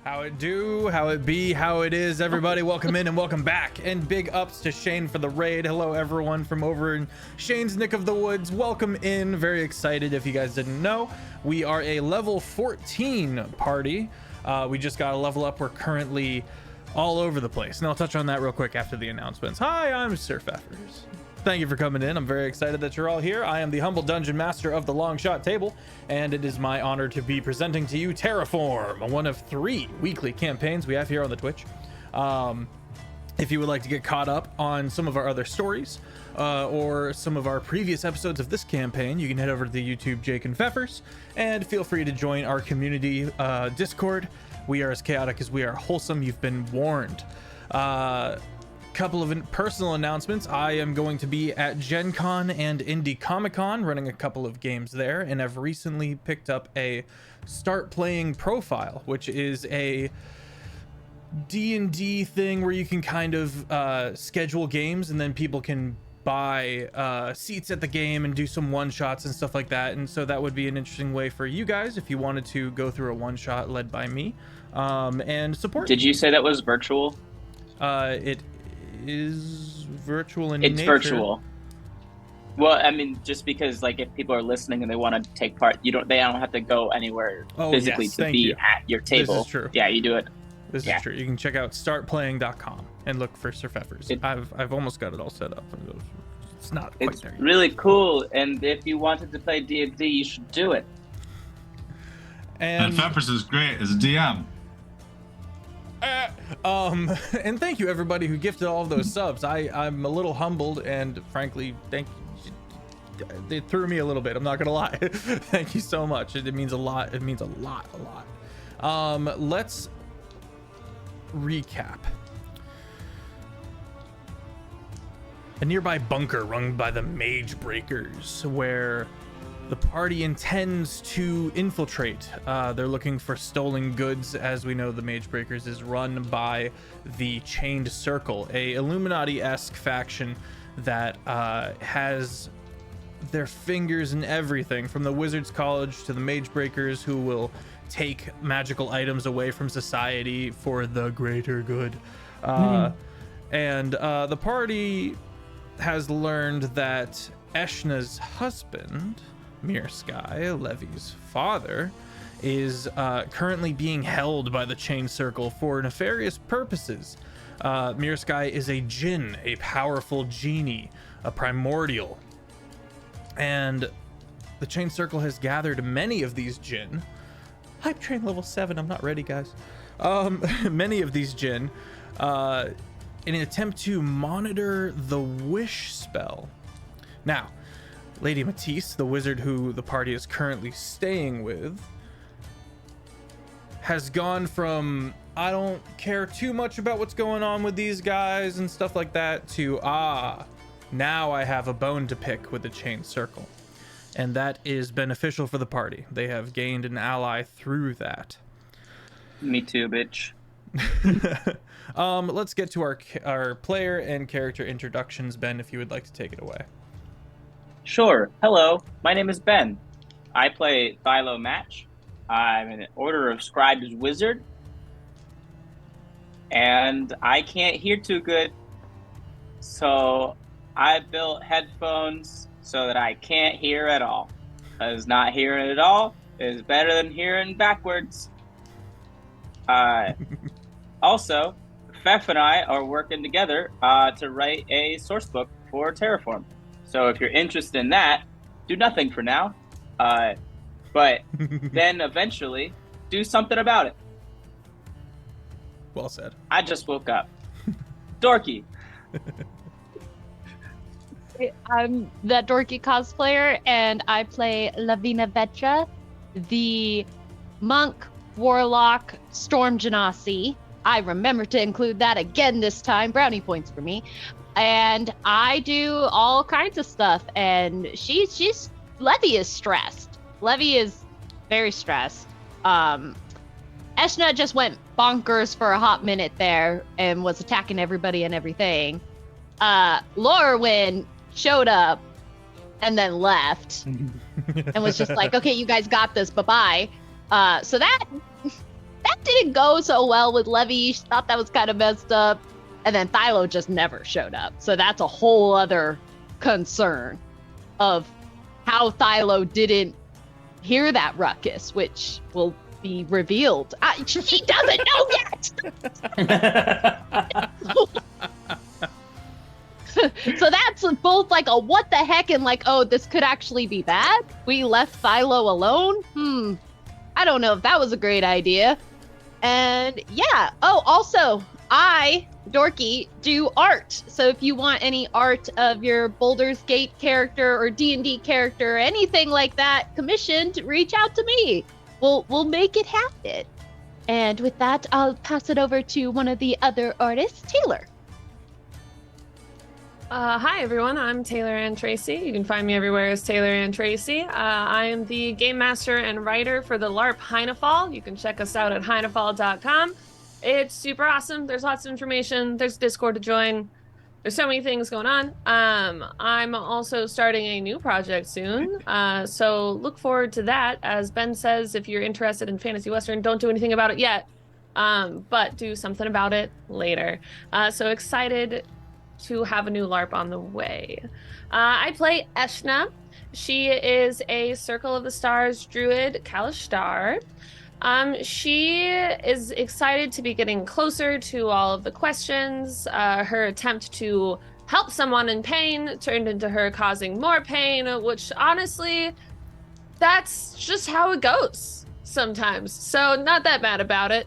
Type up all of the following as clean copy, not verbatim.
How it do, how it be, how it is, everybody. Welcome in and welcome back. And big ups to Shane for the raid. Hello, everyone from over in Shane's Nick of the Woods. Welcome in. Very excited. If you guys didn't know, we are a level 14 party. We just got a level up. We're currently all over the place. And I'll touch on that real quick after the announcements. Hi, I'm Sir Feffers. Thank you for coming in. I'm very excited that you're all here. I am the humble dungeon master of the long shot table, and it is my honor to be presenting to you Terraform, one of 3 weekly campaigns we have here on the Twitch. If you would like to get caught up on some of our other stories or some of our previous episodes of this campaign, you can head over to the YouTube Jake and Feffers, and feel free to join our community Discord. We are as chaotic as we are wholesome. You've been warned. Couple of personal announcements. I am going to be at Gen Con and Indie Comic Con running a couple of games there, and I've recently picked up a Start Playing profile, which is a D&D thing where you can kind of schedule games and then people can buy seats at the game and do some one-shots and stuff like that. And so that would be an interesting way for you guys if you wanted to go through a one-shot led by me and support. Did you say that was virtual? It is virtual in it's nature. Virtual. Well, I mean, just because like if people are listening and they want to take part, they don't have to go anywhere physically to be at your table. This is true. Yeah, you do it. This is true. You can check out startplaying.com and look for Sir Feffers. I've almost got it all set up. It's not quite there yet. Really cool, and if you wanted to play D&D, you should do it. And Feffers is great as a DM. And thank you everybody who gifted all of those subs. I'm a little humbled, and frankly, thank you. It threw me a little bit, I'm not gonna lie. Thank you so much. It means a lot. It means a lot. Let's recap. A nearby bunker run by the Mage Breakers, where the party intends to infiltrate. They're looking for stolen goods. As we know, the Mage Breakers is run by the Chained Circle, a Illuminati-esque faction that has their fingers in everything, from the Wizards College to the Mage Breakers, who will take magical items away from society for the greater good. And the party has learned that Eshna's husband, Mirsky, Levi's father, is currently being held by the Chain Circle for nefarious purposes. Mirsky is a djinn, a powerful genie, a primordial. And the Chain Circle has gathered many of these djinn. Hype train level 7, I'm not ready, guys. Many of these djinn in an attempt to monitor the wish spell. Now, Lady Matisse, the wizard who the party is currently staying with, has gone from I don't care too much about what's going on with these guys and stuff like that to now I have a bone to pick with the Chain Circle. And that is beneficial for the party. They have gained an ally through that. Me too, bitch. Let's get to our player and character introductions. Ben, if you would like to take it away. Sure. Hello, my name is Ben. I play Thilo Match. I'm an Order of Scribes wizard. And I can't hear too good. So I built headphones so that I can't hear at all. Because not hearing at all is better than hearing backwards. Also, Feff and I are working together to write a source book for Terraform. So if you're interested in that, do nothing for now. But then eventually do something about it. Well said. I just woke up. Dorky. I'm that dorky cosplayer, and I play Lavina Vetra, the monk, warlock, storm genasi. I remember to include that again this time. Brownie points for me. And I do all kinds of stuff, and she's Levy is stressed. Levy is very stressed. Eshna just went bonkers for a hot minute there and was attacking everybody and everything. Lorwyn showed up and then left and was just like, okay, you guys got this, bye-bye. So that that didn't go so well with Levy. She thought that was kind of messed up. And then Thylo just never showed up. So that's a whole other concern of how Thylo didn't hear that ruckus, which will be revealed. She doesn't know yet! So that's both like a what the heck and like, oh, this could actually be bad. We left Thylo alone? I don't know if that was a great idea. And yeah, oh, also, I, Dorky, do art. So if you want any art of your Baldur's Gate character or D&D character or anything like that commissioned, reach out to me. We'll make it happen. And with that, I'll pass it over to one of the other artists, Taylor. Hi everyone, I'm Taylor and Tracy. You can find me everywhere as Taylor and Tracy. I am the game master and writer for the LARP Heinefall. You can check us out at heinefall.com. It's super awesome. There's lots of information. There's Discord to join. There's so many things going on. I'm also starting a new project soon, so look forward to that. As Ben says, if you're interested in Fantasy Western, don't do anything about it yet, but do something about it later. So excited to have a new LARP on the way. I play Eshna. She is a Circle of the Stars druid, Kalishtar. She is excited to be getting closer to all of the questions. Her attempt to help someone in pain turned into her causing more pain, which honestly, that's just how it goes sometimes. So not that mad about it.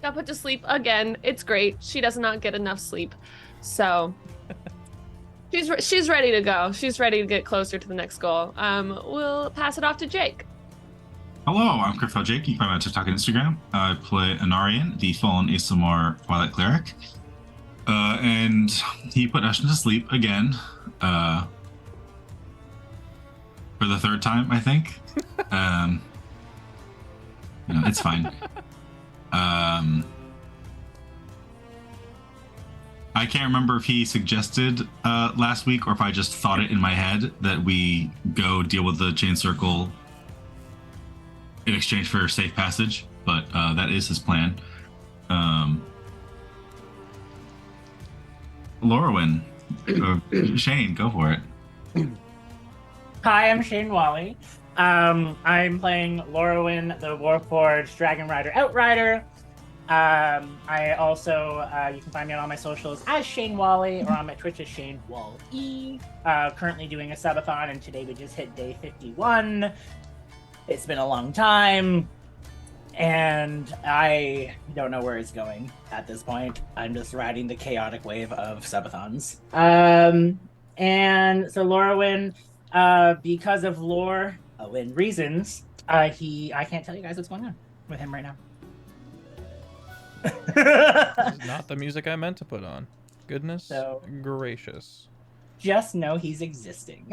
Got put to sleep again. It's great. She does not get enough sleep. So she's ready to go. She's ready to get closer to the next goal. We'll pass it off to Jake. Hello, I'm Critfail Jake. You can find me on TikTok and Instagram. I play Anarian, the fallen Asamar Twilight Cleric. And he put Ashton to sleep again. For the third time, I think. It's fine. I can't remember if he suggested last week or if I just thought it in my head that we go deal with the chain circle in exchange for safe passage, but that is his plan. Lorwyn, Shane, go for it. Hi, I'm Shane Whalley. I'm playing Lorwyn, the Warforged Dragon Rider Outrider. I also, you can find me on all my socials as Shane Whalley, or on my Twitch as Shane Wall-E. Currently doing a subathon, and today we just hit day 51. It's been a long time, and I don't know where it's going at this point. I'm just riding the chaotic wave of subathons. And so Lorwyn, because of Lorwyn reasons, I can't tell you guys what's going on with him right now. This is not the music I meant to put on. Goodness gracious. Just know he's existing.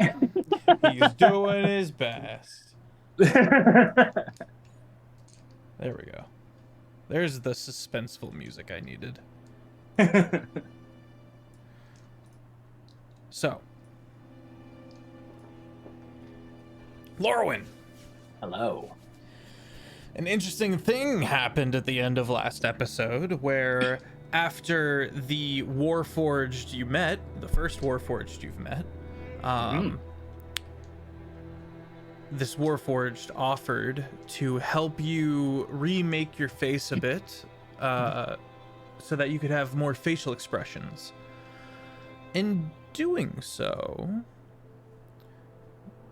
He's doing his best. There we go. There's the suspenseful music I needed. So, Lorwyn. Hello. An interesting thing happened at the end of last episode where after the Warforged you met, the first Warforged you've met, this Warforged offered to help you remake your face a bit so that you could have more facial expressions. In doing so,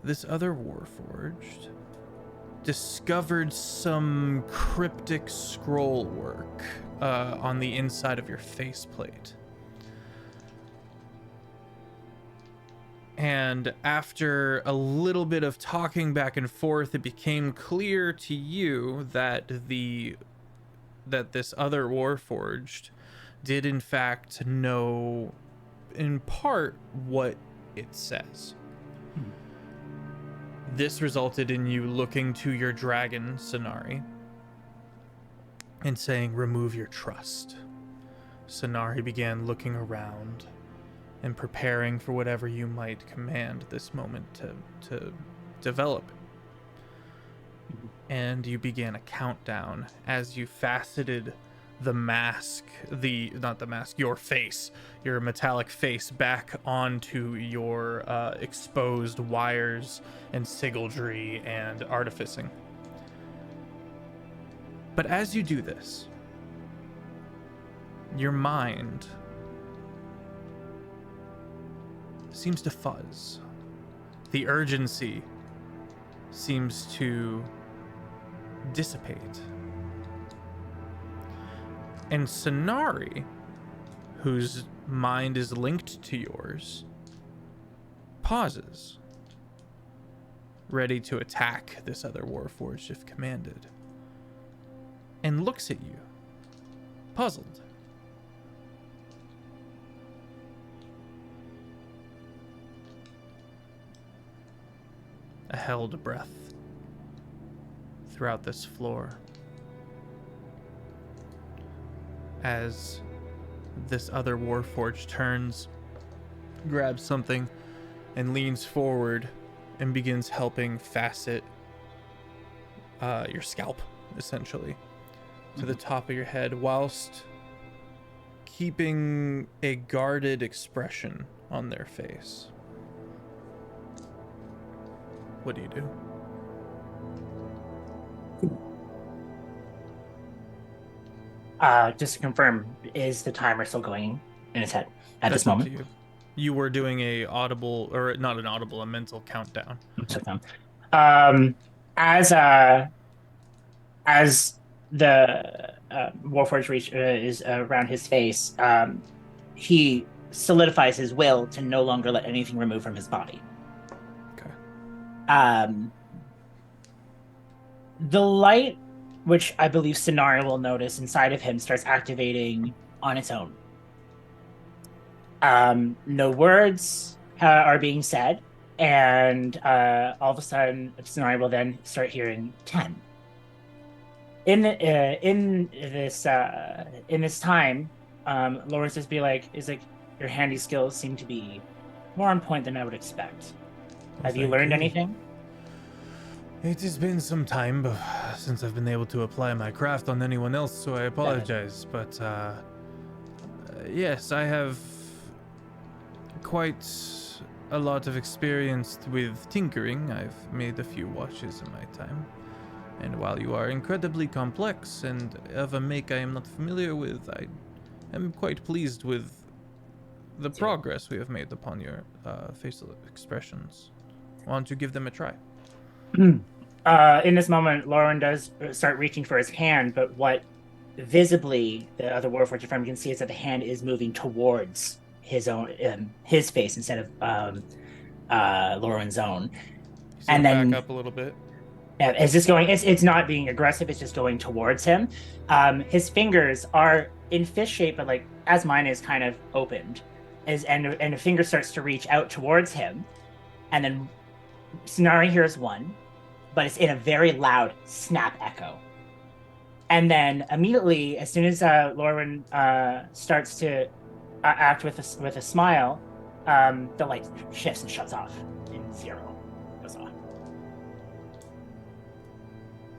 this other Warforged discovered some cryptic scroll work on the inside of your faceplate. And after a little bit of talking back and forth, it became clear to you that this other Warforged did in fact know in part what it says. This resulted in you looking to your dragon, Sonari, and saying, "Remove your trust." Sonari began looking around and preparing for whatever you might command this moment to develop. and you began a countdown as you faceted the mask, your face, your metallic face back onto your exposed wires and sigildry and artificing. But as you do this, your mind seems to fuzz. The urgency seems to dissipate. And Sonari, whose mind is linked to yours, pauses, ready to attack this other Warforged if commanded, and looks at you, puzzled. A held breath throughout this floor as this other Warforged turns, grabs something, and leans forward and begins helping facet your scalp, essentially, to the top of your head, whilst keeping a guarded expression on their face. What do you do? Just to confirm, is the timer still going in his head at That's this up moment? to you. You were doing a audible, or not an audible, a mental countdown. As the Warforged reach is around his face, he solidifies his will to no longer let anything remove from his body. Okay. The light, which I believe Sonari will notice inside of him, starts activating on its own. No words are being said, and all of a sudden, Sonari will then start hearing 10. In this time, Lawrence just be like, your handy skills seem to be more on point than I would expect. Have you learned anything? It has been some time since I've been able to apply my craft on anyone else, so I apologize. But yes, I have quite a lot of experience with tinkering. I've made a few watches in my time. And while you are incredibly complex and of a make I am not familiar with, I am quite pleased with the progress we have made upon your facial expressions. Why don't you give them a try? In this moment, Lauren does start reaching for his hand, but what visibly the other Warforged friend can see is that the hand is moving towards his own, his face instead of Lauren's own. And then back up a little bit. Yeah, it's just going. It's not being aggressive. It's just going towards him. His fingers are in fist shape, but like as mine is kind of opened, and a finger starts to reach out towards him, and then Sonari hears one, but it's in a very loud snap echo. And then immediately, as soon as Lauren starts to act with a smile, the light shifts and shuts off in 0. Goes off.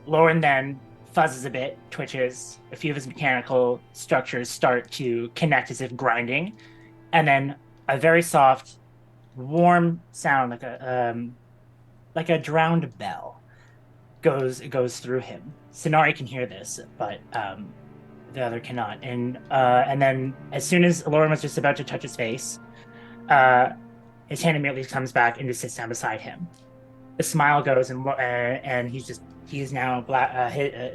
Lauren then fuzzes a bit, twitches. A few of his mechanical structures start to connect as if grinding, and then a very soft, warm sound like a drowned bell goes through him. Sonari can hear this, but the other cannot. And then as soon as Lauren was just about to touch his face, his hand immediately comes back and just sits down beside him. The smile goes, and he's now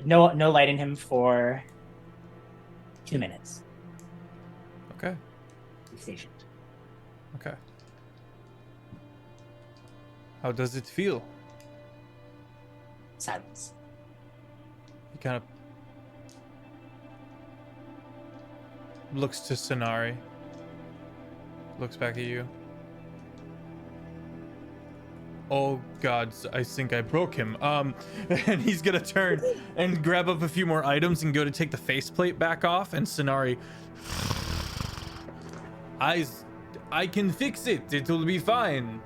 no light in him for 2 minutes. Okay. He's stationed. Okay. How does it feel? Silence. He kind of looks to Sonari, looks back at you. Oh God, I think I broke him. And he's gonna turn and grab up a few more items and go to take the faceplate back off, and Sonari, I can fix it. It'll be fine.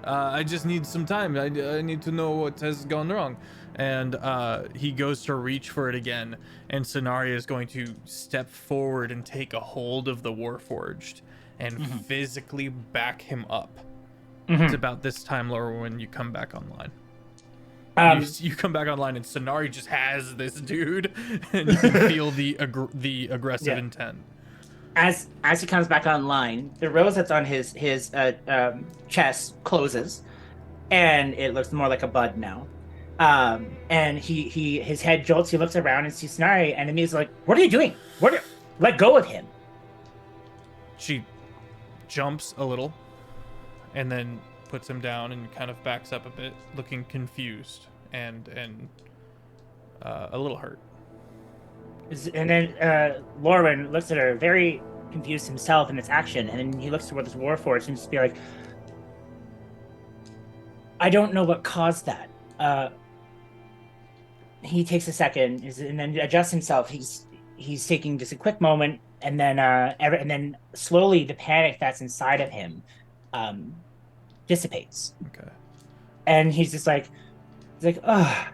I just need some time. I need to know what has gone wrong. And he goes to reach for it again, and Sonaria is going to step forward and take a hold of the Warforged and physically back him up. It's about this time, Laura, when you come back online. You come back online, and Sonari just has this dude, and you can feel the aggressive intent. As he comes back online, the rose that's on his chest closes, and it looks more like a bud now. And his head jolts. He looks around and sees Sonari, and he's like, "What are you doing? Let go of him." She jumps a little, and then puts him down and kind of backs up a bit, looking confused and a little hurt. And then Lauren looks at her, very confused himself in this action, and then he looks towards Warforged and just be like, "I don't know what caused that." He takes a second and then adjusts himself. He's taking just a quick moment, and then slowly the panic that's inside of him dissipates. Okay. And he's like, "Oh,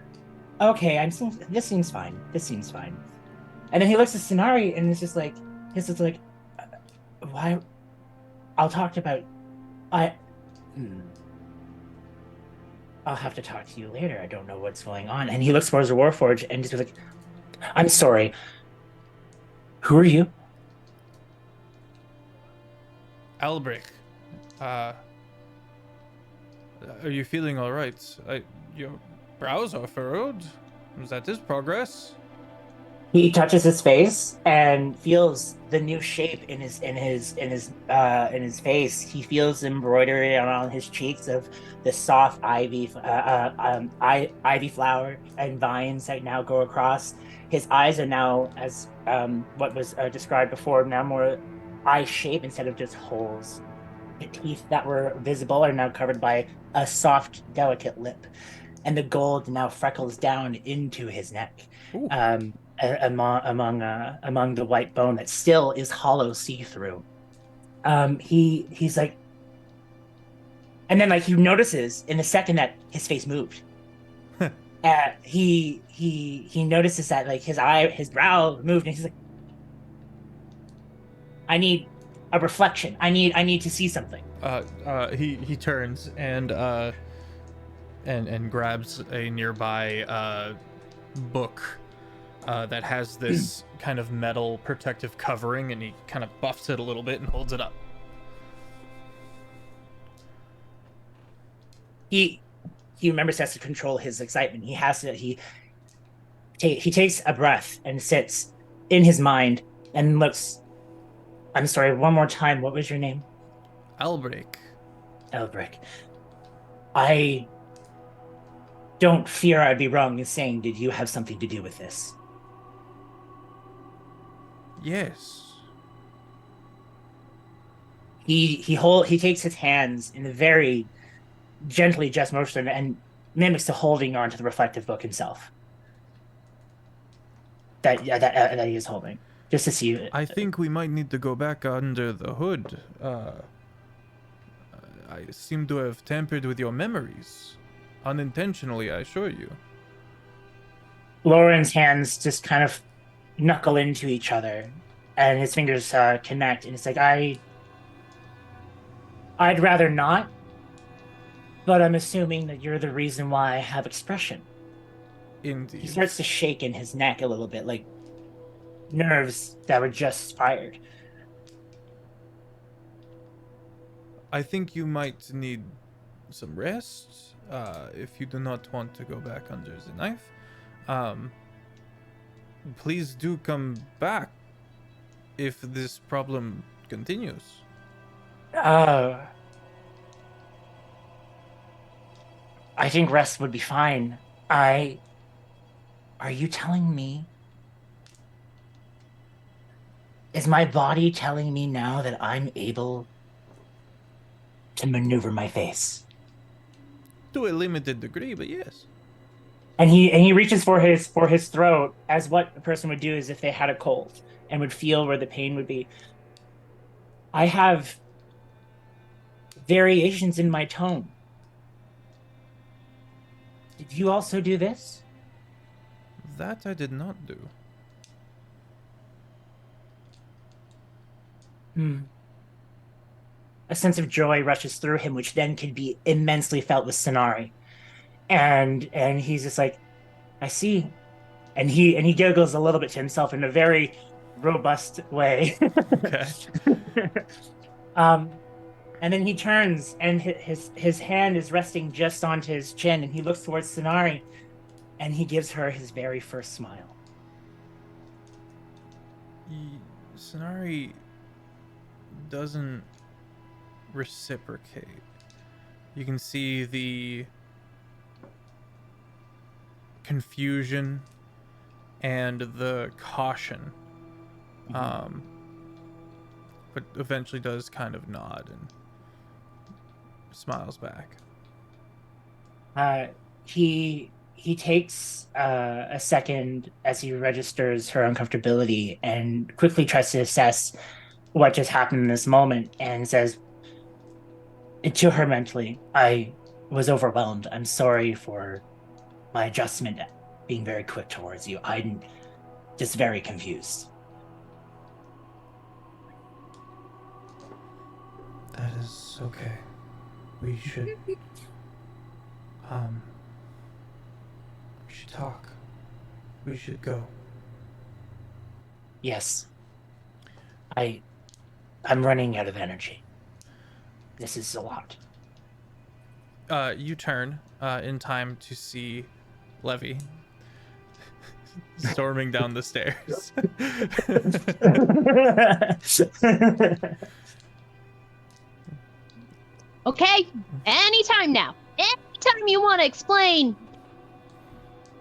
okay. This seems fine. This seems fine." And then he looks at Sonari, and it's just like, "Why? I'll talk about. I'll have to talk to you later. I don't know what's going on." And he looks towards the Warforged and just like, "I'm sorry. Who are you?" Albrecht, are you feeling all right? Your brows are furrowed. Is that his progress? He touches his face and feels the new shape in his face. He feels embroidery around his cheeks of the soft ivy flower and vines that now go across. His eyes are now, as what was described before, now more eye shape instead of just holes. The teeth that were visible are now covered by a soft, delicate lip, and the gold now freckles down into his neck. Among the white bone that still is hollow, see-through. He's like, and then like he notices in the second that his face moved. He notices that like his brow moved, and he's like, "I need a reflection. I need to see something." He turns and grabs a nearby book. That has this kind of metal protective covering, and he kind of buffs it a little bit and holds it up. He remembers he has to control his excitement. He takes a breath and sits in his mind and looks. I'm sorry, one more time. What was your name? Albrecht. Albrecht. I don't fear I'd be wrong in saying, did you have something to do with this? Yes. He takes his hands in a very gently just motion and mimics the holding onto the reflective book himself. That he is holding, just to see. I think we might need to go back under the hood. I seem to have tampered with your memories, unintentionally, I assure you. Lauren's hands just kind of knuckle into each other, and his fingers connect, and it's like, I'd rather not, but I'm assuming that you're the reason why I have expression. Indeed. He starts to shake in his neck a little bit, like nerves that were just fired. I think you might need some rest, if you do not want to go back under the knife. Please do come back if this problem continues. I think rest would be fine. Are you telling me? Is my body telling me now that I'm able to maneuver my face? To a limited degree, but yes. And he reaches for his throat, as what a person would do is if they had a cold and would feel where the pain would be. I have variations in my tone. Did you also do this? That I did not do. A sense of joy rushes through him, which then can be immensely felt with Sonari. And he's just like, I see. And he giggles a little bit to himself in a very robust way. Okay. And then he turns, and his hand is resting just onto his chin, and he looks towards Sonari, and he gives her his very first smile. Sonari doesn't reciprocate. You can see the confusion and the caution, but eventually does kind of nod and smiles back. He takes a second as he registers her uncomfortability and quickly tries to assess what just happened in this moment, and says to her mentally, I was overwhelmed. I'm sorry for my adjustment being very quick towards you. I'm just very confused. That is okay. We should talk. We should go. Yes. I'm running out of energy. This is a lot. You turn in time to see Levy storming down the stairs. Okay, anytime now. Anytime you want to explain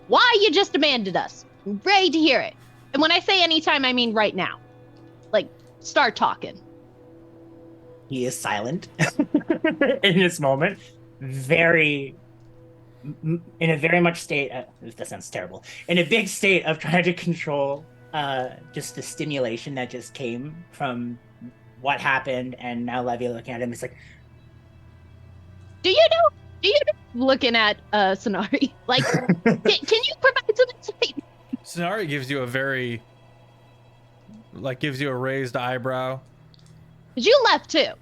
why you just abandoned us. I'm ready to hear it. And when I say anytime, I mean right now. Like, start talking. He is silent in this moment. In a very much state, that sounds terrible, in a big state of trying to control just the stimulation that just came from what happened. And now Levy looking at him, it's like, Do you know looking at Sonari, like, can you provide some insight? Sonari gives you a very, gives you a raised eyebrow. You left too.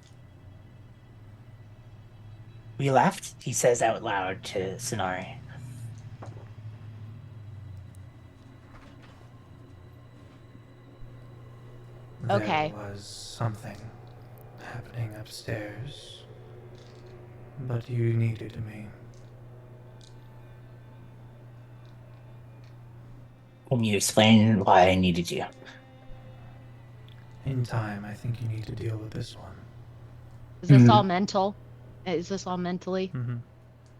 we left, he says out loud to Sonari. Okay. There was something happening upstairs, but you needed me. Can you explain why I needed you? In time, I think you need to deal with this one. Is this all mental? Is this all mentally? Mm-hmm.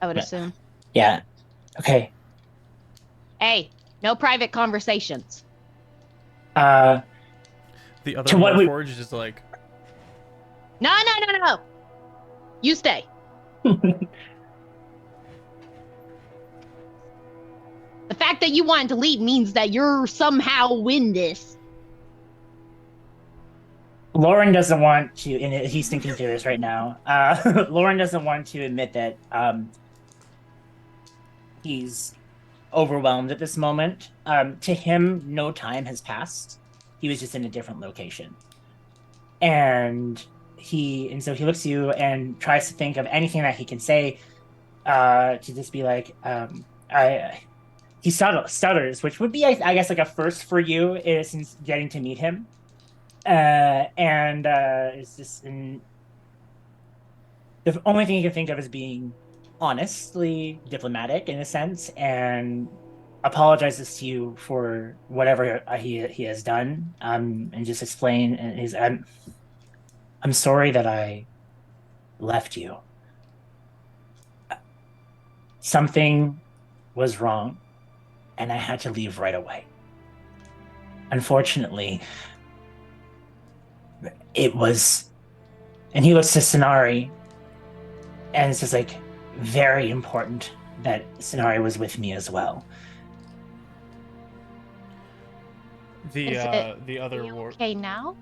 I would assume. Yeah. Okay. Hey, no private conversations. The other To what we- Warforged is like, No. You stay. The fact that you wanted to leave means that you're somehow win this. Lauren doesn't want to, and he's thinking through this right now. Lauren doesn't want to admit that he's overwhelmed at this moment. To him, no time has passed. He was just in a different location. And so he looks at you and tries to think of anything that he can say to just be like, he stutters, which would be, I guess, like a first for you since getting to meet him. It's just the only thing he can think of is being honestly diplomatic in a sense, and apologizes to you for whatever he has done, and just explain. And I'm sorry that I left you. Something was wrong, and I had to leave right away. Unfortunately, it was, and he looks to Sonari, and it's just like very important that Sonari was with me as well. the other war. Okay, now?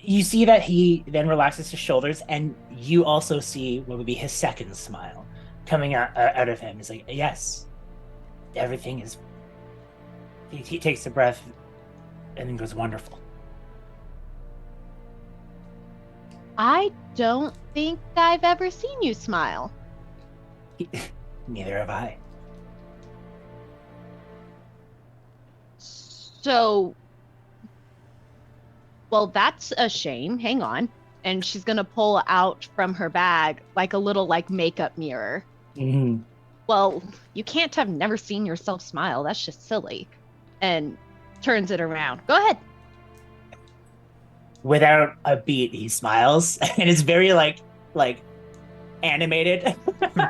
You see that he then relaxes his shoulders, and you also see what would be his second smile coming out of him. He's like, yes, everything is. He takes a breath and then goes, wonderful. I don't think I've ever seen you smile. Neither have I. So, well, that's a shame. Hang on. And she's going to pull out from her bag like a little like makeup mirror. Mm-hmm. Well, you can't have never seen yourself smile. That's just silly. And turns it around. Go ahead. Without a beat, he smiles, and it's very like animated. and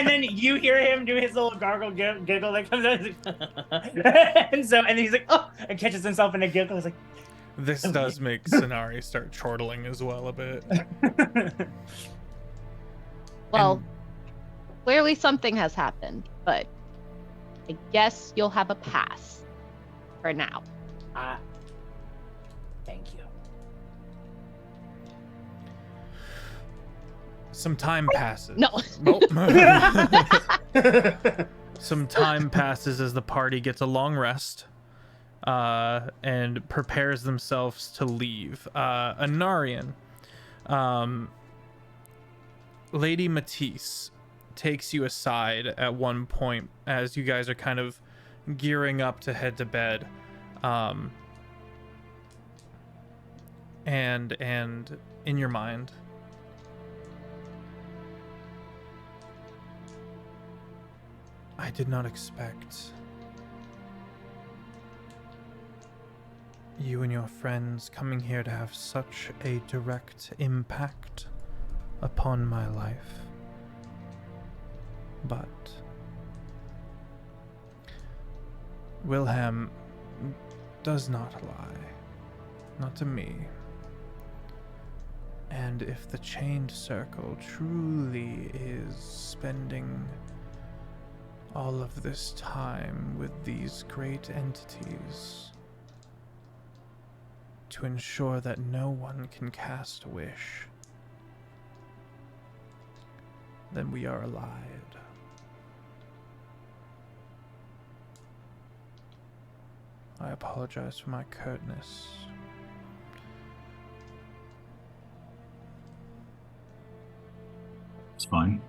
then you hear him do his little gargle giggle that comes out, and he's like, oh, and catches himself in a giggle. He's like, This does make Sonari start chortling as well a bit. Well, clearly something has happened, but I guess you'll have a pass for now. Thank you. Some time passes. No. Some time passes as the party gets a long rest and prepares themselves to leave. Anarian, Lady Matisse takes you aside at one point as you guys are kind of gearing up to head to bed. And in your mind, I did not expect you and your friends coming here to have such a direct impact upon my life. But Wilhelm does not lie. Not to me. And if the chained circle truly is spending all of this time with these great entities to ensure that no one can cast a wish, then we are allied. I apologize for my curtness. It's fine.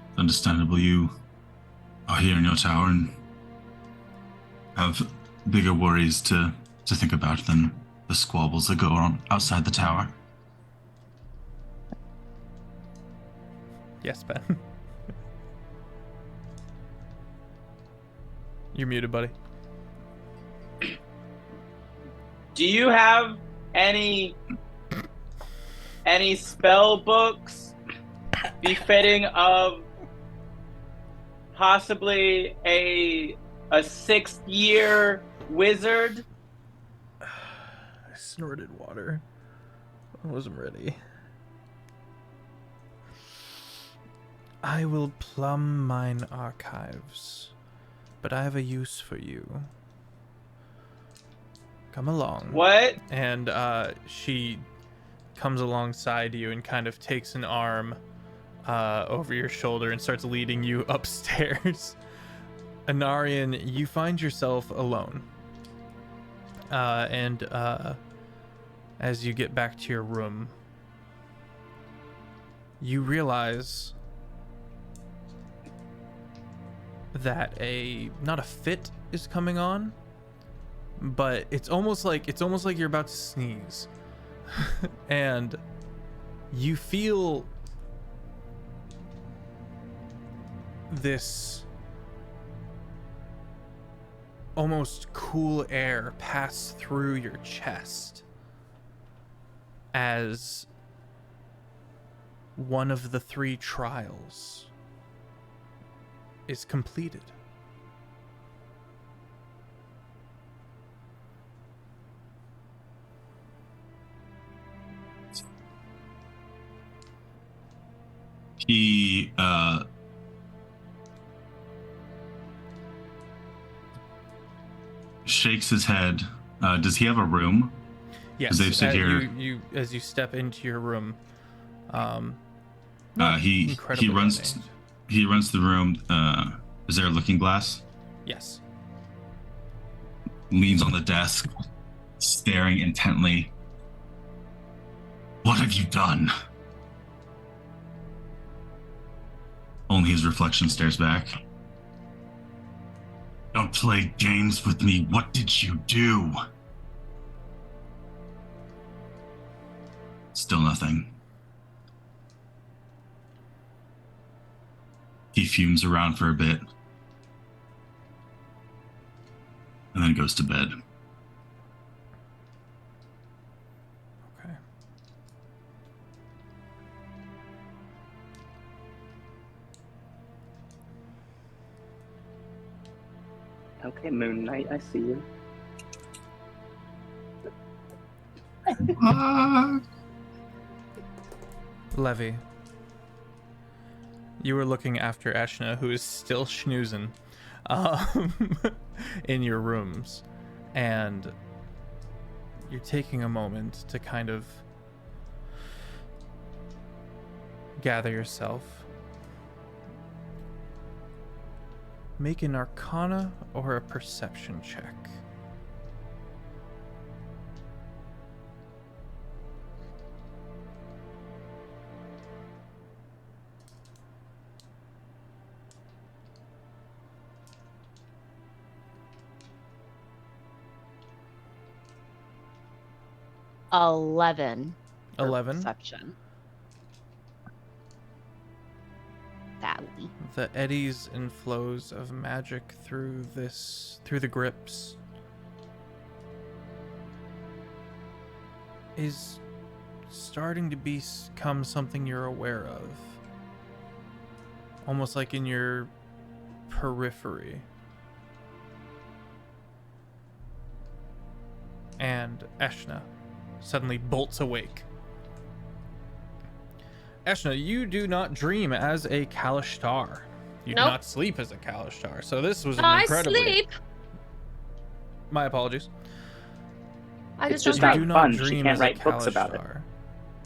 It's understandable you are here in your tower and have bigger worries to think about than the squabbles that go on outside the tower. Yes, Ben. You're muted, buddy. Do you have any spell books befitting of possibly a 6th year wizard? I snorted water. I wasn't ready. I will plumb mine archives, but I have a use for you. Come along. What? And she comes alongside you and kind of takes an arm over your shoulder and starts leading you upstairs. Anarian, you find yourself alone. And as you get back to your room, you realize that not a fit is coming on, but it's almost like you're about to sneeze. And you feel this almost cool air pass through your chest as one of the 3 trials is completed. He shakes his head. Does he have a room? Yes. They've said here. You as you step into your room. He incredibly runs. ornate. He runs the room. Is there a looking glass? Yes. Leans on the desk, staring intently. What have you done? Only his reflection stares back. Don't play games with me. What did you do? Still nothing. He fumes around for a bit and then goes to bed. Okay. Okay, Moon Knight, I see you. Levy, you were looking after Ashna, who is still schnoozing in your rooms, and you're taking a moment to kind of gather yourself. Make an Arcana or a Perception check. $11. 11. Perception. Sally. The eddies and flows of magic through the grips is starting to become something you're aware of. Almost like in your periphery. And Eshna suddenly bolts awake. Eshna, you do not dream as a Kalishtar. You do Nope. not sleep as a Kalishtar. So this was an I incredibly... sleep. My apologies. I It's just just don't not You dream. do fun. not She dream can't as write a books about it. Kalishtar.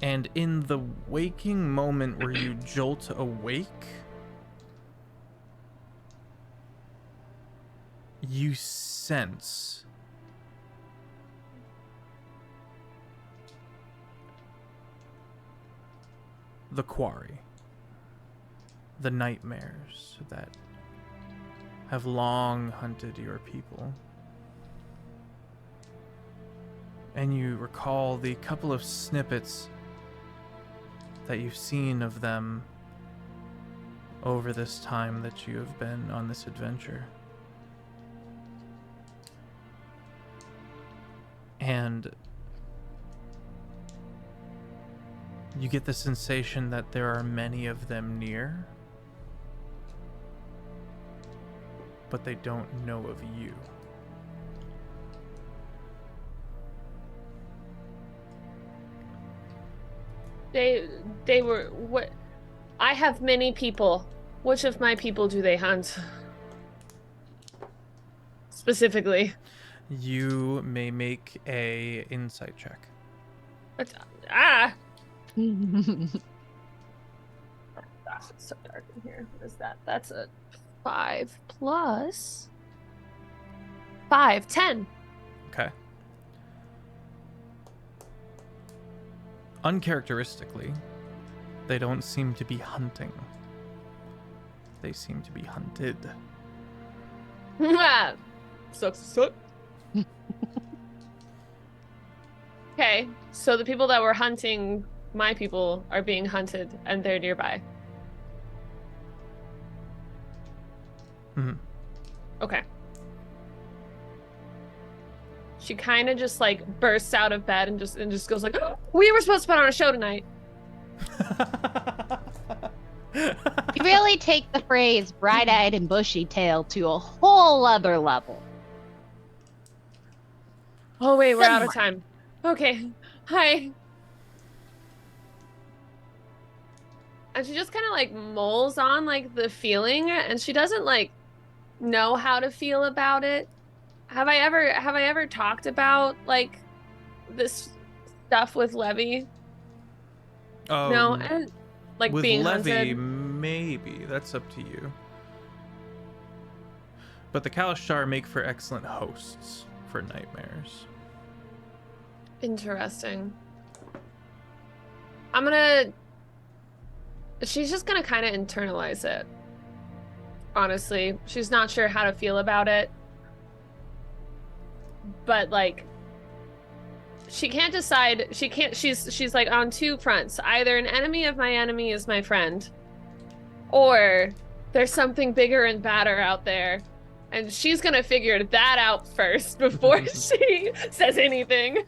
And in the waking moment where you jolt awake, you sense the quarry, the nightmares that have long hunted your people. And you recall the couple of snippets that you've seen of them over this time that you have been on this adventure. And you get the sensation that there are many of them near, but they don't know of you. They were what? I have many people. Which of my people do they hunt? Specifically. You may make a insight check. Ah! Gosh, it's so dark in here. What is that? That's a 5 plus 5, 10. Okay. Uncharacteristically, they don't seem to be hunting. They seem to be hunted. Sucks. Okay, so the people that were hunting my people are being hunted and they're nearby. Mhm. Okay. She kind of just like bursts out of bed and just goes like, "Oh, we were supposed to put on a show tonight." You really take the phrase bright-eyed and bushy-tailed to a whole other level. Oh wait, we're out of Somewhere. time. Okay. Hi. And she just kind of like mulls on like the feeling, and she doesn't like know how to feel about it. Have I ever talked about like this stuff with Levy? No, and like with being Levy, hunted. maybe. That's up to you. But the Kalashtar make for excellent hosts for nightmares. Interesting. She's just gonna kind of internalize it. Honestly, she's not sure how to feel about it. But like, she can't decide. She's like on two fronts. Either an enemy of my enemy is my friend, or there's something bigger and badder out there. And she's gonna figure that out first before she says anything.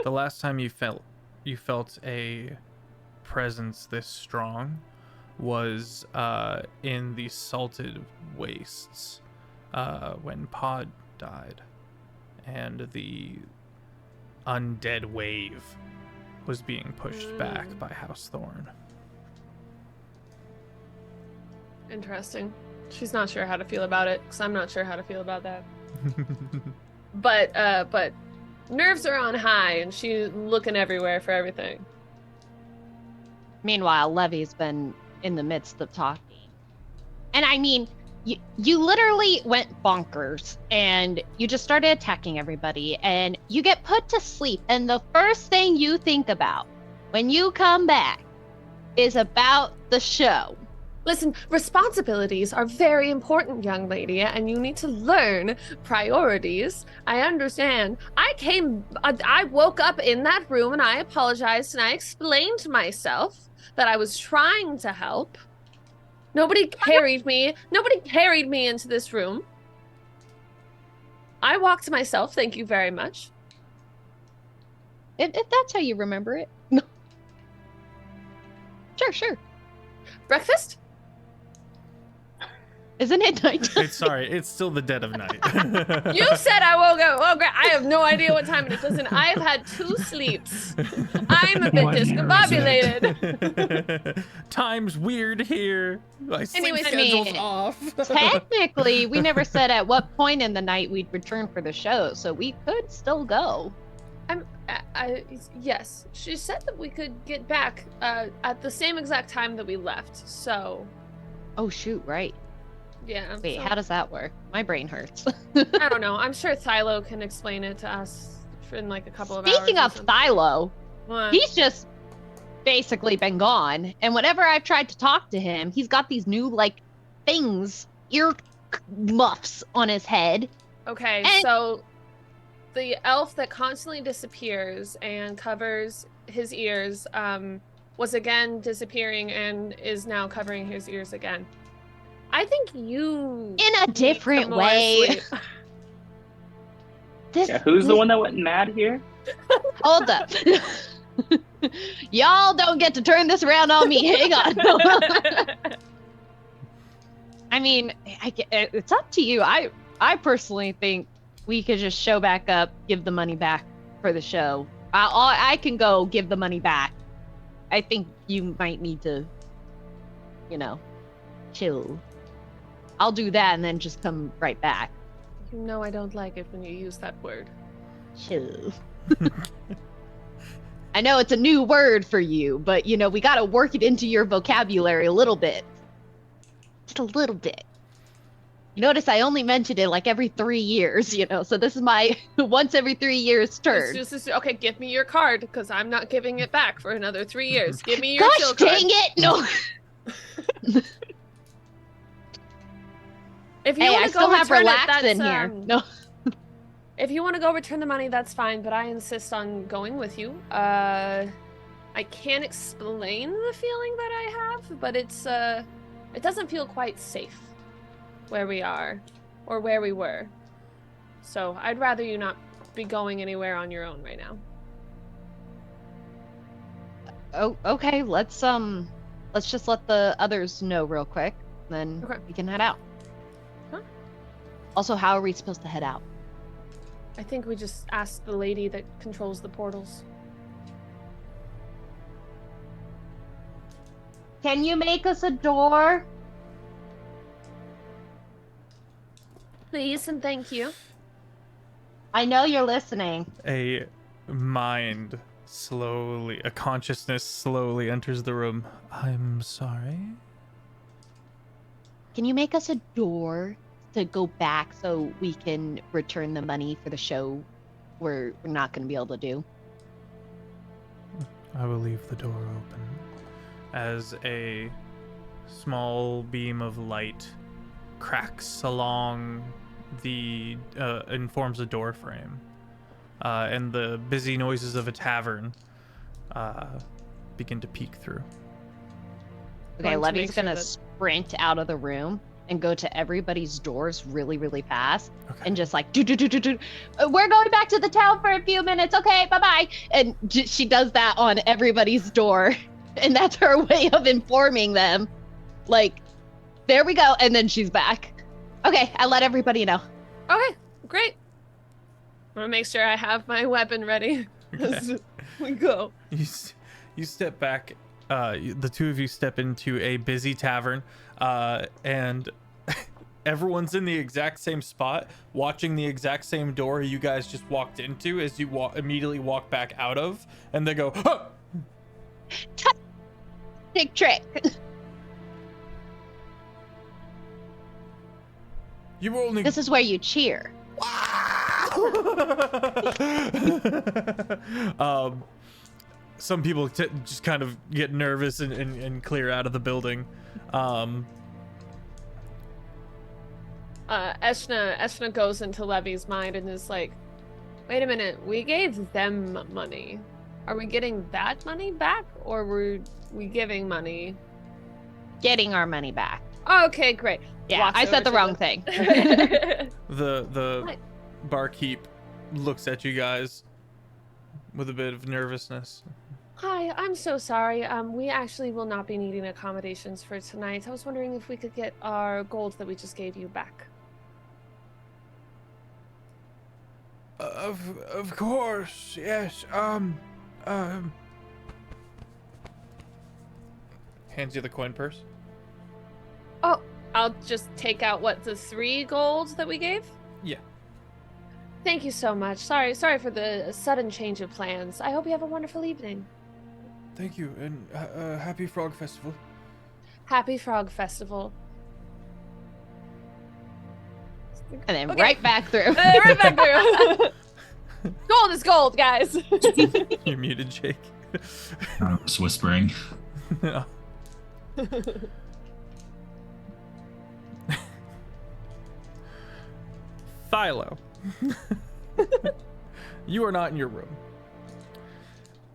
The last time you felt a presence this strong was in the salted wastes when Pod died, and the undead wave was being pushed back by House Thorn. Interesting. She's not sure how to feel about it, because I'm not sure how to feel about that. But nerves are on high, and she's looking everywhere for everything. Meanwhile, Levy's been in the midst of talking. And I mean, you literally went bonkers, and you just started attacking everybody, and you get put to sleep, and the first thing you think about when you come back is about the show. Listen, responsibilities are very important, young lady, and you need to learn priorities. I understand. I woke up in that room and I apologized and I explained myself that I was trying to help. Nobody carried me into this room. I walked myself, thank you very much. If that's how you remember it. Sure. Breakfast? Isn't it nighttime? It's still the dead of night. You said I woke up. Oh, great. I have no idea what time it is. Listen, I've had 2 sleeps. I'm a bit discombobulated. Time's weird here. My sleep Anyways, schedule's off. Technically, we never said at what point in the night we'd return for the show, so we could still go. Yes, she said that we could get back at the same exact time that we left. So. Oh shoot! Right. Yeah. Wait, so... how does that work? My brain hurts. I don't know. I'm sure Thylo can explain it to us in like a couple of hours. Speaking of Thylo, he's just basically been gone. And whenever I've tried to talk to him, he's got these new like things, ear muffs on his head. Okay, and... so the elf that constantly disappears and covers his ears was again disappearing and is now covering his ears again. I think you in a different way. Who's the one that went mad here? Hold up. Y'all don't get to turn this around on me. Hang on. I mean, it's up to you. I personally think we could just show back up, give the money back for the show. I can go give the money back. I think you might need to, chill. I'll do that and then just come right back. You know I don't like it when you use that word. Chill. I know it's a new word for you, but we gotta work it into your vocabulary a little bit. Just a little bit. You notice I only mentioned it like every 3 years, so this is my once every 3 years turn. Okay, give me your card, because I'm not giving it back for another 3 years. Give me your chill card. Gosh dang it! No! If you want to go return it, that's in here. No. If you want to go return the money, that's fine, but I insist on going with you. I can't explain the feeling that I have, but it doesn't feel quite safe where we are or where we were. So I'd rather you not be going anywhere on your own right now. Oh, okay. Let's just let the others know real quick, then we can head out. Huh? Also, how are we supposed to head out? I think we just ask the lady that controls the portals. Can you make us a door? Please and thank you. I know you're listening. A consciousness slowly enters the room. I'm sorry. Can you make us a door to go back so we can return the money for the show we're not going to be able to do? I will leave the door open as a small beam of light cracks along the and forms a door frame, and the busy noises of a tavern begin to peek through. Okay, Going to Levy's make sure gonna that- sprint out of the room and go to everybody's doors really, really fast, Okay. and just like do. We're going back to the town for a few minutes. Okay, bye. And she does that on everybody's door, and that's her way of informing them. Like, there we go, and then she's back. Okay, I let everybody know. Okay, great. I'm gonna make sure I have my weapon ready as we go. You step back. The two of you step into a busy tavern, and everyone's in the exact same spot, watching the exact same door you guys just walked into as you immediately walk back out of, and they go, "Huh!" Trick. You were only. This is where you cheer. Some people just kind of get nervous and clear out of the building. Eshna goes into Levy's mind and is like, wait a minute, we gave them money. Are we getting that money back, or were we giving money? Getting our money back. Okay, great. Yeah, Walks I over said the to wrong thing. The What? barkeep looks at you guys with a bit of nervousness. Hi, I'm so sorry. We actually will not be needing accommodations for tonight. I was wondering if we could get our gold that we just gave you back. Of course, yes. Hands you the coin purse. Oh, I'll just take out the 3 gold that we gave? Yeah. Thank you so much. Sorry for the sudden change of plans. I hope you have a wonderful evening. Thank you, and happy Frog Festival. Happy Frog Festival. And then Okay. right back through. Right back through. Gold is gold, guys. You're muted, Jake. I was whispering. No. Philo. You are not in your room.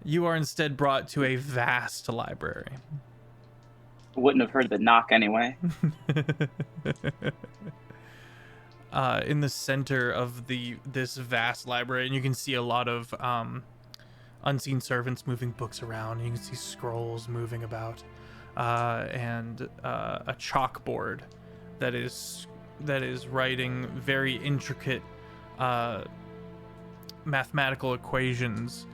You are instead brought to a vast library. Wouldn't have heard the knock anyway. In the center of this vast library, and you can see a lot of unseen servants moving books around. You can see scrolls moving about, and a chalkboard that is writing very intricate mathematical equations.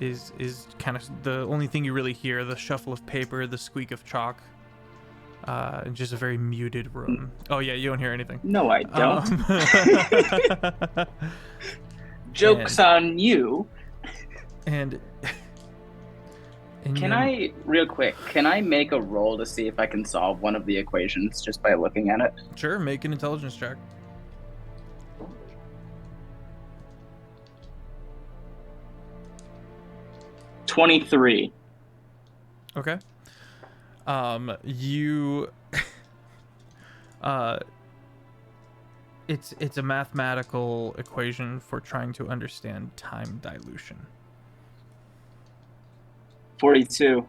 Is kind of the only thing you really hear: the shuffle of paper, the squeak of chalk. And just a very muted room. Oh yeah, you don't hear anything. No, I don't. Um, Joke's on you. and Can I, real quick, can I make a roll to see if I can solve one of the equations just by looking at it? Sure, make an intelligence check. $23. Okay. You it's a mathematical equation for trying to understand time dilution. 42.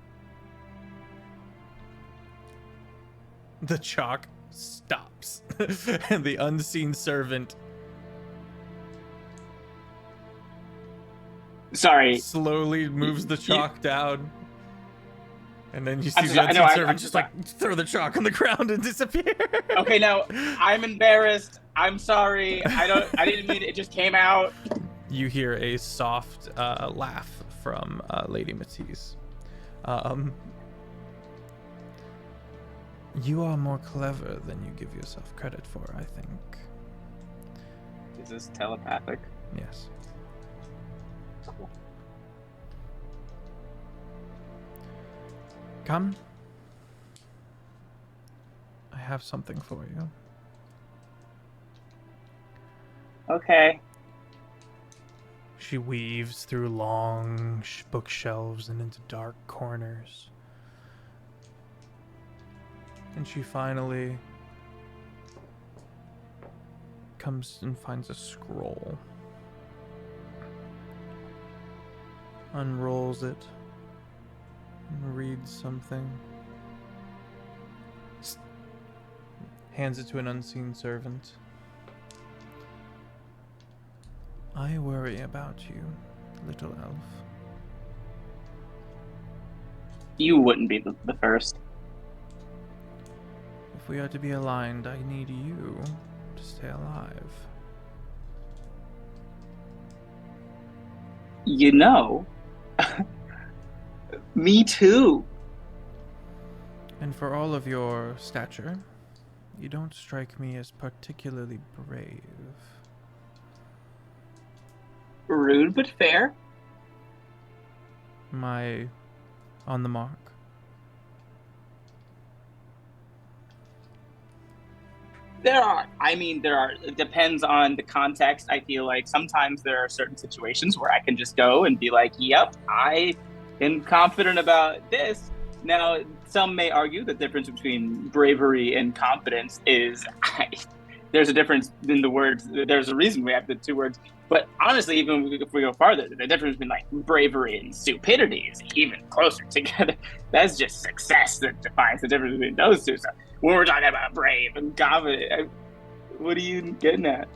The chalk stops and the unseen servant Sorry. slowly moves the chalk down. And then you see I'm the sorry, unseen no, I'm servant just like throw the chalk on the ground and disappear. Okay, now I'm embarrassed. I'm sorry. I didn't mean it. It just came out. You hear a soft laugh from Lady Matisse. You are more clever than you give yourself credit for, I think. Is this telepathic? Yes. Cool. Come. I have something for you. Okay. She weaves through long bookshelves and into dark corners. And she finally comes and finds a scroll. Unrolls it and reads something. Hands it to an unseen servant. I worry about you, little elf. You wouldn't be the first. If we are to be aligned, I need you to stay alive. You know, me too. And for all of your stature, you don't strike me as particularly brave. Rude but fair. Am I on the mark? There are. It depends on the context. I feel like sometimes there are certain situations where I can just go and be like, yep, I am confident about this. Now, some may argue the difference between bravery and confidence is there's a difference in the words. There's a reason we have the two words. But honestly, even if we go farther, the difference between like bravery and stupidity is even closer together. That's just success that defines the difference between those two. So when we're talking about brave and confident, what are you getting at?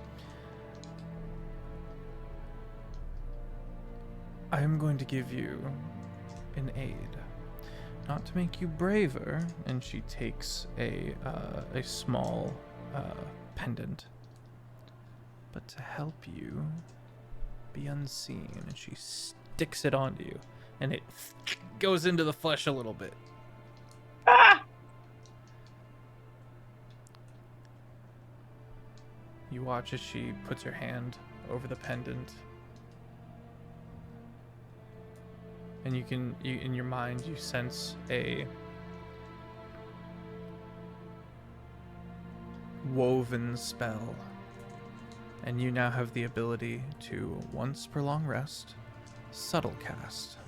I am going to give you an aid. Not to make you braver, and she takes a small pendant, but to help you be unseen. And she sticks it onto you, and it goes into the flesh a little bit. Ah! You watch as she puts her hand over the pendant. And you in your mind, you sense a woven spell. And you now have the ability to, once per long rest, subtle cast.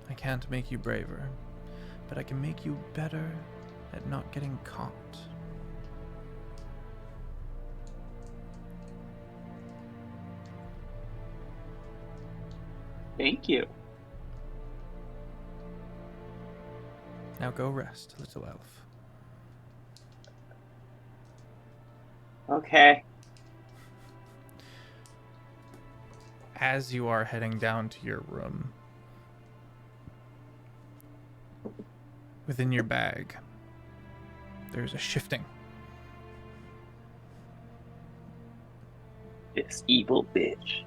I can't make you braver, but I can make you better at not getting caught. Thank you. Now go rest, little elf. Okay. As you are heading down to your room, within your bag, there's a shifting. This evil bitch.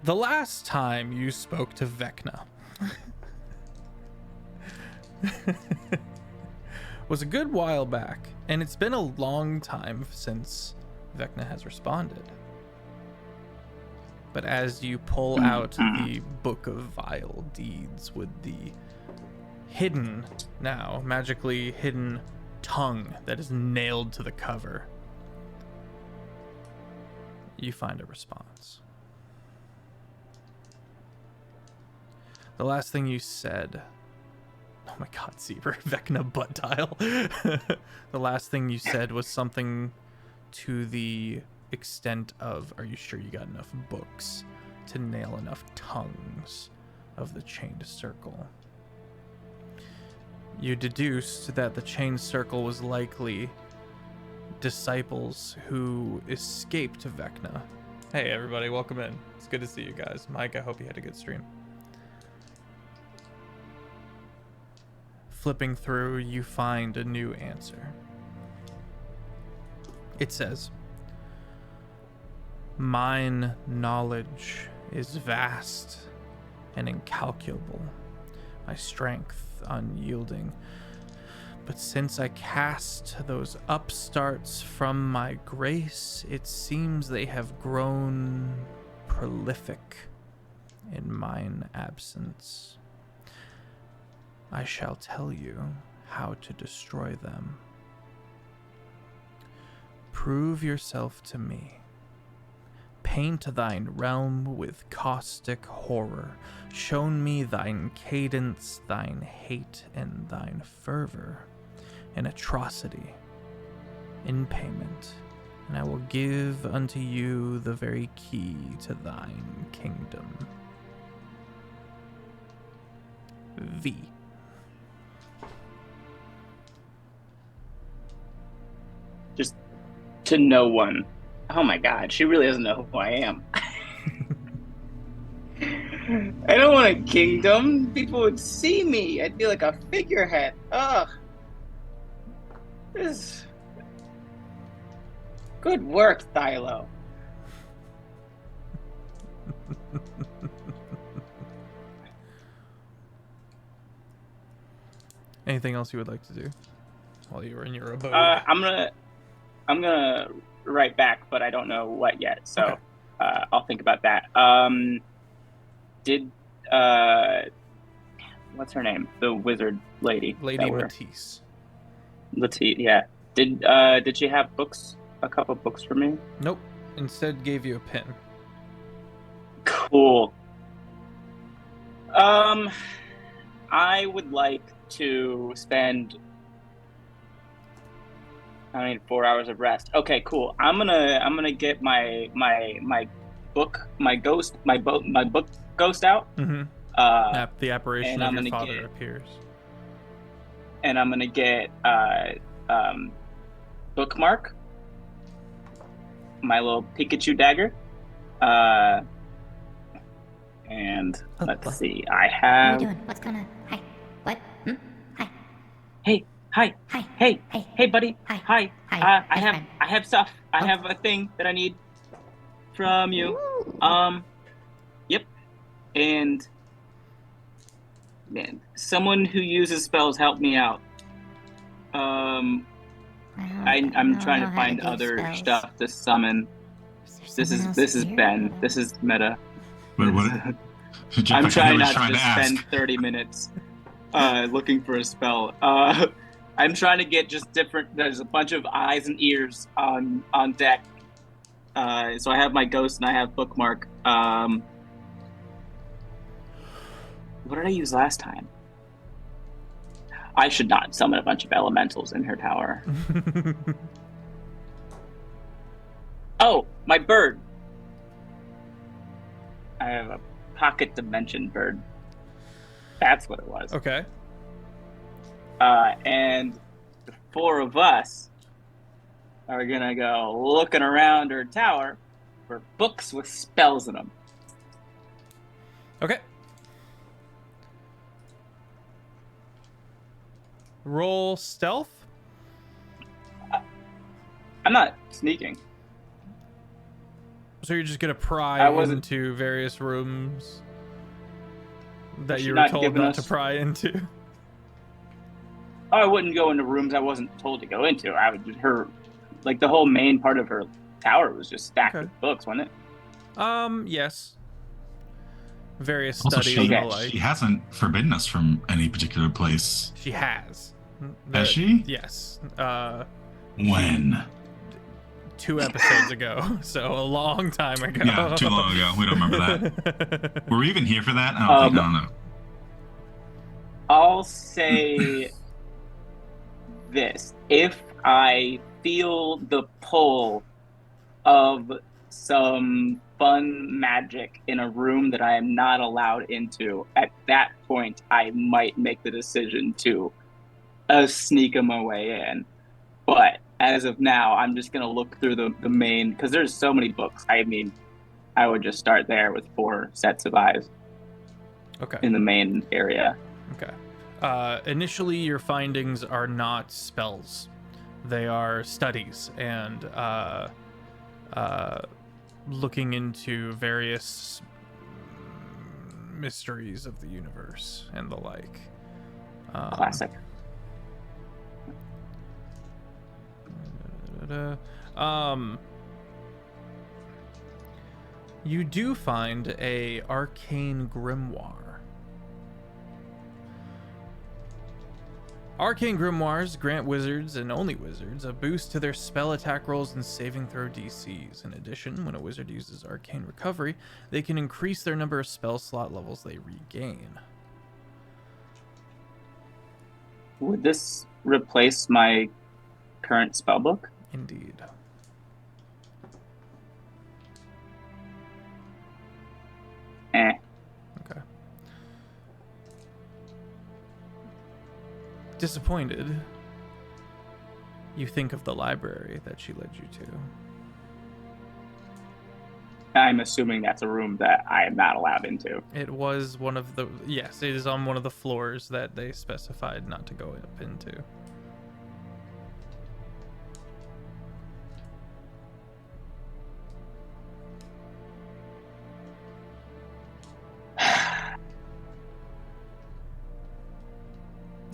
The last time you spoke to Vecna was a good while back, and it's been a long time since Vecna has responded. But as you pull out the Book of Vile Deeds with the hidden, now magically hidden tongue that is nailed to the cover, you find a response. The last thing you said, oh my god, Zebra, Vecna butt dial. The last thing you said was something to the extent of, are you sure you got enough books to nail enough tongues of the chained circle? You deduced that the chained circle was likely disciples who escaped Vecna. Hey everybody, welcome in. It's good to see you guys. Mike, I hope you had a good stream. Flipping through, you find a new answer. It says, "Mine knowledge is vast and incalculable, my strength unyielding. But since I cast those upstarts from my grace, it seems they have grown prolific in mine absence. I shall tell you how to destroy them. Prove yourself to me. Paint thine realm with caustic horror. Show me thine cadence, thine hate, and thine fervor. An atrocity in payment, and I will give unto you the very key to thine kingdom." V. Just to no one. Oh my god, she really doesn't know who I am. I don't want a kingdom. People would see me. I'd be like a figurehead. Ugh. This. Good work, Thilo. Anything else you would like to do while you were in your abode? I'm gonna write back, but I don't know what yet. So Okay. I'll think about that. Did what's her name? The wizard lady. Lady Matisse. Yeah. Did she have books? A couple books for me? Nope. Instead gave you a pin. Cool. I would like to spend 4 hours of rest. Okay, cool. I'm gonna get my book ghost out. Mm-hmm. The apparition and of I'm your gonna father get- appears. And I'm gonna get bookmark, my little Pikachu dagger, and let's see. I What are have. you doing? What's going on? Hi. What? Hi. Hey, hi. Hi. Hey, Hey. hey, buddy. Hi. Hi. Hi. I Hi, friend. have stuff. I Oh. have a thing that I need from you. Yep. And man, someone who uses spells help me out. Well, I'm don't trying know to how find do other spells. stuff to summon. Is there someone This is else here? Ben. This is meta. Wait, what? Jeff, I'm I trying was not to trying just spend 30 minutes looking for a spell. I'm trying to get just different. There's a bunch of eyes and ears on deck. So I have my ghost and I have bookmark. What did I use last time? I should not summon a bunch of elementals in her tower. Oh, my bird. I have a pocket dimension bird. That's what it was. Okay. And the four of us are gonna go looking around her tower for books with spells in them. Okay. Roll stealth. I'm not sneaking. So you're just gonna pry I wasn't- into various rooms that She's you were not told giving not to us- pry into. Oh, I wouldn't go into rooms I wasn't told to go into. I would just the whole main part of her tower was just stacked Okay. with books, wasn't it? Yes. Various Also, studies she, and the like. she hasn't forbidden us from any particular place. She has. Has she? Yes. When? 2 episodes ago. So a long time ago. Yeah, too long ago. We don't remember that. Were we even here for that? I don't know. I'll say this. If I feel the pull of some fun magic in a room that I am not allowed into, at that point, I might make the decision to sneak my way in. But as of now, I'm just going to look through the main, because there's so many books. I mean, I would just start there with 4 sets of eyes Okay. in the main area. Okay. Initially, your findings are not spells. They are studies and looking into various mysteries of the universe and the like. Classic. You do find a arcane grimoire. Arcane grimoires grant wizards, and only wizards, a boost to their spell attack rolls and saving throw DCs. In addition, when a wizard uses arcane recovery, they can increase their number of spell slot levels they regain. Would this replace my current spellbook? Indeed. Eh. Okay. Disappointed, you think of the library that she led you to. I'm assuming that's a room that I am not allowed into. It was one of the... Yes, it is on one of the floors that they specified not to go up into.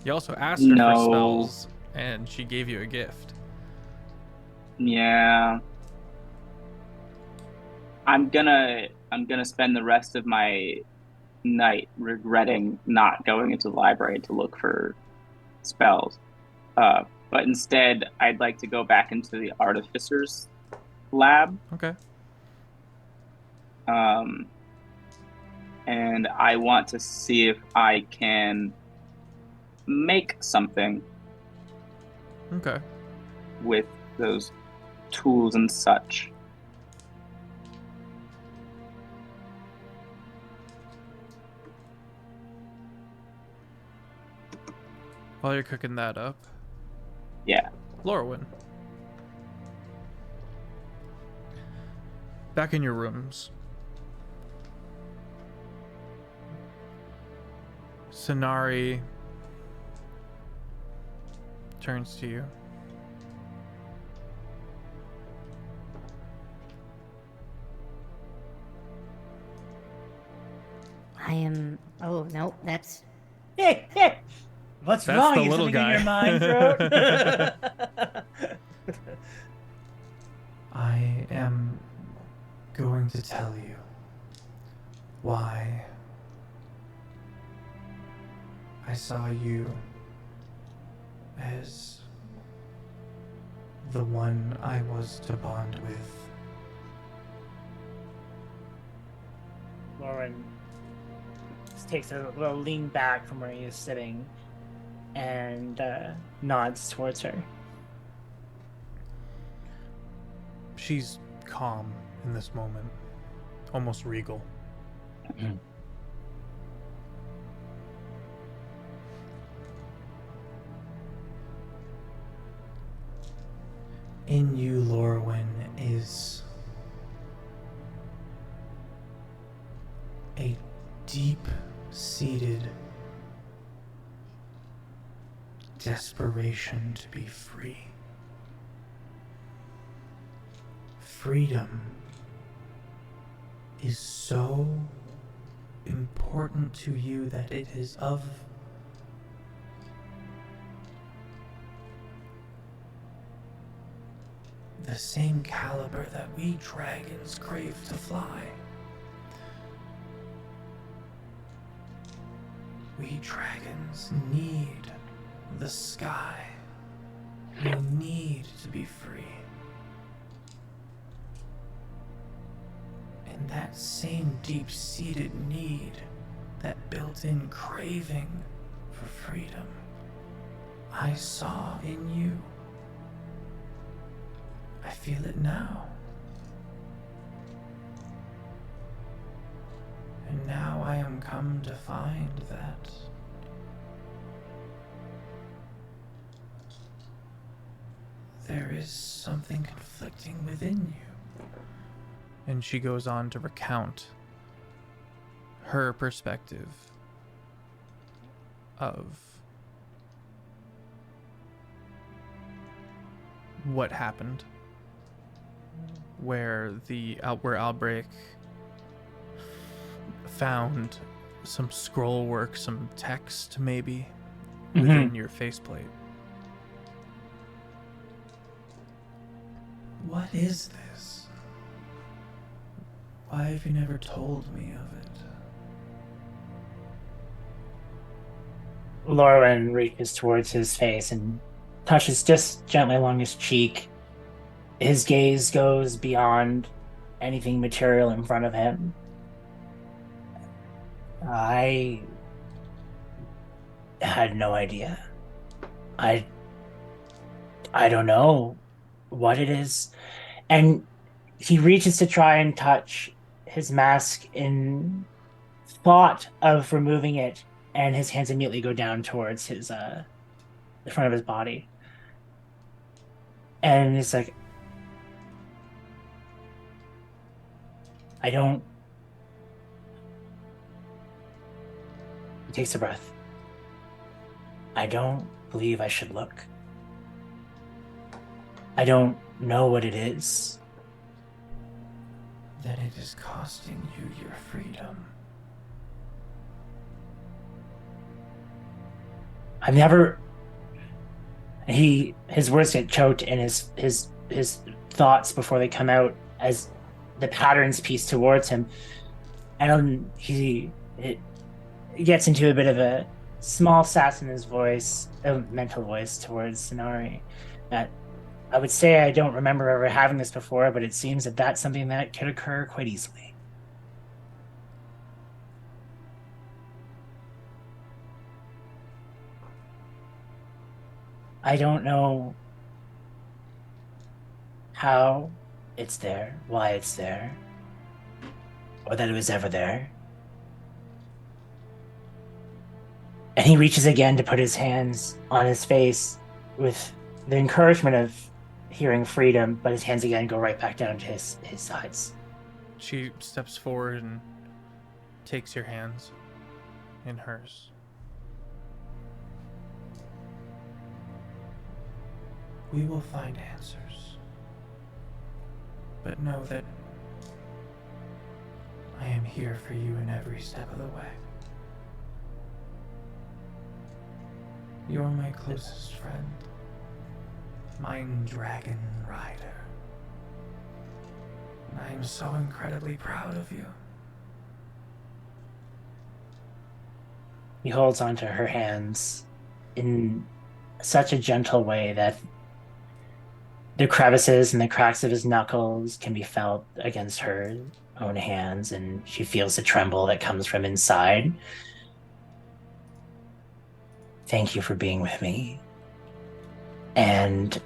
You also asked her for spells, and she gave you a gift. Yeah. I'm gonna spend the rest of my night regretting not going into the library to look for spells. But instead, I'd like to go back into the artificer's lab. Okay. And I want to see if I can make something Okay. with those tools and such. While you're cooking that up, Yeah. Lorwyn. Back in your rooms. Sonari turns to you. I am. Oh no, that's. What's That's wrong? the Is little something guy. in your mind, throat? I am going to tell you why I saw you as the one I was to bond with. Lauren just takes a little lean back from where he is sitting and nods towards her. She's calm in this moment, almost regal. In you, Lorwyn, is a deep-seated desperation to be free. Freedom is so important to you that it is of the same caliber that we dragons crave to fly. We dragons need the sky. We need to be free. And that same deep-seated need, that built-in craving for freedom, I saw in you. I feel it now. And now I am come to find that there is something conflicting within you. And she goes on to recount her perspective of what happened, where Outbreak found some scroll work, some text maybe within your faceplate. What is this? Why have you never told me of it? Lorwyn reaches towards his face and touches just gently along his cheek. His gaze goes beyond anything material in front of him. I had no idea. I don't know what it is. And he reaches to try and touch his mask in thought of removing it, and his hands immediately go down towards his the front of his body. And it's like, I don't. He takes a breath. I don't believe I should look. I don't know what it is. Then it is costing you your freedom. I've never. His words get choked in his thoughts before they come out as the patterns piece towards him, and it gets into a bit of a small sass in his voice, a mental voice towards Sonari. That I would say I don't remember ever having this before, but it seems that that's something that could occur quite easily. I don't know how it's there, why it's there, or that it was ever there. And he reaches again to put his hands on his face with the encouragement of hearing freedom, but his hands again go right back down to his sides. She steps forward and takes your hands in hers. We will find answers. But know that I am here for you in every step of the way. You're my closest friend, my dragon rider. And I am so incredibly proud of you. He holds onto her hands in such a gentle way that the crevices and the cracks of his knuckles can be felt against her own hands, and she feels the tremble that comes from inside. Thank you for being with me. And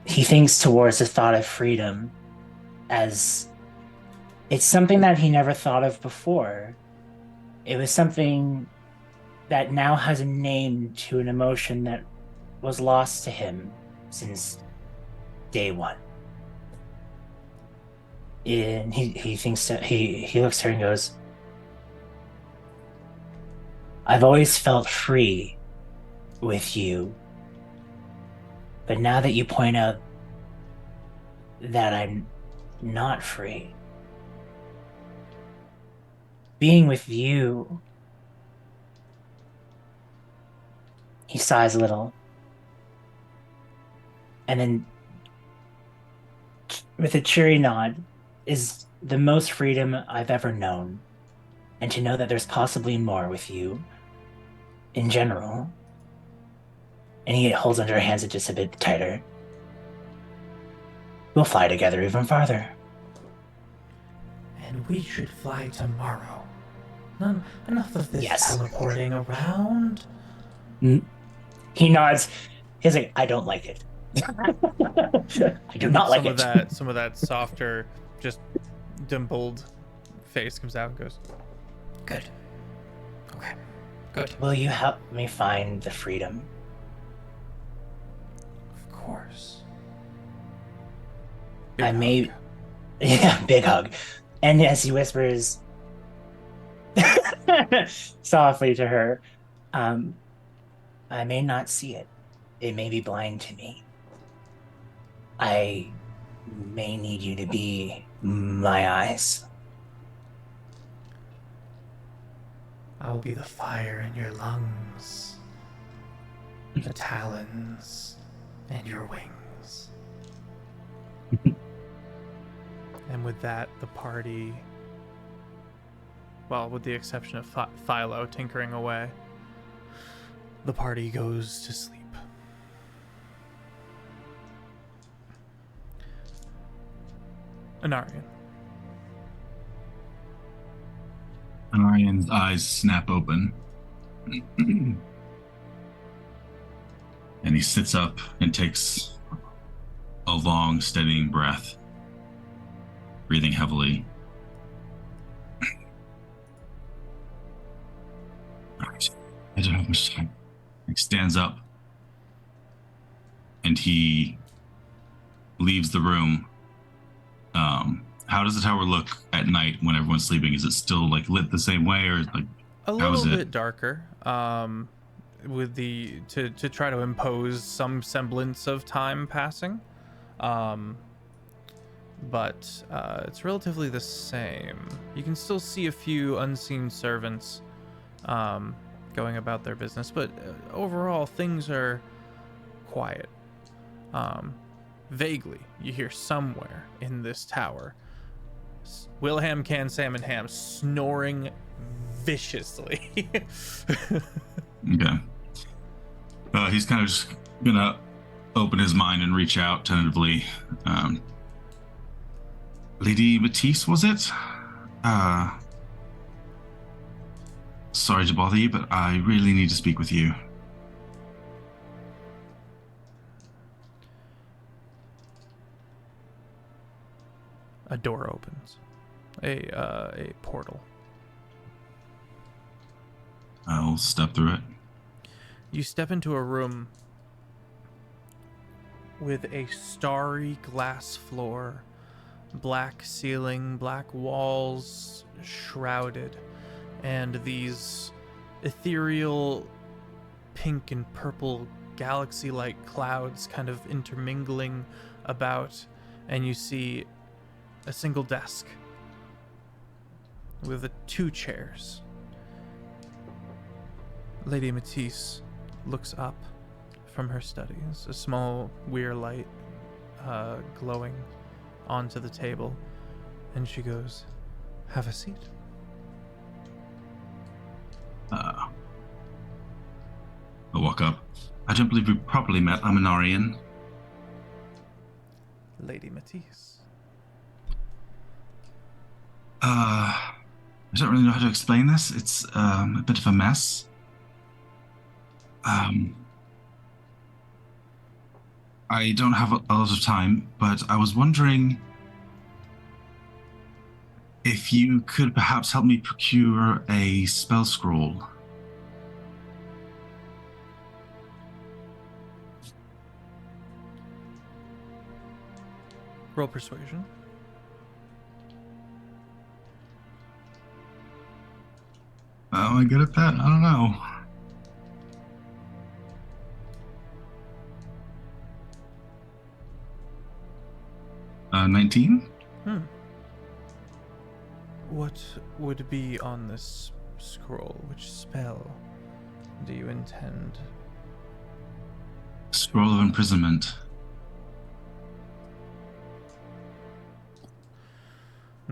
he thinks towards the thought of freedom as it's something that he never thought of before. It was something that now has a name to an emotion that was lost to him since day one. And he thinks that he looks at her and goes, I've always felt free with you, but now that you point out that I'm not free, being with you, he sighs a little, and then with a cheery nod, is the most freedom I've ever known. And to know that there's possibly more with you in general. And he holds onto her hands just a bit tighter. We'll fly together even farther. And we should fly tomorrow. Enough of this Yes. teleporting around. He nods. He's like, I don't like it. I do not like it. Some of that softer, just dimpled face comes out and goes, Good. Okay. Good. Will you help me find the freedom? Of course. I may... Yeah, big hug. And as he whispers softly to her, I may not see it. It may be blind to me. I may need you to be my eyes. I'll be the fire in your lungs, the talons, and your wings. And with that, the party, well, with the exception of Philo tinkering away, the party goes to sleep. Anarian. Anarian's eyes snap open. And he sits up and takes a long, steadying breath, breathing heavily. Alright, I don't have much time. He stands up and he leaves the room. How does the tower look at night when everyone's sleeping? Is it still like lit the same way, or like A little bit darker, with the to try to impose some semblance of time passing, but it's relatively the same. You can still see a few unseen servants going about their business, but overall things are quiet. Vaguely, you hear somewhere in this tower Wilhelm Can Salmon Ham snoring viciously. Okay. He's kind of just gonna open his mind and reach out tentatively. Lady Matisse, was it? Sorry to bother you, but I really need to speak with you. A door opens. A portal. I'll step through it. You step into a room with a starry glass floor, black ceiling, black walls shrouded, and these ethereal pink and purple galaxy-like clouds kind of intermingling about, and you see a single desk with two chairs. Lady Matisse looks up from her studies, a small weir light glowing onto the table, and she goes, "Have a seat." I walk up. I don't believe we properly met. I'm Anarian. Lady Matisse. I don't really know how to explain this. It's a bit of a mess. I don't have a lot of time, but I was wondering if you could perhaps help me procure a spell scroll. Roll persuasion. Am I good at that? I don't know. Uh, 19? What would be on this scroll? Which spell do you intend? Scroll of imprisonment.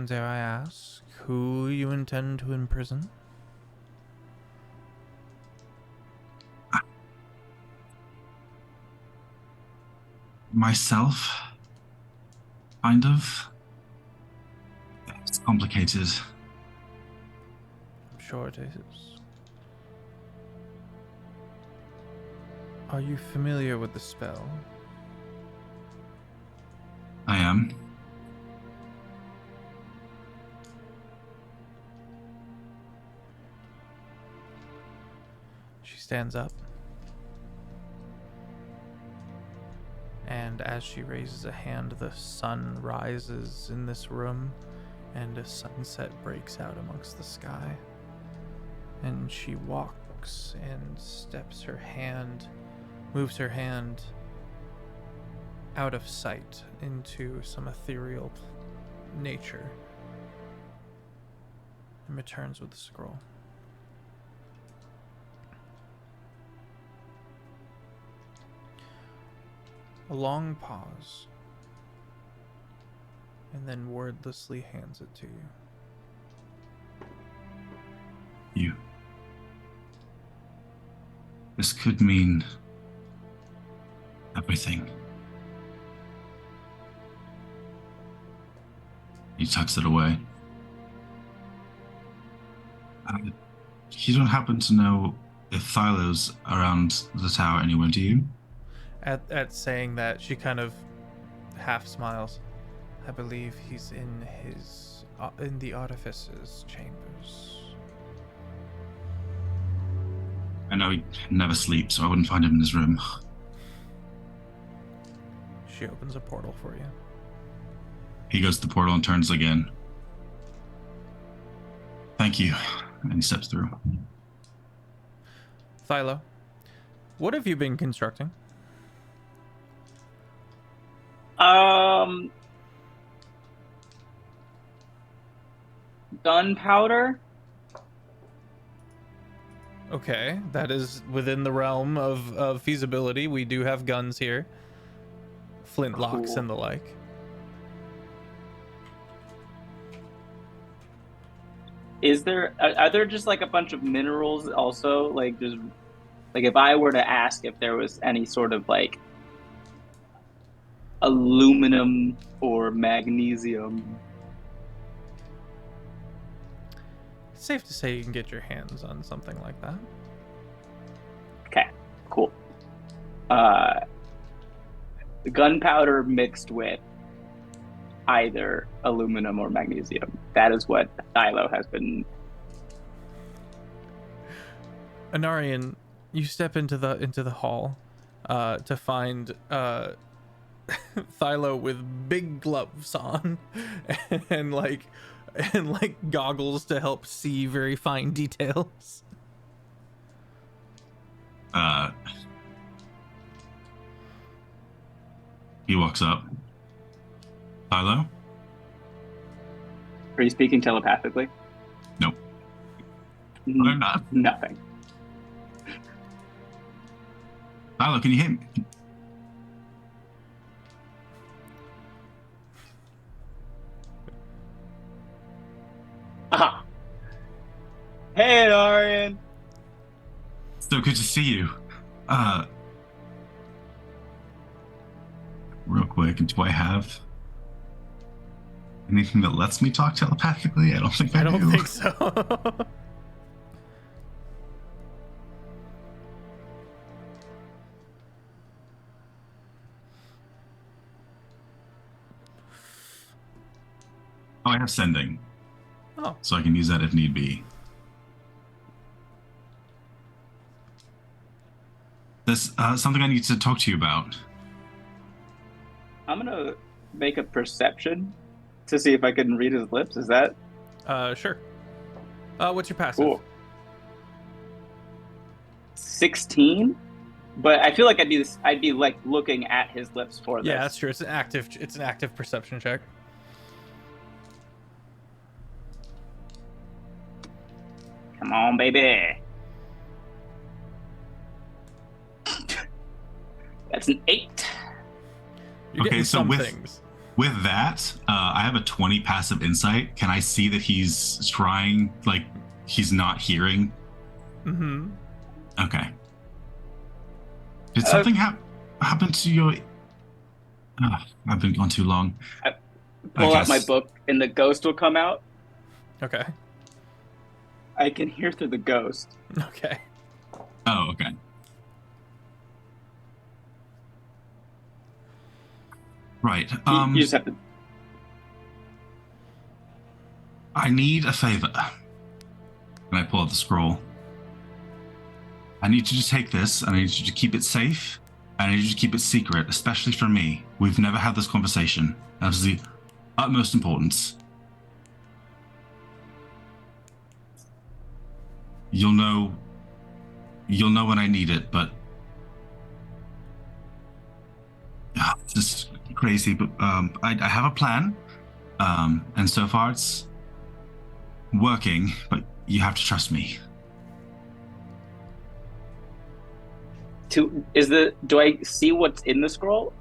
Dare I ask who you intend to imprison? Myself? Kind of. It's complicated. I'm sure it is. Are you familiar with the spell? I am. She stands up. And as she raises a hand, the sun rises in this room, and a sunset breaks out amongst the sky. And she walks and steps her hand, moves her hand out of sight into some ethereal nature and returns with the scroll. A long pause, and then wordlessly hands it to you. You. This could mean everything. He tucks it away. You don't happen to know if Thylo's around the tower anywhere, do you? At saying that, she kind of half smiles. I believe he's in the artificer's chambers. I know he never sleeps, so I wouldn't find him in his room. She opens a portal for you. He goes to the portal and turns again. Thank you. And he steps through. Thylo, what have you been constructing? Gunpowder. Okay, that is within the realm of feasibility. We do have guns here. Flintlocks Cool. and the like. Are there just like a bunch of minerals also? Like just like if I were to ask if there was any sort of like aluminum or magnesium. It's safe to say you can get your hands on something like that. Okay, cool. Gunpowder mixed with either aluminum or magnesium. That is what Thylo has been. Anarian, you step into the hall to find Thylo with big gloves on and like goggles to help see very fine details. He walks up. Thylo? Are you speaking telepathically? Nope. I'm not. Nothing. Thylo, can you hear me? Aha. Hey, Arian. So good to see you. Real quick, do I have anything that lets me talk telepathically? I don't think I do. I don't think so. Oh, I have sending. Oh. So I can use that if need be. There's something I need to talk to you about. I'm gonna make a perception to see if I can read his lips. Is that Sure. What's your passive? cool? 16, but I feel like I'd be like looking at his lips for this. Yeah, that's true. It's an active perception check. Come on, baby. That's an 8. You're Okay, getting so some with- things. With that, I have a 20 passive insight. Can I see that he's trying, like, he's not hearing? Mm-hmm. Okay. Did something happen to your... I've been gone too long. Pull I out my guess- book, and the ghost will come out. Okay. I can hear through the ghost. Okay. Oh, okay. Right. You just have to. I need a favor. And I pull out the scroll. I need you to take this, and I need you to keep it safe, and I need you to keep it secret, especially from me. We've never had this conversation. That is the utmost importance. You'll know when I need it, but this crazy, but I have a plan, and so far it's working. But you have to trust me. Do I see what's in the scroll?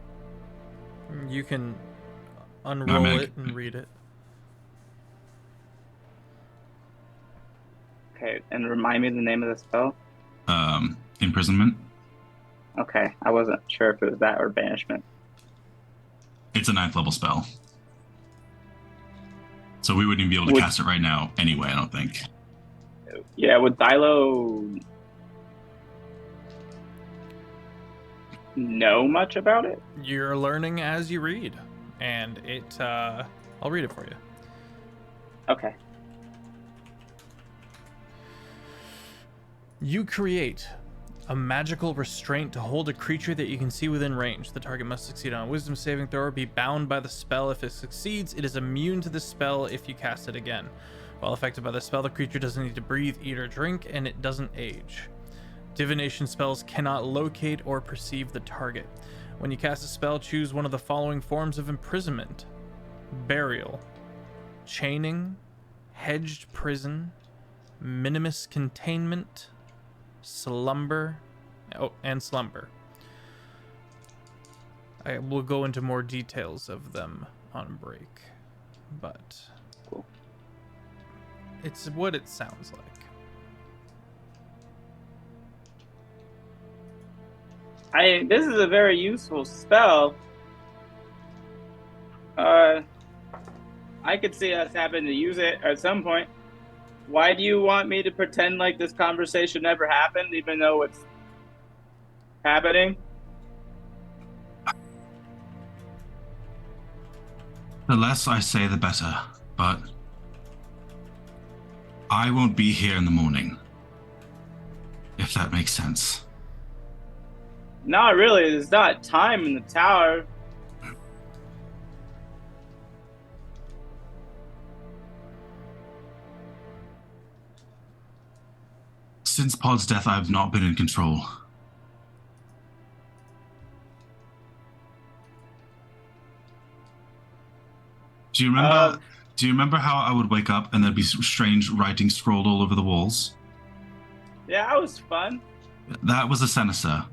You can unroll it and read it. Okay, and remind me the name of the spell. Imprisonment. Okay, I wasn't sure if it was that or banishment. It's a 9th level spell, so we wouldn't even be able to cast it right now anyway. I don't think. Yeah, would Dilo know much about it? You're learning as you read, and it. I'll read it for you. Okay. You create a magical restraint to hold a creature that you can see within range. The target must succeed on a wisdom saving throw or be bound by the spell. If it succeeds, it is immune to the spell if you cast it again. While affected by the spell, the creature doesn't need to breathe, eat, or drink, and it doesn't age. Divination spells cannot locate or perceive the target. When you cast a spell, choose one of the following forms of imprisonment: burial, chaining, hedged prison, minimus containment, slumber, and slumber. I will go into more details of them on break, but cool. It's what it sounds like. This is a very useful spell. I could see us having to use it at some point. Why do you want me to pretend like this conversation never happened, even though it's happening? The less I say, the better. But I won't be here in the morning, if that makes sense. Not really. There's not time in the tower. Since Pod's death, I've not been in control. Do you remember? Do you remember how I would wake up and there'd be strange writing scrolled all over the walls? Yeah, that was fun. That was a seneca.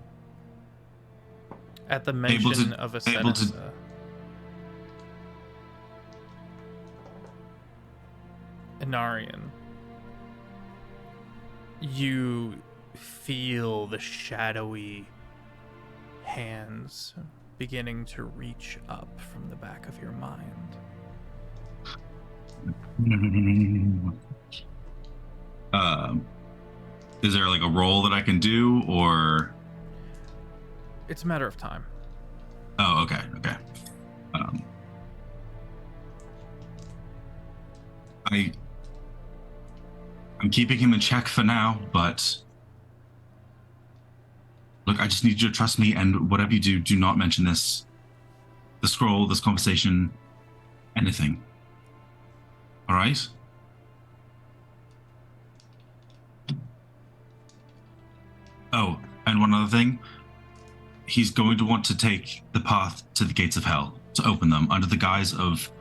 At the mention of a seneca, Inarian, you feel the shadowy hands beginning to reach up from the back of your mind. Is there like a roll that I can do, or? It's a matter of time. Oh, okay. I'm keeping him in check for now, but look, I just need you to trust me, and whatever you do, do not mention this, the scroll, this conversation, anything. All right? Oh, and one other thing. He's going to want to take the path to the gates of hell, to open them, under the guise of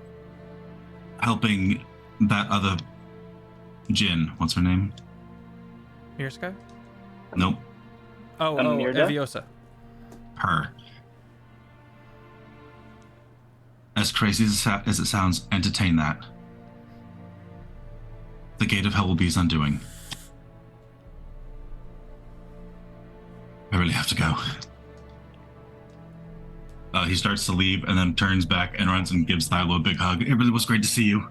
helping that other Jinn. What's her name? Mirska? Nope. Oh, Mirda? Eviosa. Her. As crazy as it sounds, entertain that. The gate of hell will be his undoing. I really have to go. He starts to leave and then turns back and runs and gives Thylo a big hug. It really was great to see you.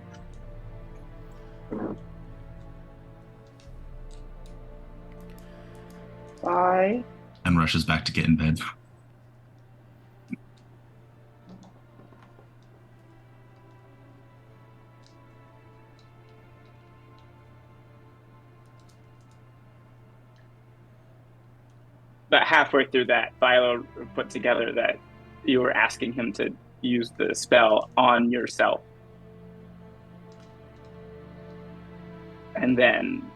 Bye. And rushes back to get in bed. But halfway through that, Philo put together that you were asking him to use the spell on yourself. And then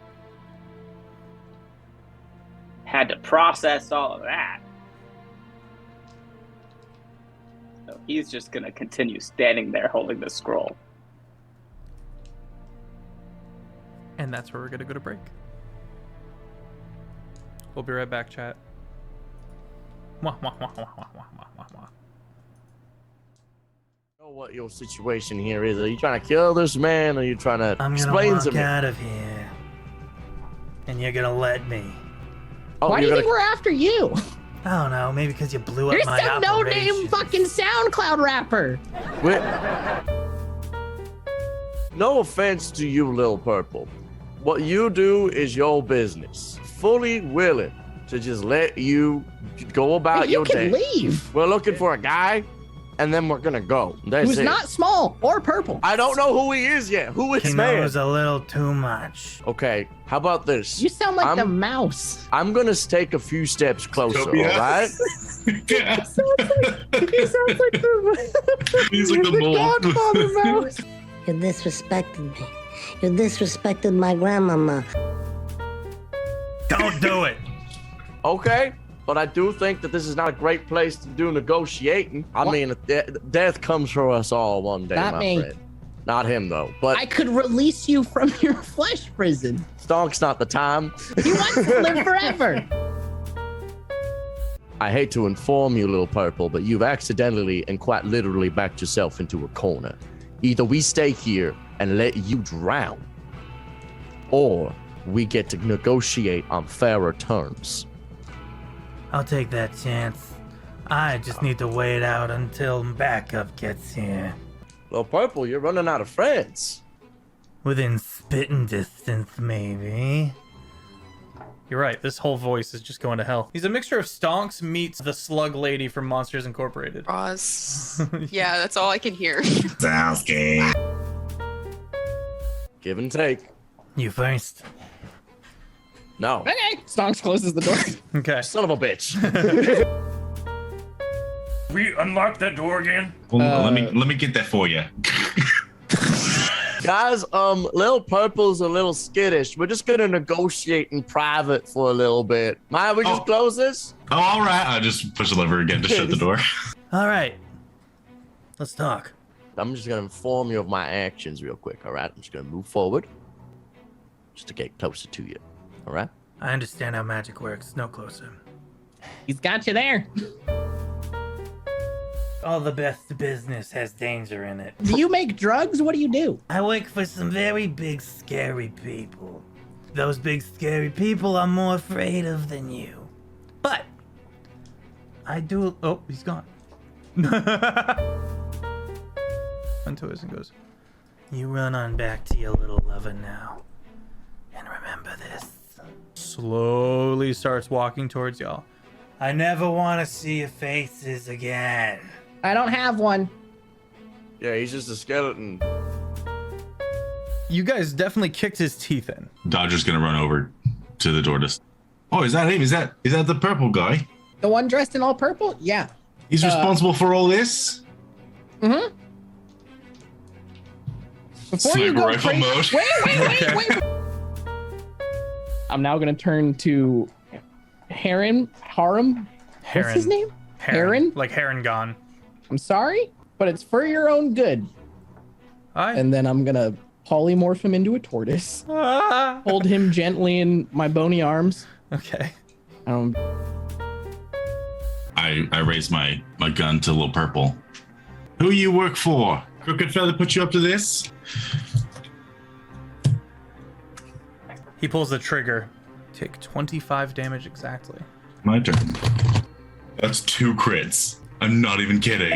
had to process all of that. So he's just gonna continue standing there holding the scroll. And that's where we're gonna go to break. We'll be right back, chat. Wah, wah, wah, wah, wah, wah, wah, wah. Know what your situation here is. Are you trying to kill this man, or are you trying to I'm explain gonna to walk me? out of here, and you're gonna let me. Oh, Why do you you're think we're after you? I don't know, maybe because you blew up You're my some no-name operations. fucking SoundCloud rapper. No offense to you, Lil Purple. What you do is your business. Fully willing to just let you go about You your can day. leave. We're looking for a guy, and then we're gonna go. That's Who's it. not small or purple. I don't know who he is yet. Who is He man? knows a little too much. Okay, how about this? You sound like the I'm- mouse. I'm gonna take a few steps closer, Utopia. all right? He sounds like the, He's like the mole. Godfather mouse. You disrespected me. You disrespected my grandmama. Don't do it. Okay, but I do think that this is not a great place to do negotiating. I What? mean, death comes for us all one day, Not my me. friend. Not him, though. But I could release you from your flesh prison. Stonk's not the time. He wants to live forever. I hate to inform you, Little Purple, but you've accidentally and quite literally backed yourself into a corner. Either we stay here and let you drown, or we get to negotiate on fairer terms. I'll take that chance. I just need to wait out until backup gets here. Little Purple, you're running out of friends. Within spitting distance, maybe. You're right. This whole voice is just going to hell. He's a mixture of Stonks meets the Slug Lady from Monsters Incorporated. Roz. Yeah, that's all I can hear. Sounds good. Give and take. You first. No. Okay. Stonks closes the door. Okay. Son of a bitch. We unlock that door again? Well, let me get that for you. Guys, Lil Purple's a little skittish. We're just gonna negotiate in private for a little bit. Mind we just Oh. close this? Oh, all right. I just push the lever again to shut the door. All right. Let's talk. I'm just gonna inform you of my actions real quick, all right? I'm just gonna move forward just to get closer to you, all right? I understand how magic works. No closer. He's got you there. All the best business has danger in it. Do you make drugs? What do you do? I work for some very big, scary people. Those big, scary people I'm more afraid of than you. But I do. Oh, he's gone. Until and goes, you run on back to your little lover now. And remember this. Slowly starts walking towards y'all. I never want to see your faces again. I don't have one. Yeah, he's just a skeleton. You guys definitely kicked his teeth in. Dodger's gonna run over to the door to. Oh, is that him? Is that the purple guy? The one dressed in all purple? Yeah. He's responsible for all this. Mm-hmm. Before you Sniper go rifle crazy, mode. wait. I'm now gonna turn to Harem. What's his name? Heron? Like Heron gone. I'm sorry, but it's for your own good. And then I'm gonna polymorph him into a tortoise. Hold him gently in my bony arms. Okay. I raise my gun to Little Purple. Who you work for? Crooked fella put you up to this? He pulls the trigger. Take 25 damage exactly. My turn. That's 2 crits. I'm not even kidding.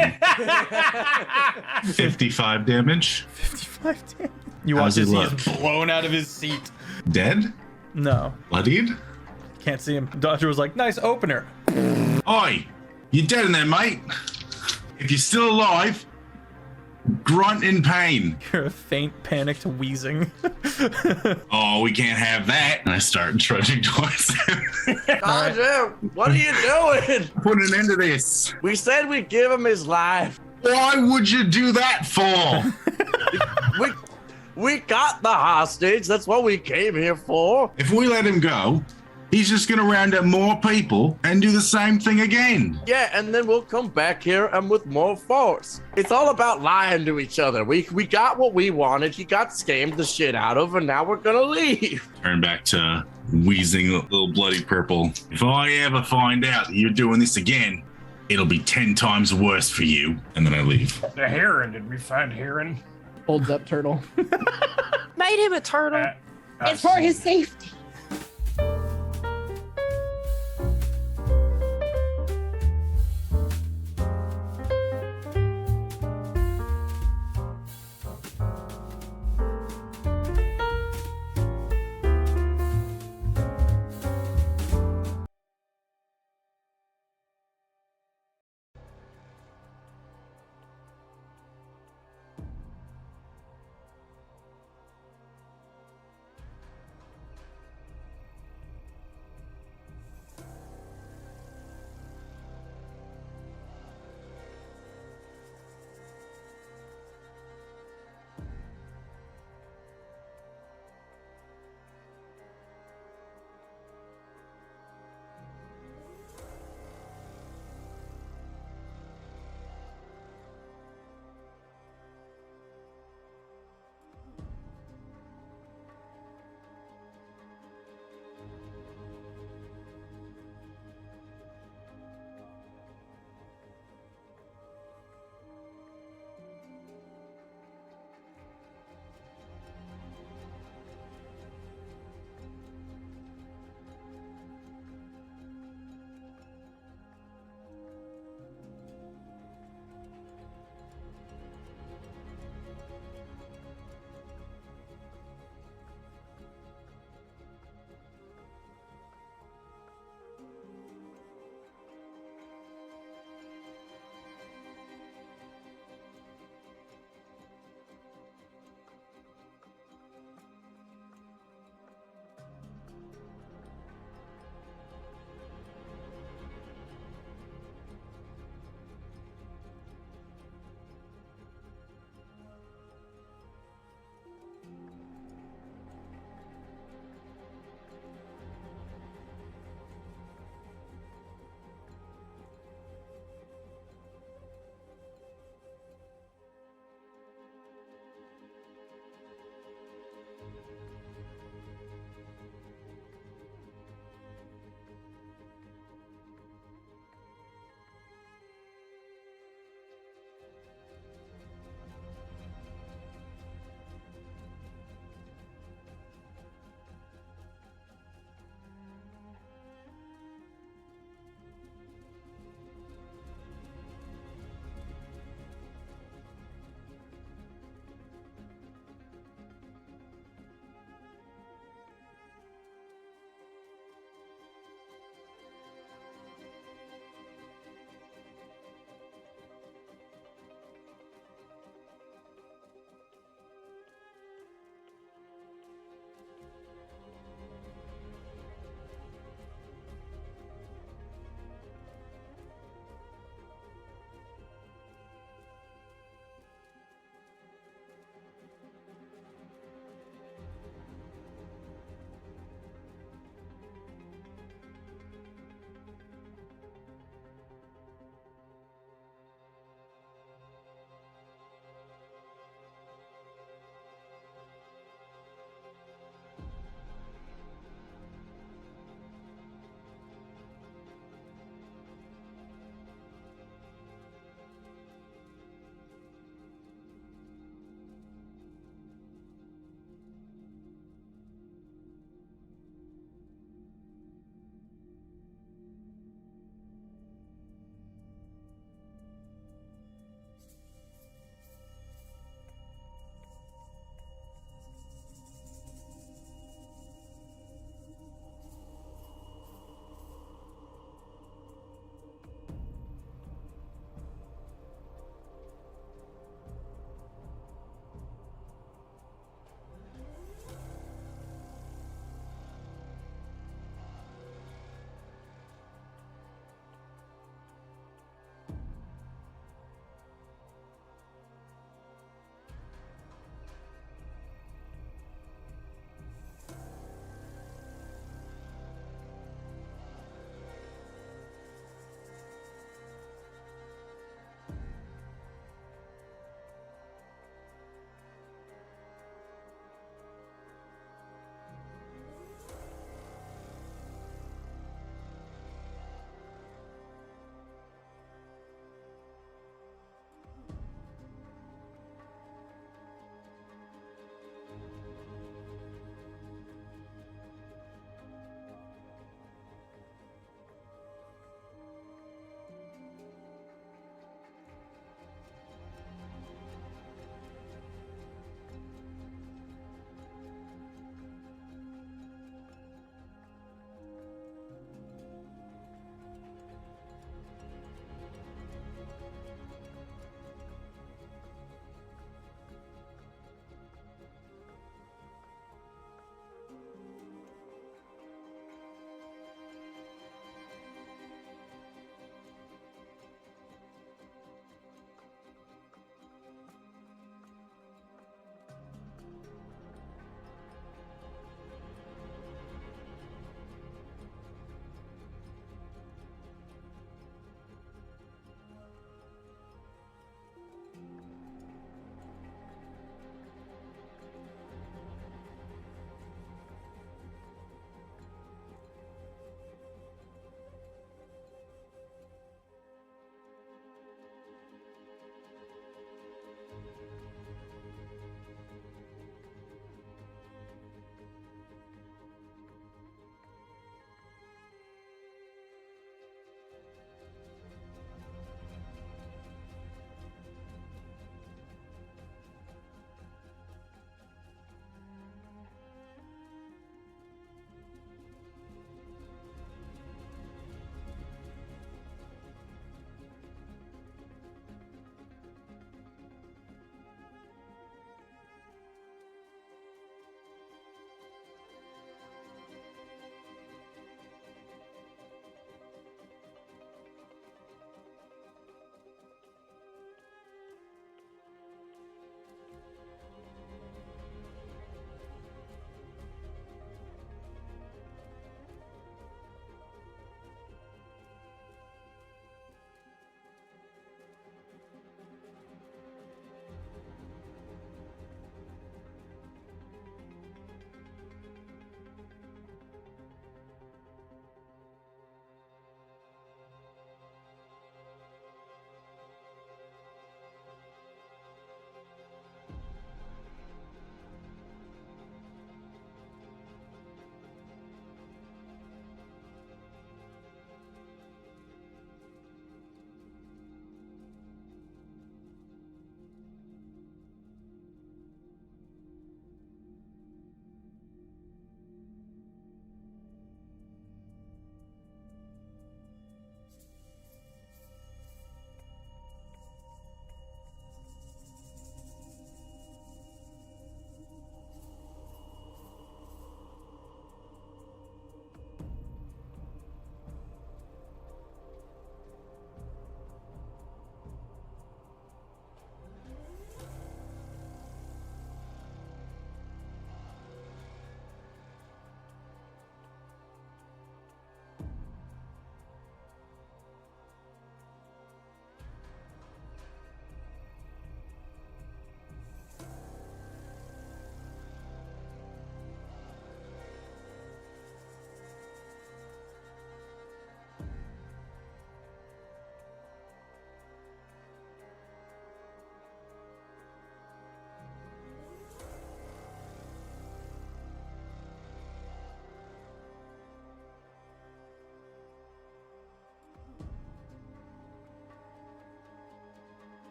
55 damage. 55 damage. You How's watch he as he's look? blown out of his seat. Dead? No. Bloodied? Can't see him. Dodger was like, nice opener. Oi! You dead in there, mate? If you're still alive, grunt in pain. You're a faint, panicked wheezing. Oh, we can't have that. And I start trudging towards him. Dodger, what are you doing? Put an end to this. We said we'd give him his life. Why would you do that for? We got the hostage. That's what we came here for. If we let him go, He's just going to round up more people and do the same thing again. Yeah, and then we'll come back here and with more force. It's all about lying to each other. We got what we wanted. He got scammed the shit out of, and now we're gonna leave. Turn back to wheezing little bloody purple. If I ever find out that you're doing this again, it'll be 10 times worse for you. And then I leave. The heron, did we find heron? Holds up turtle. Made him a turtle. It's for his safety.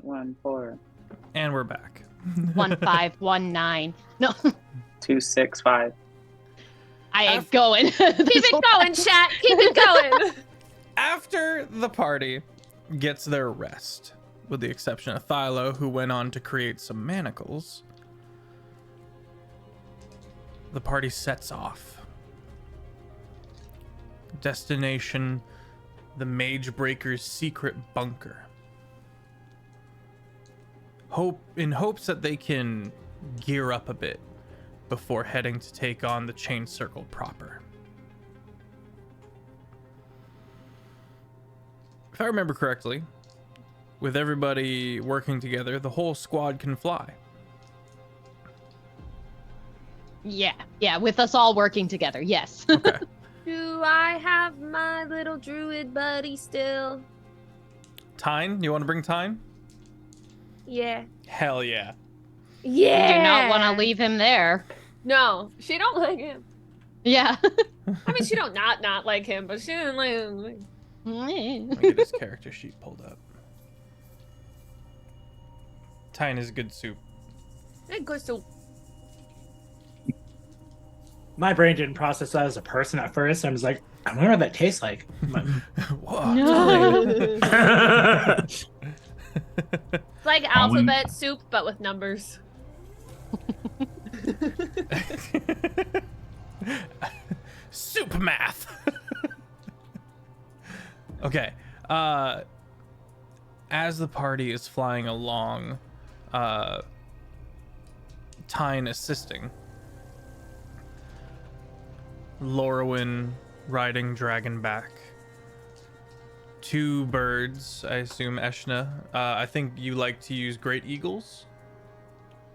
2.14. And we're back. 1519. No, 265. I ain't going. Keep it going, chat. Keep it going. After the party gets their rest, with the exception of Thylo, who went on to create some manacles, the party sets off. Destination, the Mage Breaker's secret bunker. In hopes that they can gear up a bit before heading to take on the Chain Circle proper. If I remember correctly, with everybody working together, the whole squad can fly. Yeah, with us all working together, yes. Okay. Do I have my little druid buddy still? Tyne, you want to bring Tyne? Yeah. Hell yeah. Yeah. Do not want to leave him there. No, she don't like him. Yeah. I mean, she don't not like him, but she didn't like him. Let me get his character sheet pulled up. Tyne is good soup. It goes to. My brain didn't process that as a person at first. I was like, I wonder what that tastes like. What? No. It's like alphabet soup, but with numbers. Soup math. Okay. As the party is flying along, Tyne assisting, Lorwyn riding Dragonback, two birds, I assume Eshna. I think you like to use Great Eagles.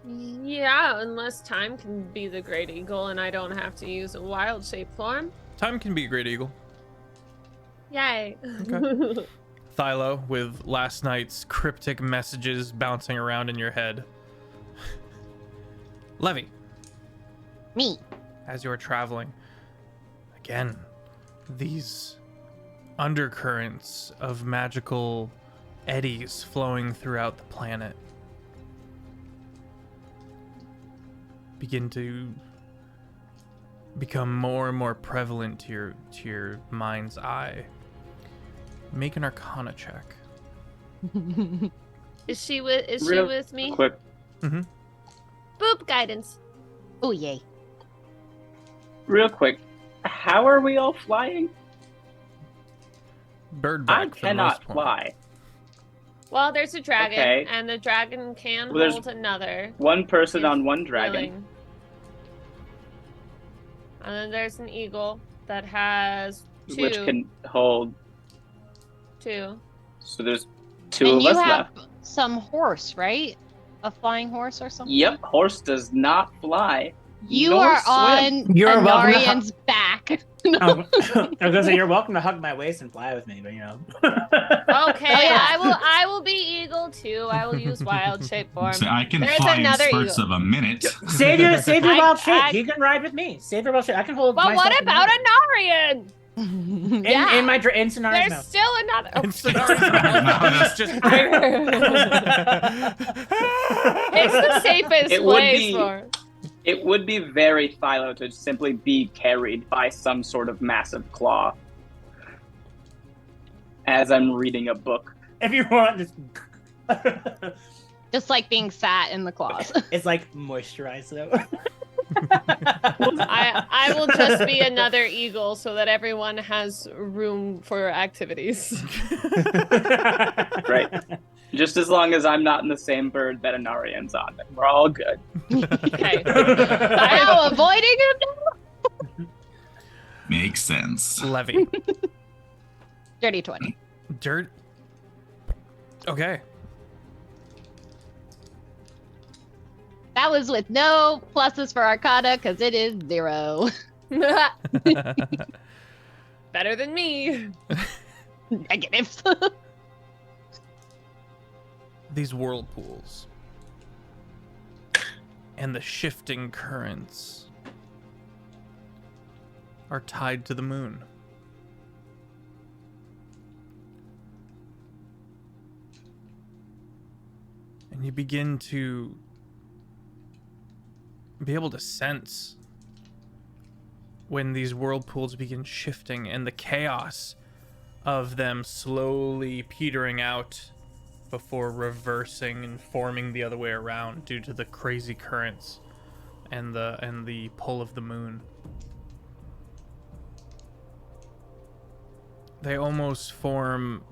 Yeah, unless time can be the Great Eagle and I don't have to use a wild shape form. Time can be a Great Eagle. Yay. Okay. Thylo, with last night's cryptic messages bouncing around in your head. Levy. Me. As you're traveling, again, these undercurrents of magical eddies flowing throughout the planet begin to become more and more prevalent to your mind's eye. Make an Arcana check. Is she with me? Quick. Mm-hmm. Boop guidance. Oh yay. Real quick. How are we all flying? Bird I back for the cannot most part. fly. Well, there's a dragon, Okay. and the dragon can Well, there's hold another. One person Is on one dragon. willing. And then there's an eagle that has two. Which can hold. Two. So there's two And of you us have left. some horse, right? A flying horse or something? Yep, horse does not fly. You nor are swim. on You're welcome to Anarian's back. I was gonna say you're welcome to hug my waist and fly with me, but you know. Okay, Oh, yeah. I will be eagle too. I will use wild shape form. So I can There's fly in another spurts eagle. of a minute. Save your wild shape. I- You can ride with me. Save your wild shape. I can hold. But what myself about together. Anarian? in my in Sonara's There's mouth? still another. Oh, It's just it's the safest It would place be- for. It would be very Philo to simply be carried by some sort of massive claw. As I'm reading a book. If you want, just Just like being sat in the claws. it's like moisturized though. I will just be another eagle so that everyone has room for activities. Right. Just as long as I'm not in the same bird that Anarian's on, then we're all good. Okay. Now avoiding him now? Makes sense. Levy. Dirty 20. Dirt. Okay. That was with no pluses for Arcana because it is 0. Better than me. Negatives. These whirlpools and the shifting currents are tied to the moon. And you begin to be able to sense when these whirlpools begin shifting and the chaos of them slowly petering out before reversing and forming the other way around due to the crazy currents and the pull of the moon. They almost form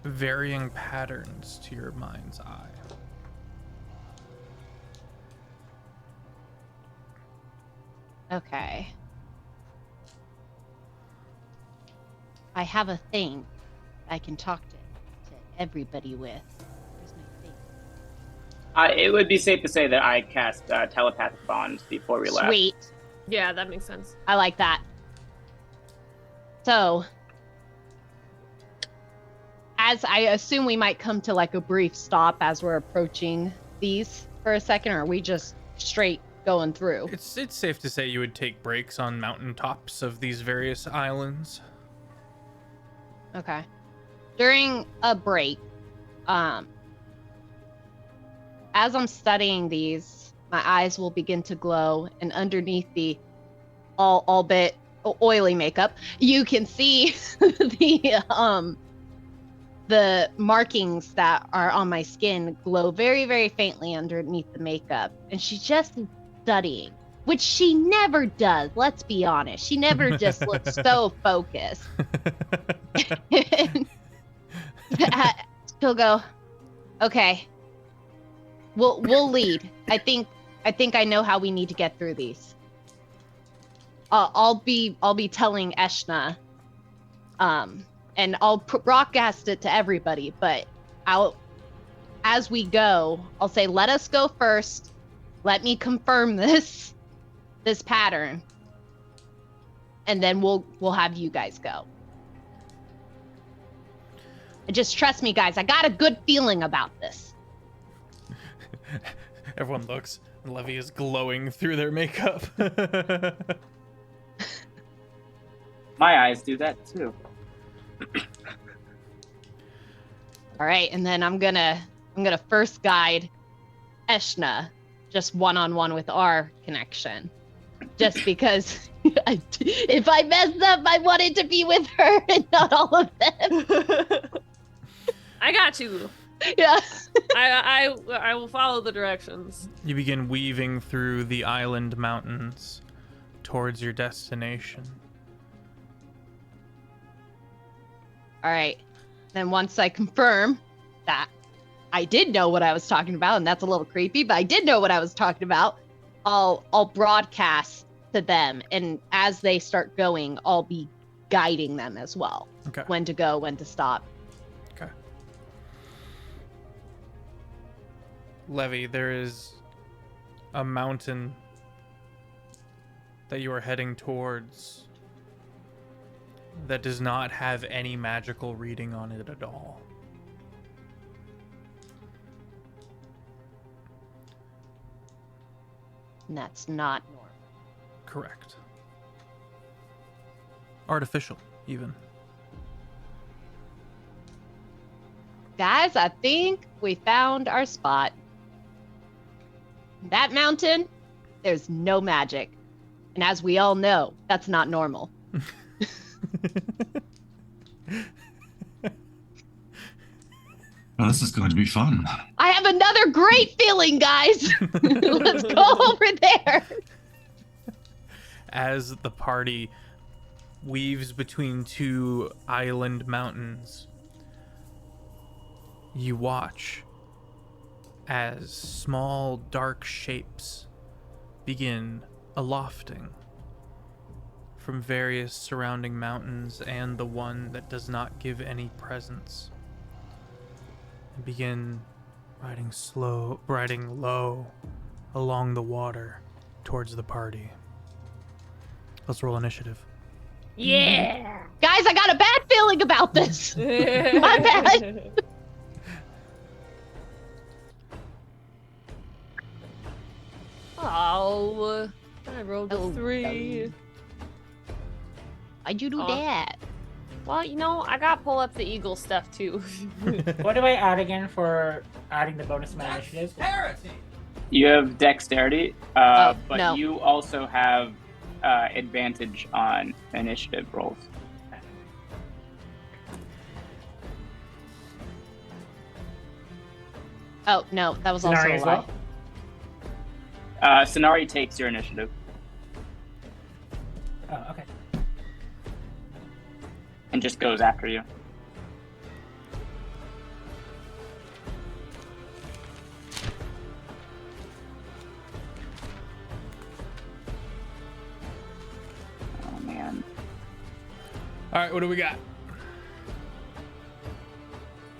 varying patterns to your mind's eye. Okay. I have a thing I can talk to everybody with. Where's my thing? It would be safe to say that I cast telepathic bond before we left. Sweet. Yeah, that makes sense. I like that. So, as I assume we might come to like a brief stop as we're approaching these for a second, or are we just straight going through? It's safe to say you would take breaks on mountaintops of these various islands. Okay. During a break, as I'm studying these, my eyes will begin to glow, and underneath the all bit oily makeup, you can see the markings that are on my skin glow very, very faintly underneath the makeup. And she's just studying, which she never does. Let's be honest. She never just looks so focused. She'll go, okay, we'll lead. I think I know how we need to get through these. I'll be telling Eshna, and I'll broadcast it to everybody. But as we go, I'll say, let us go first. Let me confirm this pattern, and then we'll have you guys go. And just trust me, guys. I got a good feeling about this. Everyone looks. Levy is glowing through their makeup. My eyes do that too. All right, and then I'm gonna first guide Eshna, just one-on-one with our connection, just because if I messed up, I wanted to be with her and not all of them. I got you. Yeah. I will follow the directions. You begin weaving through the island mountains towards your destination. All right. Then once I confirm that I did know what I was talking about, and that's a little creepy, but I did know what I was talking about, I'll broadcast to them, and as they start going, I'll be guiding them as well. Okay. When to go, when to stop. Okay. Levy, there is a mountain that you are heading towards that does not have any magical reading on it at all. And that's not normal. Correct. Artificial, even. Guys, I think we found our spot. That mountain, there's no magic. And as we all know, that's not normal. Well, this is going to be fun. I have another great feeling, guys. Let's go over there. As the party weaves between two island mountains, you watch as small dark shapes begin alofting from various surrounding mountains and the one that does not give any presence, and begin riding low along the water towards the party. Let's roll initiative. Yeah. Guys, I got a bad feeling about this. My bad. Oh, I rolled a 3. Why'd you do that? Well, you know, I got to pull up the eagle stuff too. What do I add again for adding the bonus to my initiative? You have dexterity, but no. you also have advantage on initiative rolls. Oh, no, that was also Sonari a as lie. well? Sonari takes your initiative. Oh, okay. And just goes after you. Oh man. All right, what do we got?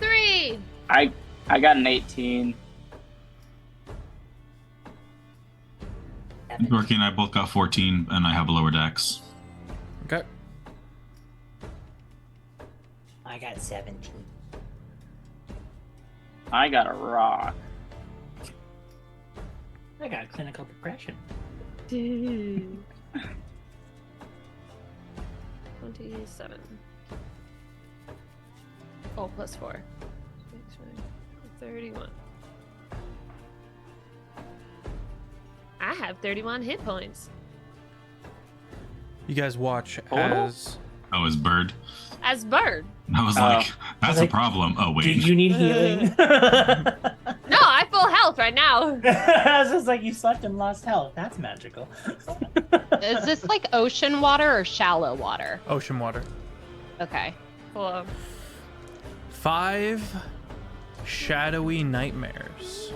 3. I got an 18. Dorky and I both got 14, and I have a lower dex. Okay. I got 17. I got a rock. I got clinical depression. 27. Oh, plus 4. 31. I have 31 hit points. You guys watch Total? as Oh, is Bird. As Bird. I was like, that's a problem. Oh, wait. Did you need healing? No, I full health right now. I was just like, you slept and lost health. That's magical. Is this like ocean water or shallow water? ocean water. Okay. Cool. 5 shadowy nightmares.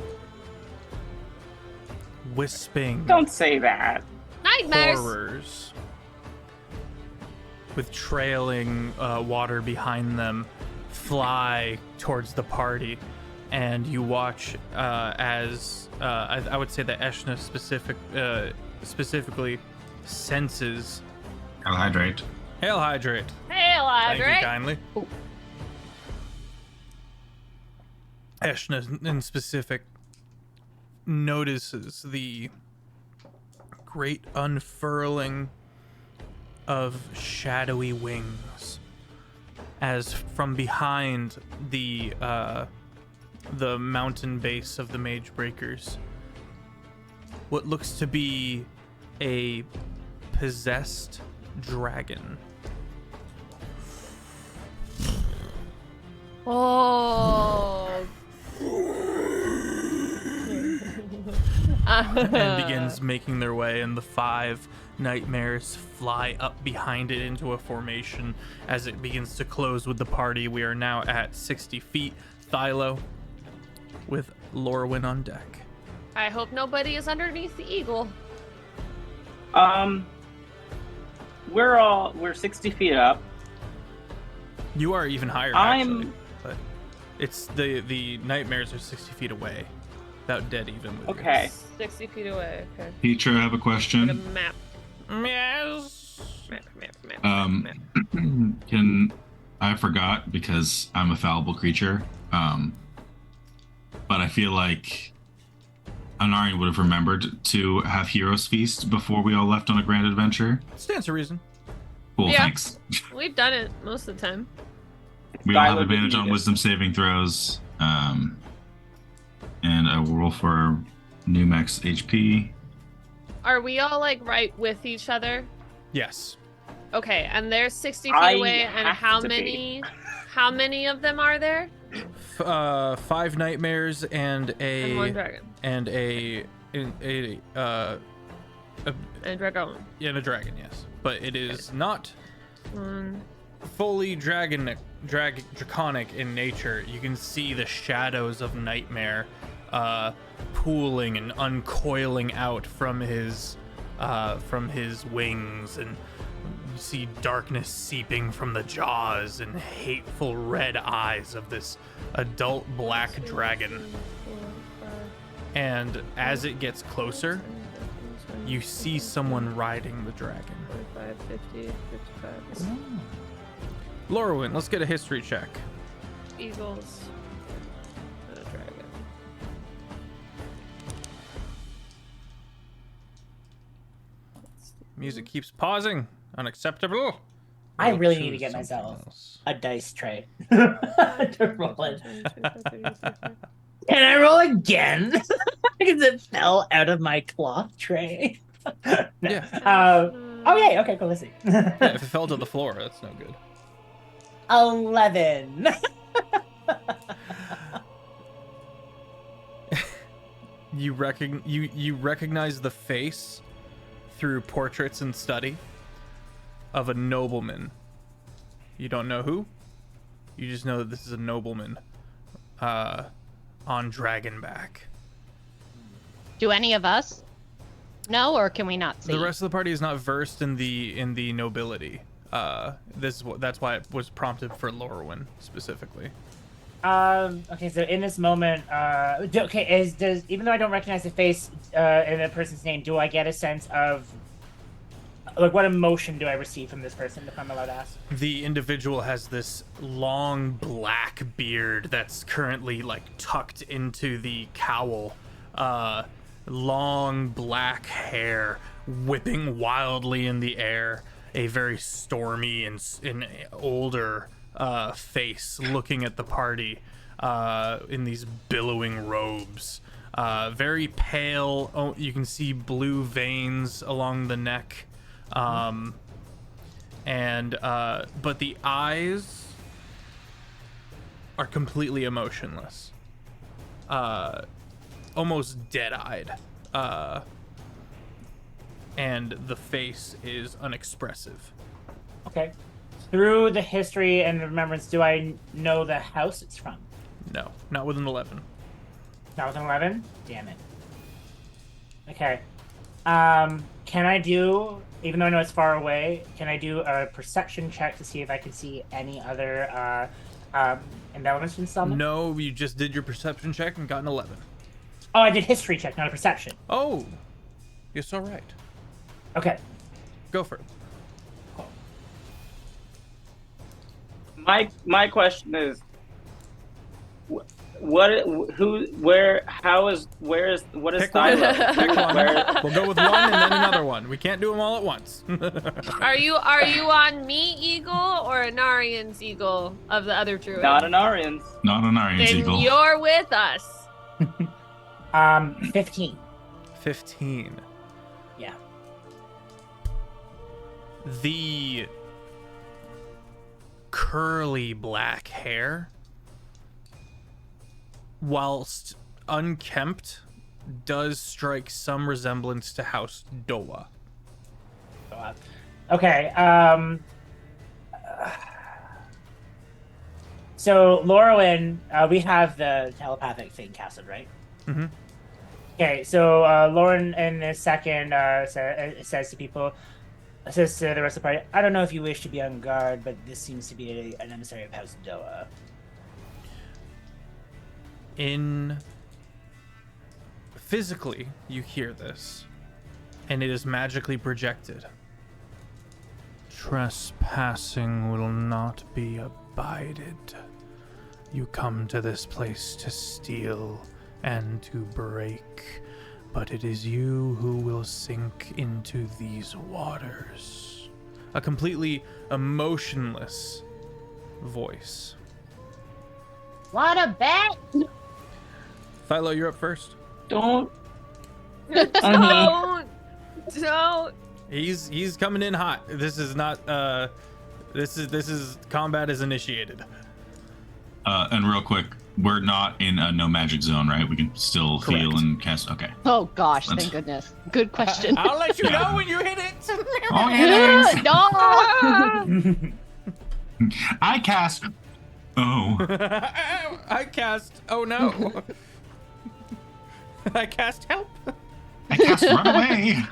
Wisping Don't say that. Nightmares. horrors with trailing water behind them fly towards the party, and you watch as I would say that Eshna specifically senses I'll hydrate. Hail Hydrate. Hail, Thank you Hydrate. kindly. Eshna in specific notices the great unfurling of shadowy wings as from behind the mountain base of the Mage Breakers, what looks to be a possessed dragon. Oh. And begins making their way, and the 5 nightmares fly up behind it into a formation as it begins to close with the party. We are now at 60 feet. Thylo with Lorwyn on deck. I hope nobody is underneath the eagle. We're 60 feet up. You are even higher, actually, but it's the nightmares are 60 feet away, about dead even with Okay. 60 feet away. Okay. Teacher, I have a Get a question. map. Yes. Map. Can I forgot because I'm a fallible creature, but I feel like Anari would have remembered to have Heroes Feast before we all left on a grand adventure. Stands to reason. Cool, Yeah. thanks. We've done it most of the time. We all have Thylo advantage didn't on need it. wisdom saving throws, and a roll for new max HP. Are we all like right with each other? Yes. Okay, and they're 60 feet I away, and have how to many? How many of them are there? 5 nightmares and And one dragon. and a And dragon. yeah, and a dragon, yes, but it is not One. fully draconic in nature. You can see the shadows of nightmare pooling and uncoiling out from his wings, and you see darkness seeping from the jaws and hateful red eyes of this adult black dragon. And as it gets closer, you see someone riding the dragon. 45, 50, 55. Lorwyn, let's get a history check. Eagles. And a dragon. Music keeps pausing. Unacceptable. I We'll really need to choose get something myself else. a dice tray to roll it. Can I roll again? Because it fell out of my cloth tray. No. Yeah. Okay, okay, cool. Let's see. Yeah, if it fell to the floor, that's no good. 11. You recognize the face through portraits and study of a nobleman. You don't know who. You just know that this is a nobleman on Dragonback. Do any of us know, or can we not see? The rest of the party is not versed in the nobility. That's why it was prompted for Lorwyn specifically. Okay, so in this moment, even though I don't recognize the face in the person's name, do I get a sense of like what emotion do I receive from this person, if I'm allowed to ask? The individual has this long black beard that's currently like tucked into the cowl. Long black hair whipping wildly in the air. A very stormy and older face looking at the party in these billowing robes. Very pale. Oh, you can see blue veins along the neck. But the eyes are completely emotionless. Almost dead-eyed. And the face is unexpressive. Okay. Through the history and remembrance, do I know the house it's from? No, not with an 11. Not with an 11? Damn it. Okay. Can I do, even though I know it's far away, can I do a perception check to see if I can see any other embellishments in summon? No, you just did your perception check and got an 11. Oh, I did history check, not a perception. Oh, you're so right. Okay. Go for it. My question is, what is Pick Stylo? Pick one. We'll go with one and then another one. We can't do them all at once. Are you on me, Eagle, or Anarian's Eagle of the other druid? Not Anarian's. Not an Arian's Then eagle. you're with us. 15. 15. Yeah. The curly black hair, whilst unkempt, does strike some resemblance to House Doa. Okay. So Lorwyn, we have the telepathic thing casted, right? Mm-hmm. Okay, so Lauren in a second says to people, says to the rest of the party, I don't know if you wish to be on guard, but this seems to be an emissary of House Doa. Physically, you hear this, and it is magically projected. Trespassing will not be abided. You come to this place to steal and to break, but it is you who will sink into these waters. A completely emotionless voice. What a bet! Philo, you're up first. Don't. Don't. He's coming in hot. This is not this is combat is initiated. And real quick, we're not in a no magic zone, right? We can still feel and cast. Okay. Oh gosh, thank goodness. Good question. I'll let you know when you hit it. Oh, yeah. No! I cast. Oh. I cast. Oh no. I cast help. I cast run away.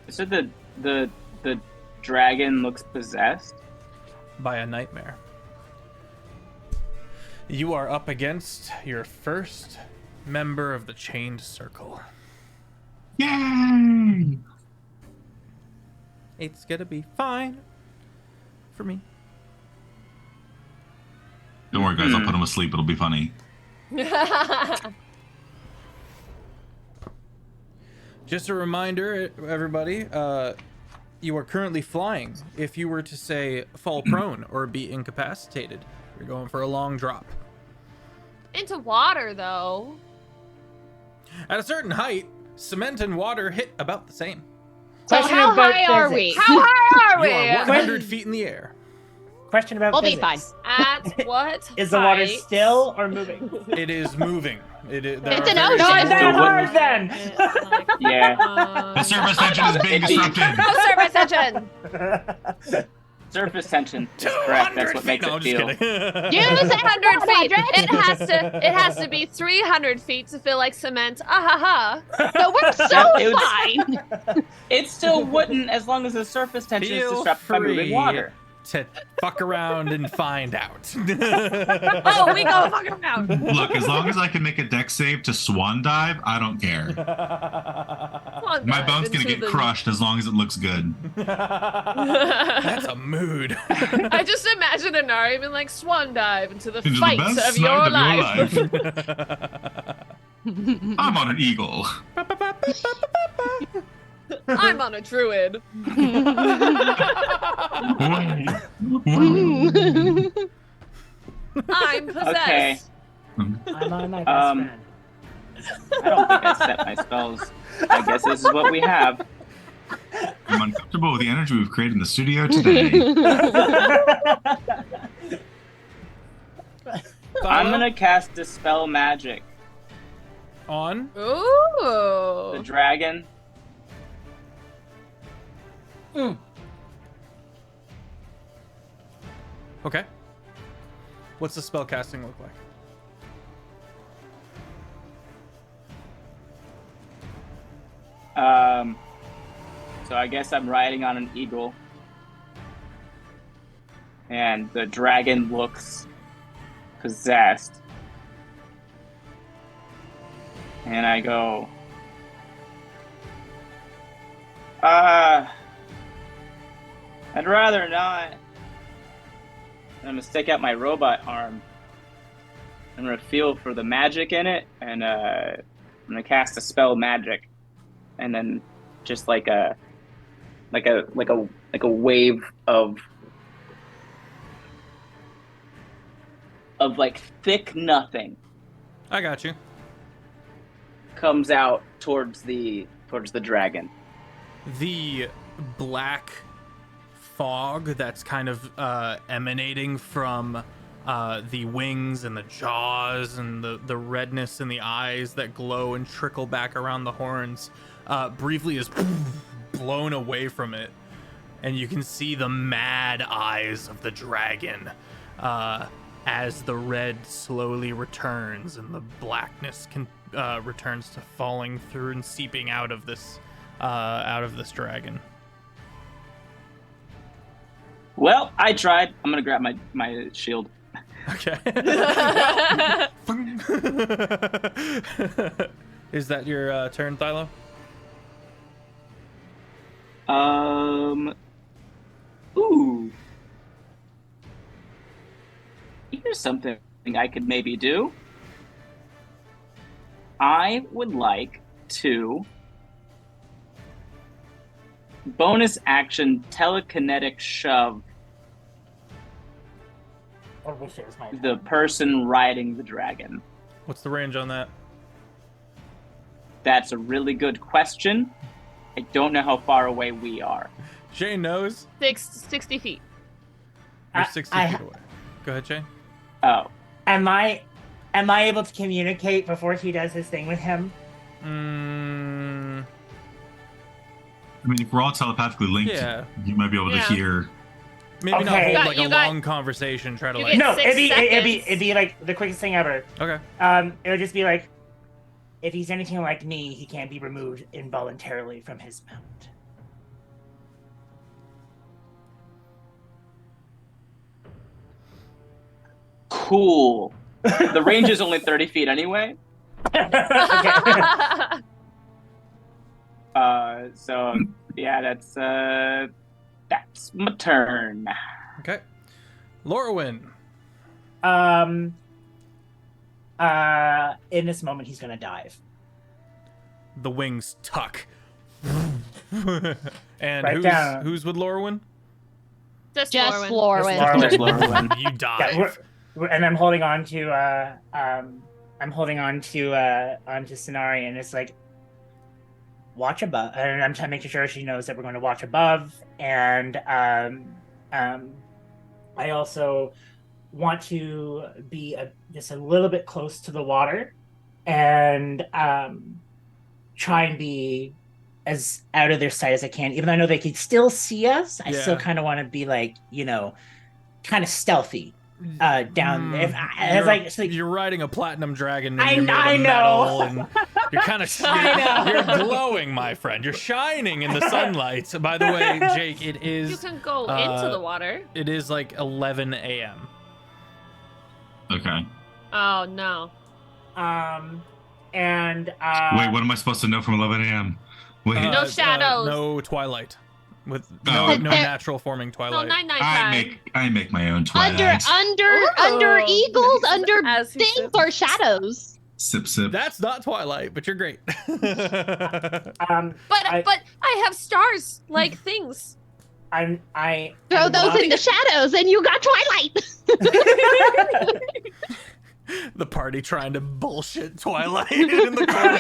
So the dragon looks possessed by a nightmare. You are up against your first member of the chained circle. Yay! It's gonna be fine for me. Don't worry, guys. I'll put him asleep. It'll be funny. Just a reminder, everybody, you are currently flying. If you were to, say, fall prone or be incapacitated, you're going for a long drop. Into water, though. At a certain height, cement and water hit about the same. So Question how about high are physics. we? How high are You are we? 100 feet in the air. Question about We'll be physics. At what Is the water height? still or moving? It is moving. There It's are an various ocean. Not that So hard then. It's like, Yeah. The surface tension is being disrupted. no surface tension. Surface tension is correct. That's what makes No, I'm it just feel. kidding. Use 100 feet. It has to be 300 feet to feel like cement. Ah ha ha. So we're so It was- fine. It still wouldn't as long as the surface tension is Feel disrupted by moving free water. to fuck around and find out. Oh, we go fuck around. Look, as long as I can make a deck save to swan dive, I don't care. My bone's gonna get crushed as long as it looks good. That's a mood. I just imagine Inari being like swan dive into the Into the fight best of your night of life. I'm on an eagle. I'm on a druid. I'm possessed. Okay. I'm on my best Um, friend. I don't think I set my spells. I guess this is what we have. I'm uncomfortable with the energy we've created in the studio today. I'm gonna cast Dispel Magic. On? The Ooh. dragon. Okay. What's the spell casting look like? So I guess I'm riding on an eagle. And the dragon looks possessed. And I go, I'd rather not. And I'm gonna stick out my robot arm. I'm gonna feel for the magic in it, and I'm gonna cast a spell magic, and then just like a wave of like thick nothing I got you. comes out towards the dragon. The black fog that's kind of emanating from the wings and the jaws and the redness in the eyes that glow and trickle back around the horns briefly is blown away from it, and you can see the mad eyes of the dragon as the red slowly returns and the blackness returns to falling through and seeping out of this dragon. Well, I tried. I'm gonna grab my shield. Okay. Is that your turn, Thylo? Ooh. Here's something I could maybe do. I would like to bonus action telekinetic shove the person riding the dragon. What's the range on that? That's a really good question. I don't know how far away we are. Shane knows. 60 feet. You're 60 feet away. Go ahead, Shane. Oh. Am I able to communicate before he does his thing with him? I mean, if we're all telepathically linked, Yeah. you might be able to hear. Maybe not Okay. hold like You a got- long conversation. Try to you like. get No, 6 it'd be seconds. like the quickest thing ever. Okay. It would just be like, if he's anything like me, he can't be removed involuntarily from his mount. Cool. The range is only 30 feet anyway. So yeah, that's my turn. Okay. Lorwyn. In this moment, he's gonna dive. The wings tuck And Right down. who's with Lorwyn? Just Just Lorwyn. Lorwyn. You dive. Yeah, and I'm holding on to onto Sonari, and it's like, watch above, and I'm making sure she knows that we're going to watch above, and I also want to be just a little bit close to the water, and try and be as out of their sight as I can. Even though I know they can still see us, I still kind of want to be like, kind of stealthy down there. You're riding a platinum dragon. I And you're made of know. metal, and you're kind of you're glowing, my friend. You're shining in the sunlight. By the way, Jake, it is. You can go into the water. It is like 11 a.m. Okay. Oh no. And wait, what am I supposed to know from 11 a.m.? Wait. No shadows. No twilight. With no natural forming twilight. No, night. I make my own twilight. Under eagles, under things or shadows. Sip. That's not twilight, but you're great. But I have stars like things. I throw those in the shadows, and you got twilight. The party trying to bullshit Twilight in the corner.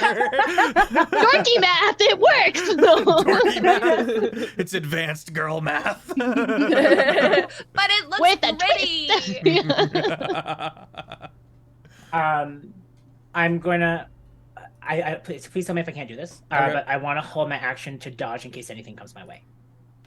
Dorky math, it works. Dorky math. It's advanced girl math. But it looks With a pretty. I'm gonna. Please tell me if I can't do this. Okay. But I want to hold my action to dodge in case anything comes my way.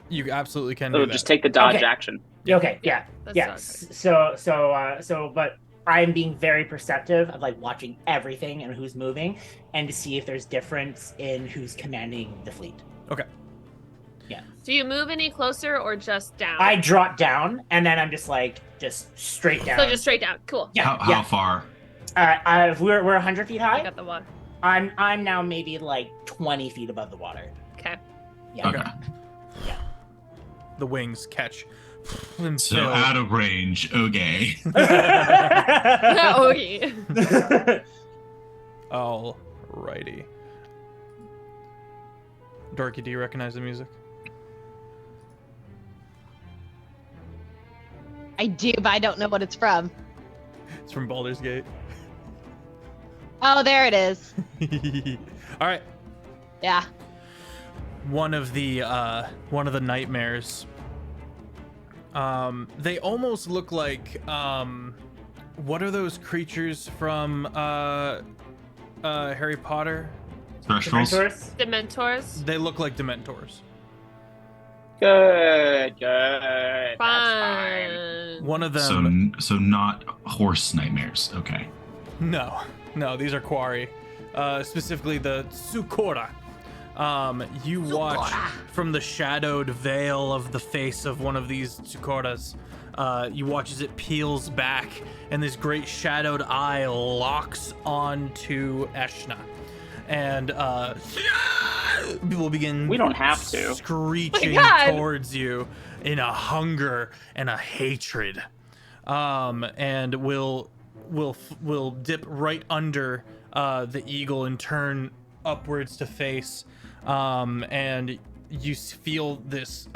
You absolutely can So do that. just take the dodge Okay. action. Okay. Yeah. That's Yes. But I'm being very perceptive of like watching everything and who's moving, and to see if there's difference in who's commanding the fleet. Okay. Yeah. Do you move any closer or just down? I drop down, and then I'm just straight down. So just straight down. Cool. Yeah. How far? We're 100 feet high. I got the one. I'm now maybe like 20 feet above the water. Okay. Yeah. Okay. The wings catch. And So fill. out of range. Okay. Oh yeah. Alrighty. Dorky, do you recognize the music? I do, but I don't know what it's from. It's from Baldur's Gate. Oh, there it is. All right. Yeah. One of the nightmares. They almost look like what are those creatures from Harry Potter? Thresholds. Dementors. They look like Dementors. Good. That's fine. Fine. One of them. So not horse nightmares. Okay. No, these are Quarry. Specifically the Tsukora. You watch from the shadowed veil of the face of one of these Tsukoras. You watch as it peels back, and this great shadowed eye locks onto Eshna. And people begin. We don't have to. Screeching towards you in a hunger and a hatred. And will dip right under the eagle and turn upwards to face. And you feel this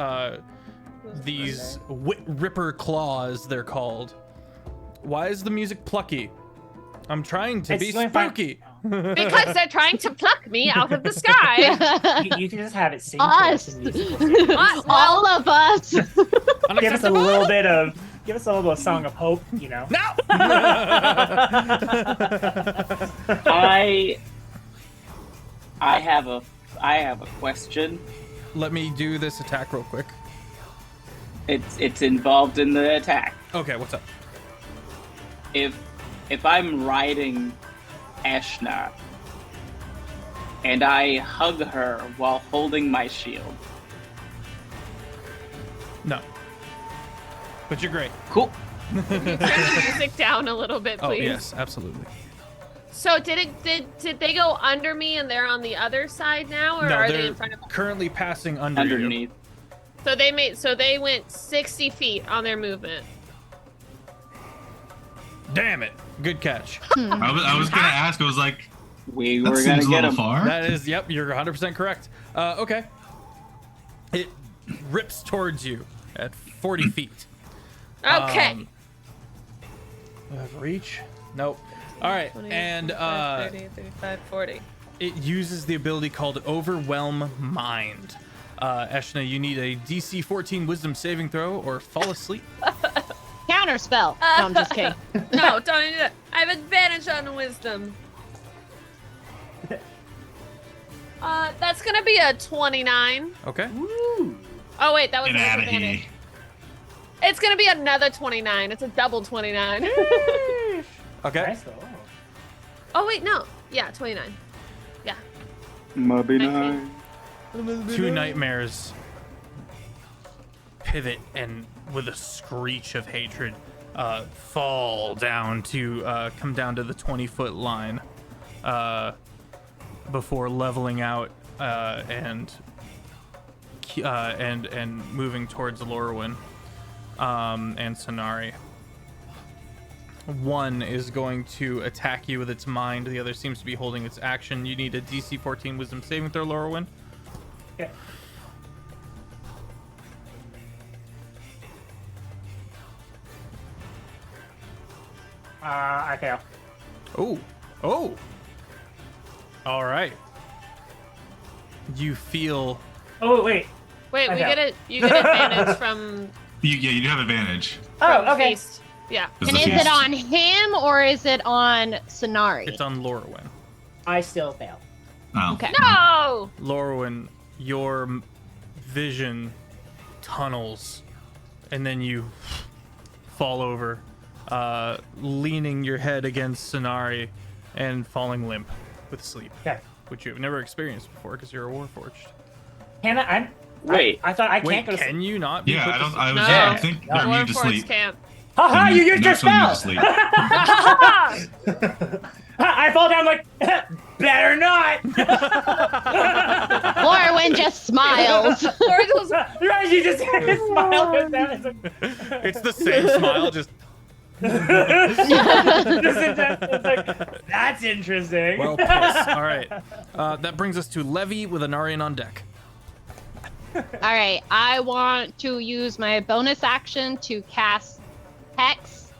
these ripper claws, they're called. Why is the music plucky? I'm trying to be spooky. Because they're trying to pluck me out of the sky. You can just have it sing. Us. What? All of us. Give us a little bit of song of hope, you know. No. I have a question. Let me do this attack real quick. It's involved in the attack. Okay, what's up? If I'm riding Eshna and I hug her while holding my shield. No. But you're great. Cool. Turn the music down a little bit, please. Oh yes, absolutely. So did they go under me and they're on the other side now, or No, are they're they in front of me? currently passing underneath. So they went 60 feet on their movement. Damn it! Good catch. I was gonna ask. I was like, we that were seems gonna a get little him. far. That is, yep, you're 100% correct. Okay. It rips towards you at 40 feet. Okay. I have reach? Nope. All right, 20, and 25, 30, 35, 40. it uses the ability called Overwhelm Mind. Eshna, you need a DC 14 Wisdom saving throw or fall asleep. Counterspell. No, I'm just kidding. No, don't do that. I have advantage on wisdom. That's gonna be a 29. Okay. Oh wait, that was Get an out of advantage. here. It's gonna be another 29. It's a double 29. Okay. Nice roll. Oh wait, no. Yeah, 29. Yeah. Maybe 19. Two nightmares pivot and with a screech of hatred fall down to come down to the 20-foot line before leveling out and moving towards Lorwyn and Sonari. One is going to attack you with its mind. The other seems to be holding its action. You need a DC 14 Wisdom saving throw, Lorwyn. Okay. I fail. Oh. All right. You feel. Oh, wait. Wait, Okay. you get advantage from You do have advantage. Oh, okay. feast. Yeah. Is And the is feast- it on him or is it on Sonari? It's on Lorwyn. I still fail. Oh. Okay. No! Lorwyn, your vision tunnels, and then you fall over, leaning your head against Sonari and falling limp with sleep, Okay. which you have never experienced before because you're a Warforged. Can I? Wait. I thought I can't Wait, go to sleep. can you not be Yeah, put I to don't. sleep? I was. No. I think they're immune to Warforged sleep. can't. Haha, you used your Next one, immune spell! to sleep. I fall down like, better not! Lorwyn just smiles. Right, you just smile at them. It's like, It's the same smile, just. it's like, that's interesting. Well, piss. All right. That brings us to Levy with Anarian on deck. All right, I want to use my bonus action to cast Hex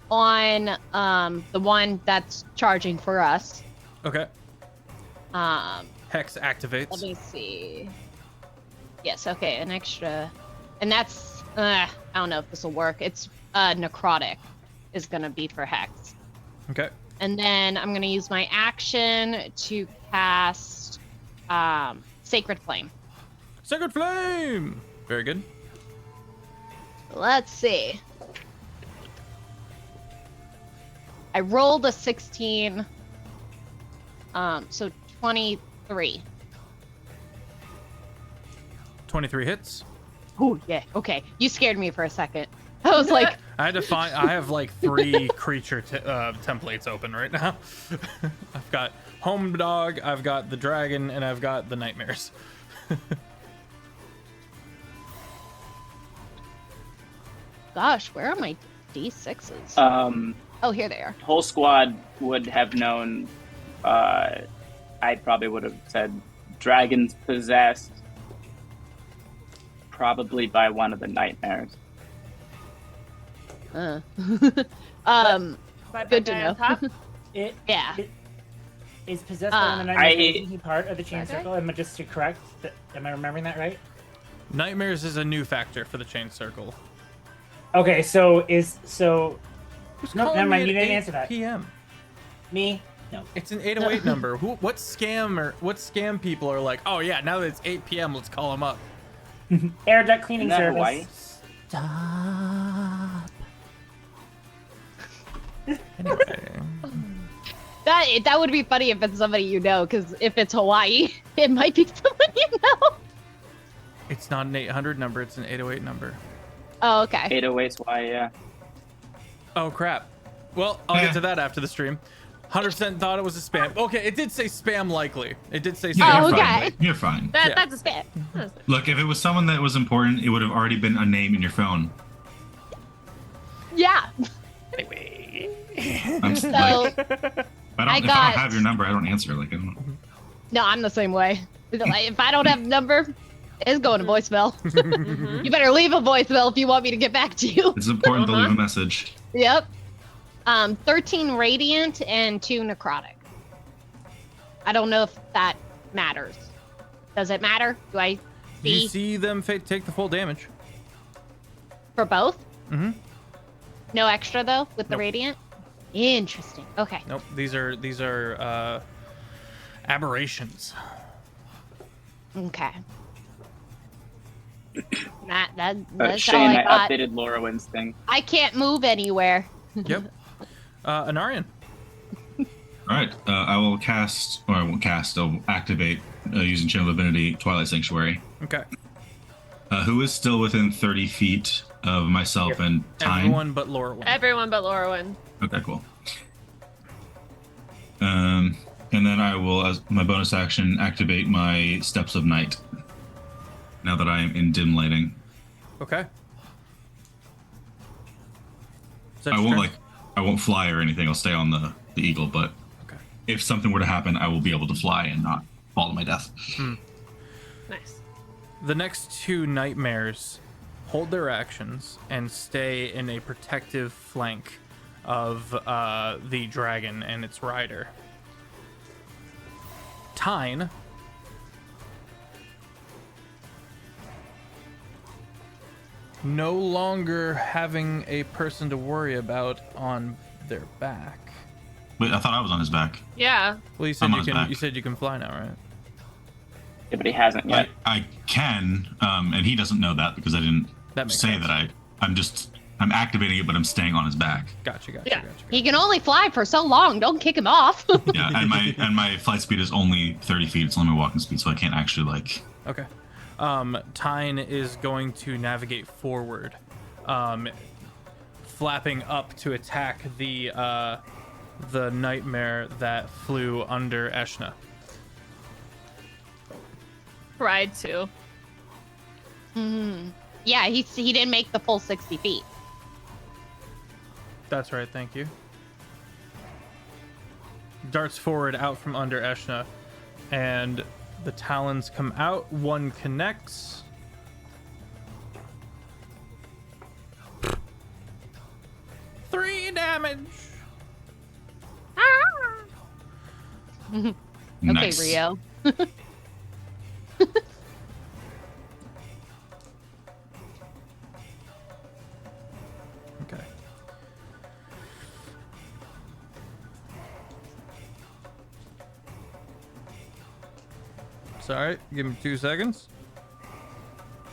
on the one that's charging for us. Okay. Um, Hex activates. let me see. Yes, okay, an extra, and that's I don't know if this will work. It's necrotic is gonna be for Hex, Okay. and then I'm gonna use my action to cast Sacred Flame. Sacred Flame! Very good. Let's see. I rolled a 16. So 23. 23 hits. Oh, yeah. Okay. You scared me for a second. I was like, I had to find. I have like 3 creature templates open right now. I've got Home Dog, I've got the Dragon, and I've got the Nightmares. gosh, where are my D6s? Oh, here they are. Whole squad would have known. I probably would have said dragons possessed, probably by one of the nightmares. By Good to guy know. on top? Yeah. It is possessed by one of the nightmares. Isn't he part of the chain Okay. circle? Am I just to correct? Am I remembering that right? Nightmares is a new factor for the chain circle. Okay, so no, Calling never mind. me You at didn't 8 answer that. PM. Me? No. It's an 808 number. What scam people are like? Oh yeah, now that it's 8 PM, let's call them up. Air duct cleaning Isn't that service. Hawaii? Stop. Anyway, That would be funny if it's somebody you know, because if it's Hawaii, it might be someone you know. it's not an 800 number. It's an 808 number. Oh, okay. 808's why, yeah. Oh crap. Well, I'll get to that after the stream. 100% thought it was a spam. Okay, it did say spam likely. It did say Yeah, spam. Oh, you're okay. fine. You're fine. Yeah. That's a spam. Look, if it was someone that was important, it would have already been a name in your phone. Yeah. Anyway. I'm just So, like, if I I don't have your number, I don't answer. Like, I don't. no, I'm the same way. Like, if I don't have a number, It's going to voicemail. You better leave a voicemail if you want me to get back to you. It's important to leave a message. Yep. 13 radiant and 2 necrotic. I don't know if that matters. Does it matter? Do I see? You see them take the full damage. For both? Mm-hmm. No extra though with the radiant? Interesting. Okay. Nope. These are aberrations. Okay. That's Shane, all I got. updated Lorwyn's thing. I can't move anywhere. Yep. Anarian. All right. I will cast, or I won't cast. I'll activate using Channel Divinity, Twilight Sanctuary. Okay. Who is still within 30 feet of myself and Time? Everyone but Lorwyn. Everyone but Lorwyn. Okay, cool. And then I will, as my bonus action, activate my Steps of Night. Now that I am in dim lighting. Okay. I won't fly or anything. I'll stay on the eagle, but if something were to happen, I will be able to fly and not fall to my death. Nice. The next 2 nightmares hold their actions and stay in a protective flank of the dragon and its rider. Tyne no longer having a person to worry about on their back. Wait, I thought I was on his back. Yeah. Well, you said you can fly now, right? Yeah, but he hasn't yet. I can, and he doesn't know that because I didn't say that I'm activating it, but I'm staying on his back. Gotcha. He can only fly for so long. Don't kick him off. Yeah, and my flight speed is only 30 feet. It's only my walking speed, so I can't actually Okay. Tyne is going to navigate forward, flapping up to attack the nightmare that flew under Eshna. Tried to. Yeah, he didn't make the full 60 feet. That's right, thank you. Darts forward out from under Eshna, and the talons come out. 1 connects. Three damage. Okay, Nice. Rio. Okay. Sorry, give me 2 seconds.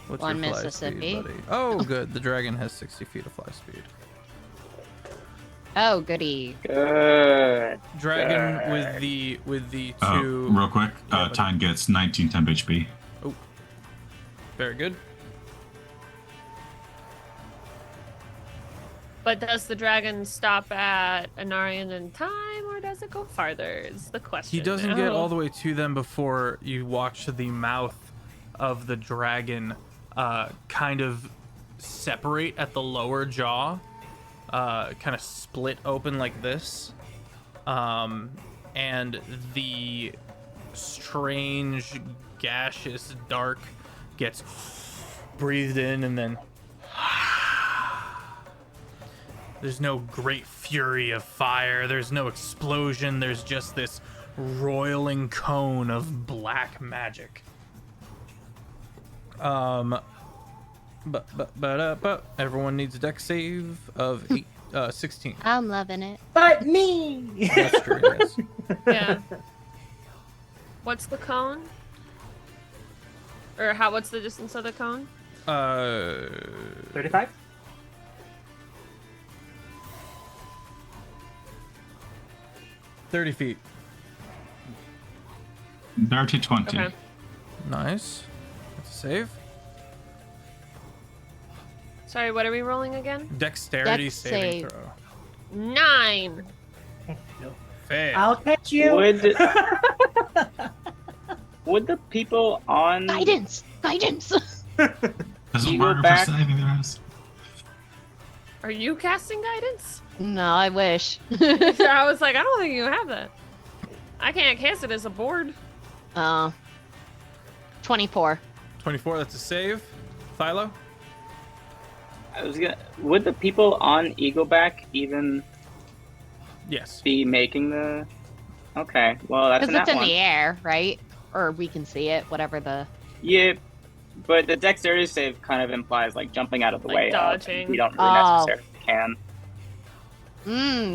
What's One your fly Mississippi. speed, buddy? Oh, good. The dragon has 60 feet of fly speed. Oh, goody. Good. Dragon with the 2. Real quick, Tyne gets 19 temp HP. Oh, very good. But does the dragon stop at Anarian in time, or does it go farther? Is the question. He doesn't get all the way to them before you watch the mouth of the dragon kind of separate at the lower jaw, kind of split open like this, and the strange gaseous dark gets breathed in, and then there's no great fury of fire, there's no explosion, there's just this roiling cone of black magic. But everyone needs a dex save of 16. I'm loving it. But me! That's true, yes. Yeah. What's the cone? Or what's the distance of the cone? 35? feet. Dirty 20. Okay. Nice. That's a save. Sorry, what are we rolling again? Dexterity Dex saving save. throw. 9. Fail. I'll catch you. Would the people on Guidance! Doesn't You murder go for back- saving their ass. Are you casting guidance? No, I wish. I was like, I don't think you have that. I can't cast it as a board. 24. 24, that's a save. Philo? Would the people on Eagleback even Yes. be making the... Okay, well, that's Because it's in the air, right? Or we can see it, whatever the... Yeah, but the dexterity save kind of implies like jumping out of the way. Dodging. We don't really necessarily can.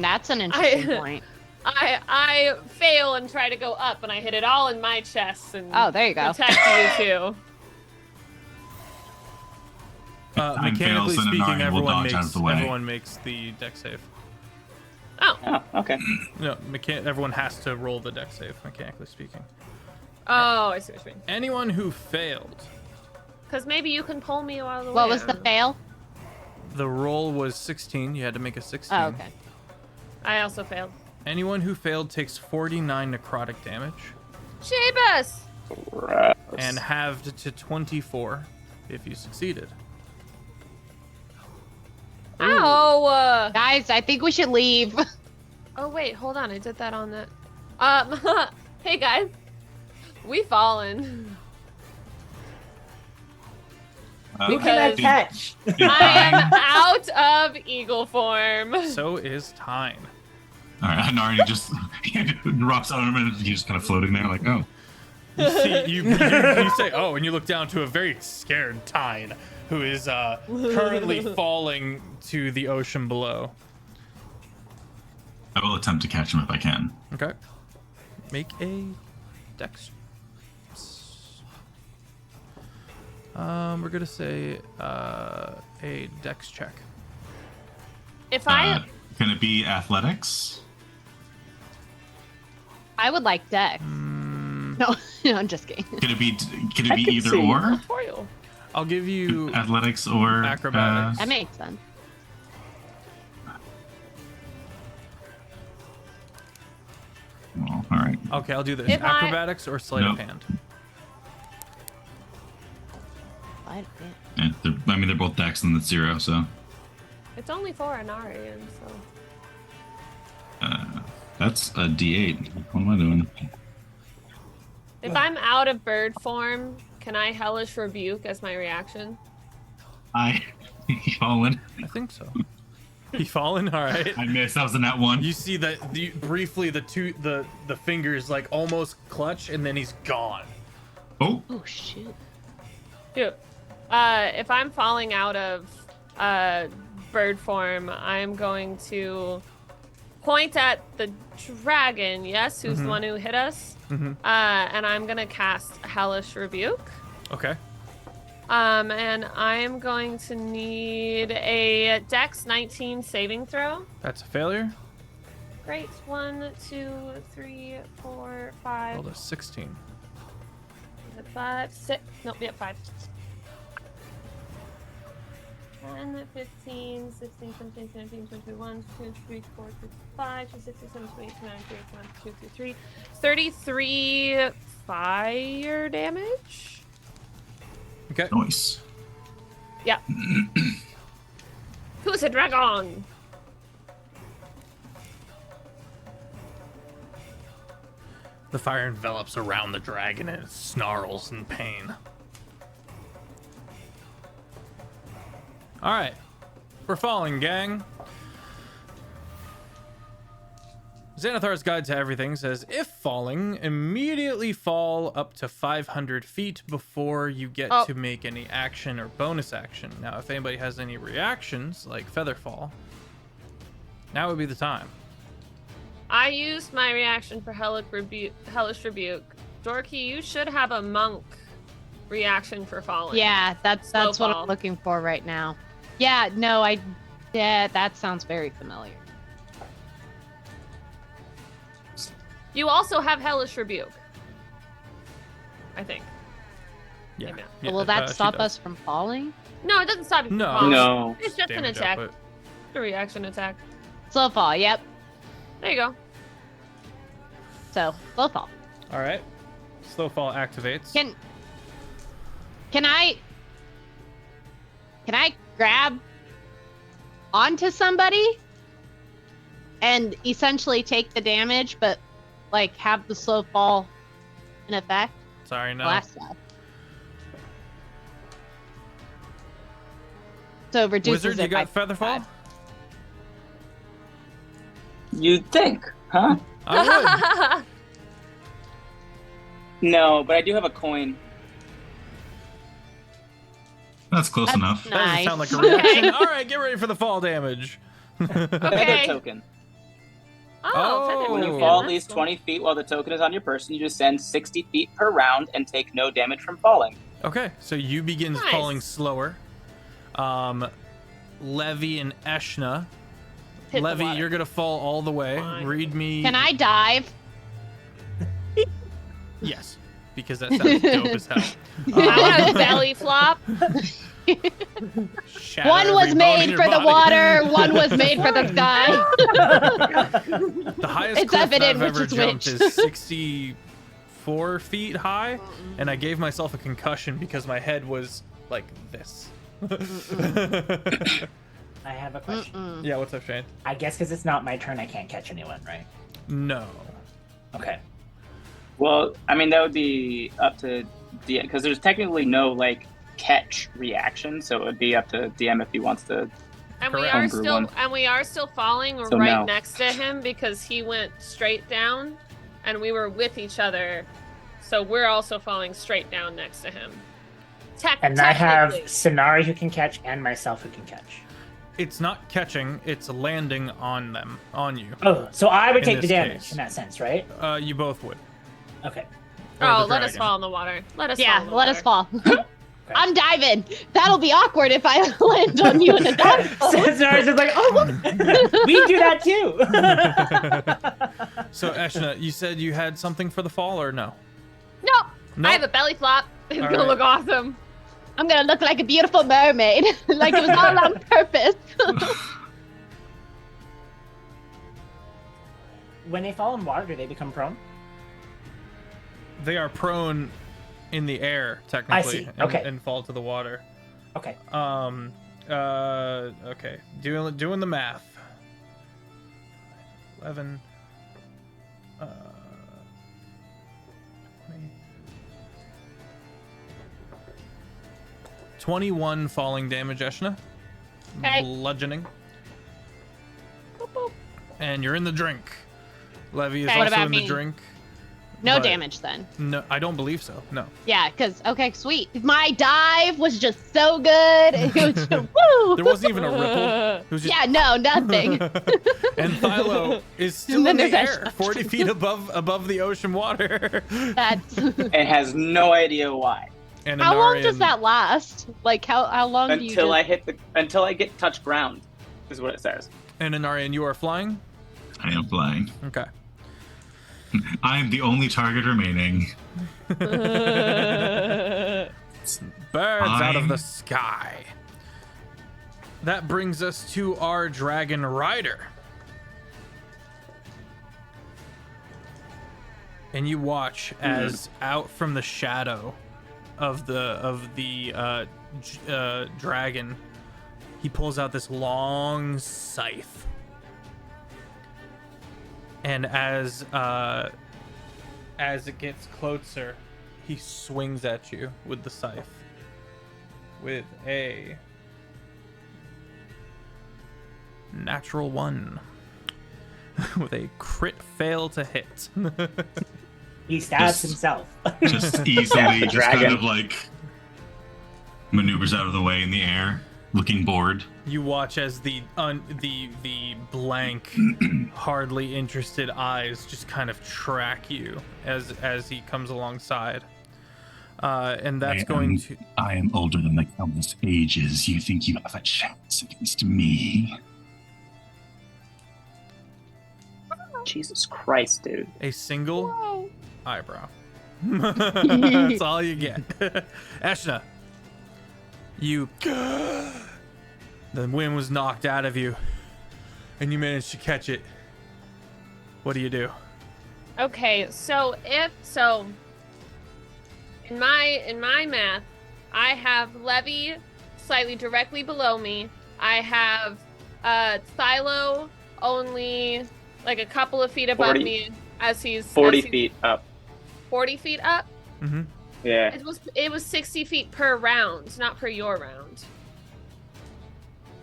That's an interesting point. I fail and try to go up, and I hit it all in my chest. And there you go. Protect you too. Mechanically speaking, everyone everyone makes the dex save. Oh, okay. No, everyone has to roll the dex save, mechanically speaking. Oh, I see what you mean. Anyone who failed. Because maybe you can pull me out of the way. What was the fail? The roll was 16. You had to make a 16. Oh, okay. I also failed. Anyone who failed takes 49 necrotic damage. Jeebus! Gross. And halved to 24 if you succeeded. Ow! Guys, I think we should leave. Oh, wait, hold on. I did that on that. Hey, guys. We fallen. We can attach. I am out of eagle form. So is Tyne. All right, Nari just drops on him and he's just kind of floating there, like, oh. You see, you say, oh, and you look down to a very scared Tyne, who is currently falling to the ocean below. I will attempt to catch him if I can. Okay. Make a dex. We're gonna say a dex check. If I can it be athletics? I would like dex. No, I'm just kidding. Can it be either or? I'll give you athletics or acrobatics. That makes sense. Well, all right. Okay, I'll do this. If Acrobatics or sleight of hand. Yeah, they're both dex and it's 0, so. It's only for an Arian, so. That's a D8. What am I doing? If I'm out of bird form, can I hellish rebuke as my reaction? He fallen. I think so. He fallen. All right. I missed. That was in that one. You see that briefly the fingers like almost clutch and then he's gone. Oh. Oh shoot. Shoot. If I'm falling out of bird form, I'm going to point at the dragon, yes, who's the one who hit us. And I'm gonna cast Hellish Rebuke. Okay. And I'm going to need a Dex 19 saving throw. That's a failure. Great. 1, 2, 3, 4, 5. Rolled a 16. Is it 5, 6? Nope, yep, 5. 10, 15, 16, 17, 17, 21, 2, 3, 4, 5, 6, 7, 8, 9, 2, 3, 33 fire damage. Okay. Nice. Yeah. Who's a dragon? The fire envelops around the dragon and it snarls in pain. All right, we're falling, gang. Xanathar's Guide to Everything says, if falling, immediately fall up to 500 feet before you get to make any action or bonus action. Now, if anybody has any reactions, like Featherfall, now would be the time. I used my reaction for Hellish Rebuke. Dorky, you should have a monk reaction for falling. Yeah, that's what I'm looking for right now. Yeah, no, that sounds very familiar. You also have Hellish Rebuke, I think. Yeah. But will that stop us from falling? No, it doesn't stop you from No. falling. No. It's just an attack. A reaction attack. Slow fall, yep. There you go. So, slow fall. All right. Slow fall activates. Can I grab onto somebody and essentially take the damage, but like have the slow fall in effect? Sorry, no. Last time. So it reduces Wizard, it you got by Featherfall? 5. You'd think, huh? I would. No, but I do have a coin. That's close enough. That doesn't Nice. sound like a reaction. All right, get ready for the fall damage. Feather token. Oh, When you fall at least 20 feet while the token is on your person, you descend 60 feet per round and take no damage from falling. Okay, so you begin Nice. falling slower. Levy and Eshna. Hit the Levy, water. you're gonna fall all the way. Fine. Read me. Can I dive? Yes, because that sounds dope as hell. I want to belly flop. Shatter One every was bone in made your for the body. water, one was made for the sky. The highest It's cliff evident I've which ever is jumped which. is 64 feet high, and I gave myself a concussion because my head was like this. I have a question. Yeah, what's up, Shane? I guess because it's not my turn, I can't catch anyone, right? No. Okay. Well, I mean, that would be up to DM, because there's technically no, like, catch reaction, so it would be up to DM if he wants to. And we Correct. are Homebrew still one. and we are still falling So right no. next to him because he went straight down and we were with each other. So we're also falling straight down next to him. And I have Technically. Sonari who can catch and myself who can catch. It's not catching, it's landing on them, on you. Oh, so I would In take the this damage case. in that sense, right? You both would. Okay. Oh, the let us dragon. fall in the water. Let us Yeah, fall in the let water. us fall. I'm diving. That'll be awkward if I land on you in a dive. Sonari's just like, oh, look, we do that too. So, Eshna, you said you had something for the fall, or no? No, No? I have a belly flop. It's All gonna right. look awesome. I'm gonna look like a beautiful mermaid, like it was all on purpose. When they fall in water, do they become prone? They are prone in the air, technically, see. Okay. and fall to the water. Okay. Okay. Doing the math. 11. 21 falling damage, Eshna. Okay. Bludgeoning. And you're in the drink. Levy is Okay. What also about in the me? drink. No but- damage then. No, I don't believe so. No. Yeah, because, okay, sweet. My dive was just so good. It was just, woo! There wasn't even a ripple. It was just Yeah, no, nothing. and Philo is still And in then the there's air, 40 feet above the ocean water. That's... And has no idea why. And How long Anarian- does that last? Like, how long do you Until just... until I get touch ground, is what it says. And Anarian, you are flying? I am flying. Okay. I am the only target remaining. Birds out of the Fine. sky. That brings us to our dragon rider. And you watch as out from the shadow of the dragon, he pulls out this long scythe. And as it gets closer, he swings at you with the scythe. With a natural 1. With a crit fail to hit. He stabs Just- himself. Just easily, just dragon. kind of like maneuvers out of the way in the air, looking bored. You watch as the blank, hardly interested eyes just kind of track you as he comes alongside. And that's going to... I am older than the countless ages. You think you have a chance against me? Jesus Christ, dude. A single eyebrow. That's all you get. Eshna, you... The wind was knocked out of you, and you managed to catch it. What do you do? Okay, so in my math, I have Levy slightly directly below me. I have Silo only like a couple of feet above 40 me as he's 40 feet up. 40 feet up. Mm-hmm. Yeah. It was 60 feet per round, not per your round.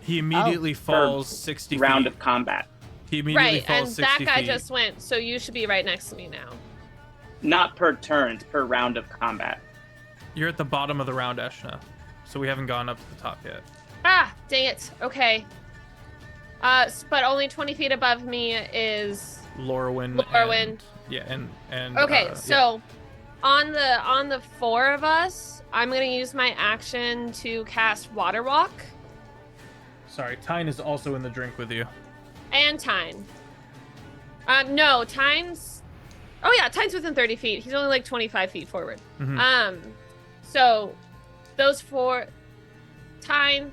He immediately falls 60 round feet. of combat. He immediately Right, falls and 60 that guy feet. just went, so you should be right next to me now. Not per turn, per round of combat. You're at the bottom of the round, Eshna. So we haven't gone up to the top yet. Ah, dang it. Okay. But only 20 feet above me is Lorwyn. Lorwyn. And Okay, so on the four of us, I'm gonna use my action to cast Water Walk. Sorry, Tyne is also in the drink with you. And Tyne. No, Tyne's... Oh yeah, Tyne's within 30 feet. He's only like 25 feet forward. Mhm. So those four... Tyne,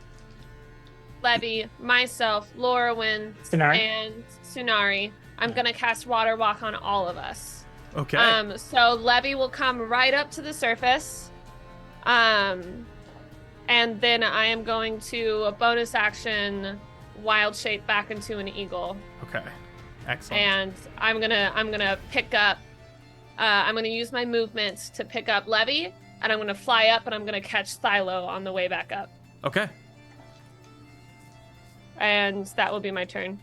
Levy, myself, Lorwyn, Sunari. and Sunari. I'm gonna cast Water Walk on all of us. Okay. So Levy will come right up to the surface. And then I am going to a bonus action wild shape back into an eagle. Okay. Excellent. And I'm gonna pick up I'm gonna use my movement to pick up Levy, and I'm gonna fly up and I'm gonna catch Thylo on the way back up. Okay. And that will be my turn.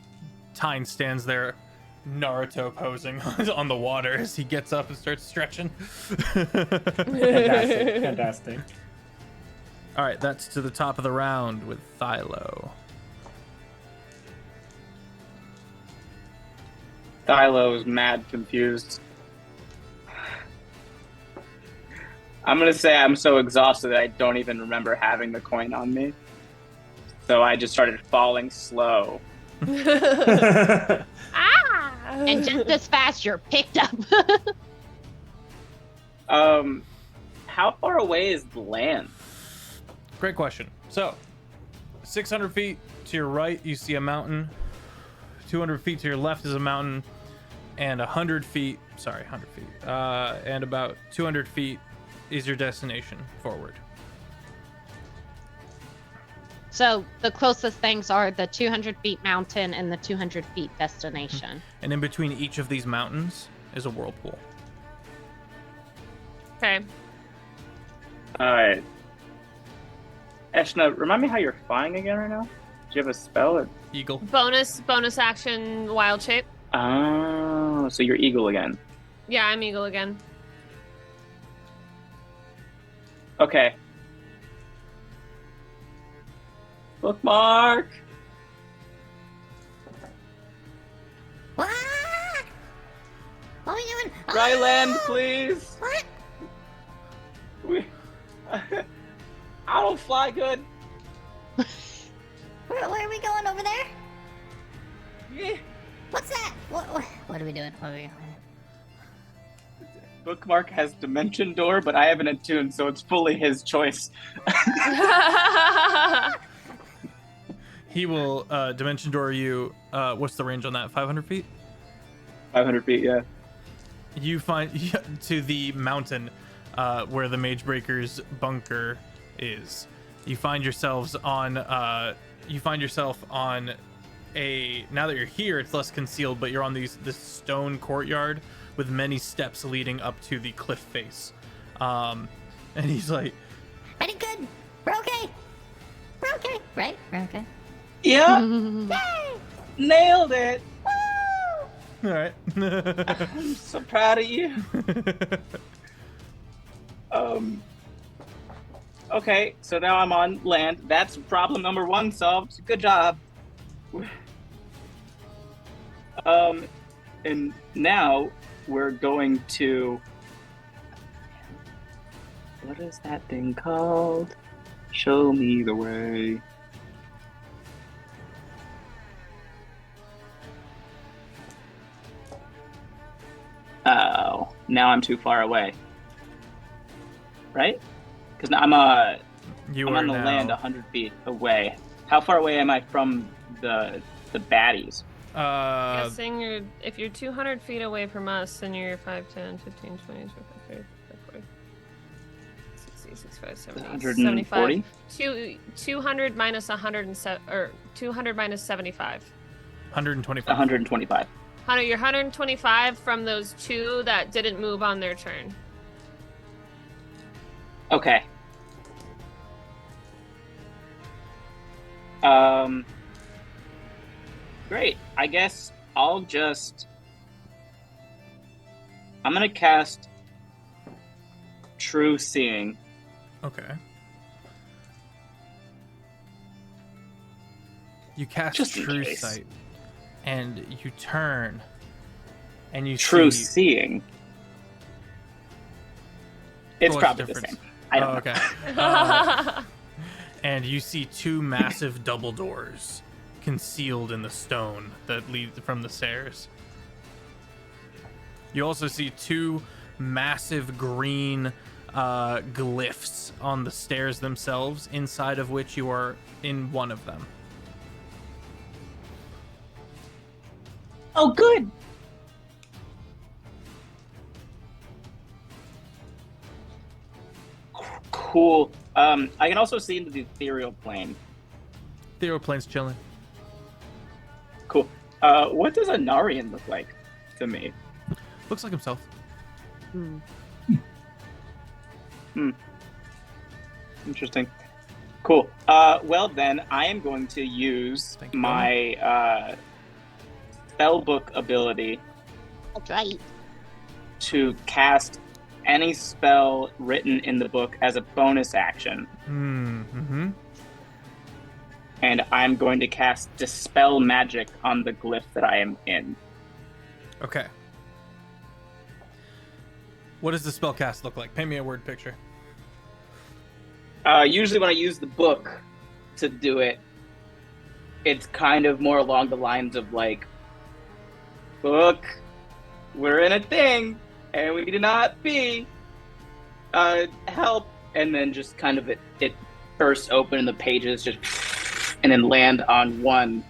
Tyne stands there, Naruto posing on the water as he gets up and starts stretching. Fantastic. All right, that's to the top of the round with Thylo. Thylo is mad confused. I'm gonna say I'm so exhausted that I don't even remember having the coin on me. So I just started falling slow. Ah! And just as fast, you're picked up. How far away is the land? Great question. So, 600 feet to your right, you see a mountain. 200 feet to your left is a mountain. And 100 feet, and about 200 feet is your destination forward. So the closest things are the 200 feet mountain and the 200 feet destination. And in between each of these mountains is a whirlpool. Okay. Alright. Eshna, remind me how you're flying again right now? Do you have a spell? Or... Eagle. Bonus action wild shape. Oh, so you're eagle again. Yeah, I'm eagle again. Okay. Bookmark! What? What are you doing? Dry land, please! What? I don't fly good. Where are we going over there? Yeah. What's that? What are we doing? What are we doing? Bookmark has Dimension Door, but I have an attune, so it's fully his choice. He will dimension door you. What's the range on that? 500 feet? 500 feet, yeah. You find to the mountain where the Mage Breaker's bunker is. You find yourself on a. Now that you're here, it's less concealed, but you're on this stone courtyard with many steps leading up to the cliff face. And he's like, Pretty good. We're okay. We're okay. Right? We're okay. Yeah! Yay! Nailed it! Woo! all right. I'm so proud of you. Okay, so now I'm on land. That's problem number 1 solved. Good job. And now we're going to... What is that thing called? Show me the way. Oh, now I'm too far away. Right? Because I'm on the land 100 feet away. How far away am I from the baddies? Guessing if you're 200 feet away from us, then you're 5, 10, 15, 20, 25, 30, 40, 60, 65, 70, 140? 200 minus 107, or 200 minus 75. 125. 125. You're 125 from those 2 that didn't move on their turn. Okay. Great. I guess I'm gonna cast True Seeing. Okay. You cast Just in True case. Sight, and you turn, and you True see... Seeing. It's What's probably the the difference? same. I don't know. Okay. And you see two massive double doors concealed in the stone that lead from the stairs. You also see two massive green glyphs on the stairs themselves, inside of which you are in one of them. Oh, good. Cool. I can also see into the ethereal plane. Ethereal plane's chilling. Cool. What does a Narian look like to me? Looks like himself. Interesting. Cool. Well then, I am going to use my spellbook ability. That's right. To cast any spell written in the book as a bonus action. Mm-hmm. And I'm going to cast Dispel Magic on the glyph that I am in. Okay. What does the spell cast look like? Paint me a word picture. Usually when I use the book to do it, it's kind of more along the lines of like, book, we're in a thing, and we do not be help, and then just kind of it bursts open and the pages just and then land on one,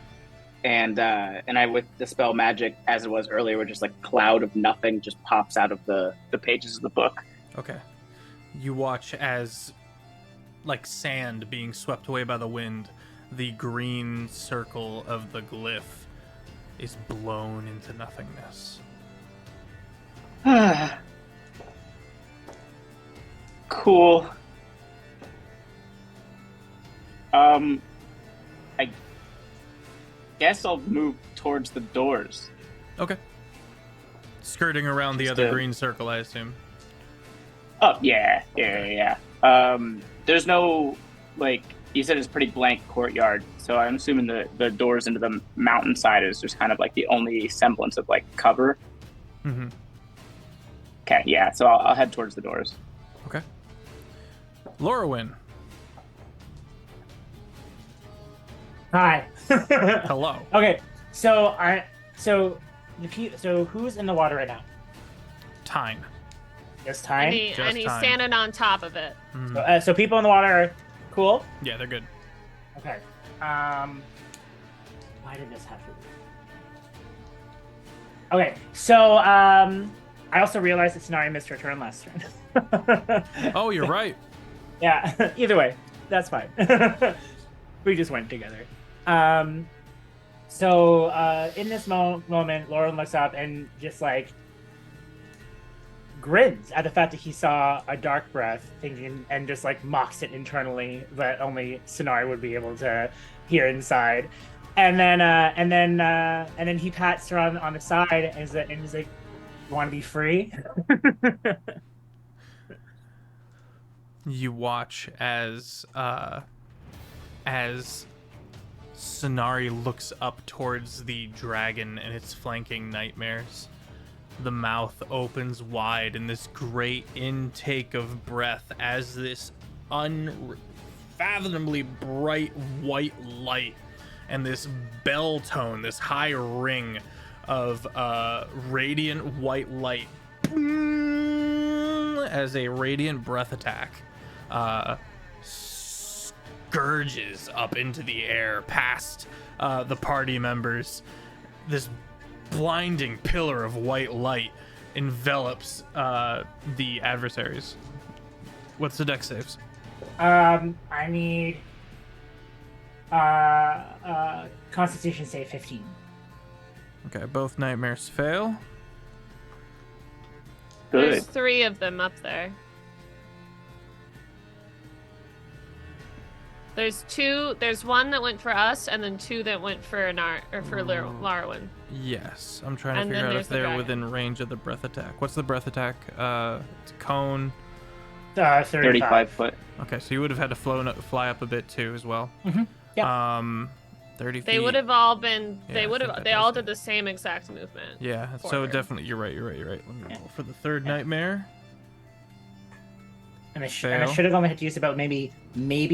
and I with Dispel Magic as it was earlier, where just like cloud of nothing just pops out of the pages of the book. Okay. You watch as, like sand being swept away by the wind, the green circle of the glyph is blown into nothingness. Cool. I guess I'll move towards the doors. Okay. Skirting around the Just other to- green circle, I assume. Oh, yeah. There's no, like, you said it's pretty blank courtyard, so I'm assuming the doors into the mountainside is just kind of like the only semblance of, like, cover. Mm-hmm. Okay, yeah, so I'll head towards the doors. Okay. Lorwyn. Hi. Hello. Okay, so who's in the water right now? Tyne. Just Tyne. And he's standing on top of it. Mhm. So people in the water are cool. Yeah, they're good. Okay. Why did this have to be? Okay, so I also realized that Sonari missed her turn last turn. Oh, you're right. Yeah. Either way, that's fine. We just went together. So in this moment, Lauren looks up and just like grins at the fact that he saw a dark breath, thinking, and just like mocks it internally that only Sonari would be able to hear inside. And then he pats her on the side and he's like, "You want to be free?" You watch as Sonari looks up towards the dragon and its flanking nightmares. The mouth opens wide in this great intake of breath as this unfathomably bright white light and this bell tone, this high ring of radiant white light as a radiant breath attack scourges up into the air past the party members. This blinding pillar of white light envelops the adversaries. What's the dex saves? I need Constitution save 15. Okay, both nightmares fail. There's 3 of them up there. There's two. There's one that went for us, and then two that went for Larwin. Yes, I'm trying to And figure then out there's if the they're dragon. within range of the breath attack. What's the breath attack? It's a cone. 35 foot. Okay, so you would have had to fly up a bit too as well. Mm-hmm. Yep. 30 feet. They would have all been. Yeah, They I would think have. that They does all it. did the same exact movement. Yeah, so forward. definitely, you're right. Let me roll for the third nightmare. And I Fail. should have gone ahead to use about maybe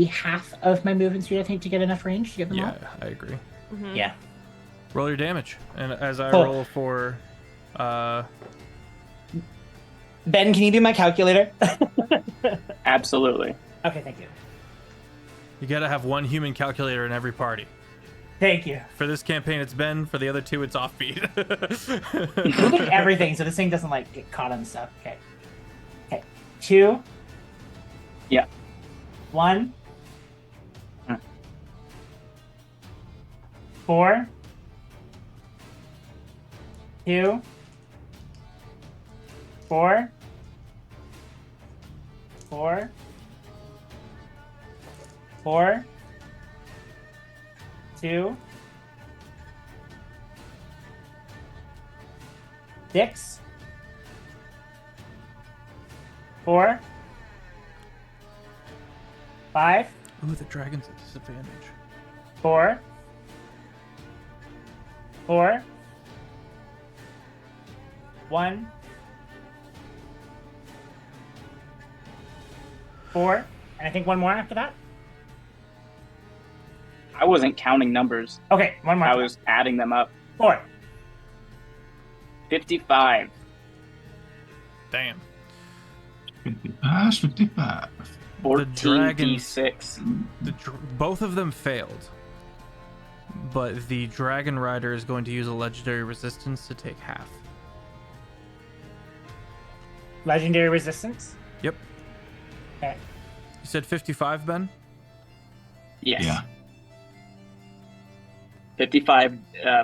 half of my movement speed, I think, to get enough range to get them Yeah, all. I agree. Mhm. Yeah. Roll your damage, and as I Cool. roll for, Ben, can you do my calculator? Absolutely. Okay, thank you. you gotta have one human calculator in every party. Thank you. For this campaign, it's Ben. For the other two, it's Offbeat. Look at everything so this thing doesn't like get caught on stuff. Okay. 2. Yeah. 1. Hmm. 4. 2. 4. 4. 4. 2. 6. 4. 5. Ooh, the dragon's at disadvantage. 4. 4. 1. 4. And I think one more after that. I wasn't counting numbers. Okay, one more. I was adding them up. 4. 55. Damn. 55. 14d6. Both of them failed, but the dragon rider is going to use a legendary resistance to take half. Legendary resistance. Yep. Okay. You said 55, Ben? Yes. Yeah. 55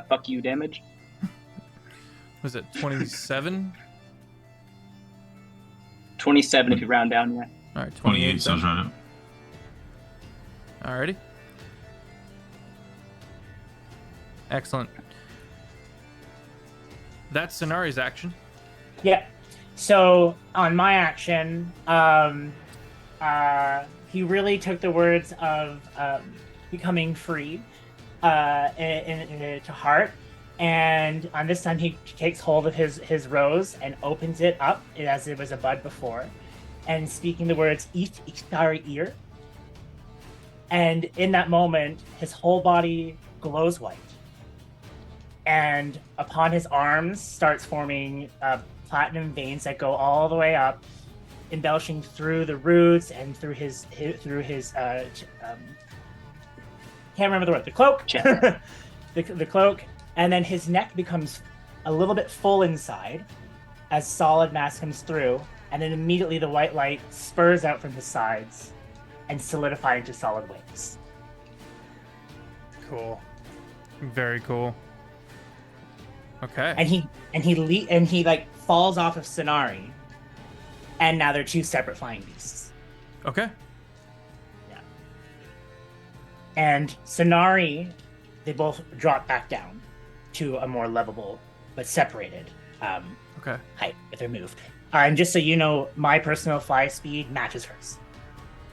fuck you damage. Was it 27? 27 if you round down, yeah. All right, 28 sounds then. right up. Alrighty. Excellent. That's Sonari's action. Yeah. So on my action, he really took the words of becoming free to heart, and on this time he takes hold of his rose and opens it up as it was a bud before, and speaking the words "Eat Ikhtari ear," and in that moment his whole body glows white, and upon his arms starts forming platinum veins that go all the way up, embellishing through the roots and through his can't remember the word, the cloak, the cloak, and then his neck becomes a little bit full inside as solid mass comes through, and then immediately the white light spurs out from his sides and solidify into solid wings. Cool. Very cool. Okay. And he like falls off of Sonari, and now they're two separate flying beasts. Okay. And Sonari, they both drop back down to a more livable but separated Okay. height with their move. And just so you know, my personal fly speed matches hers.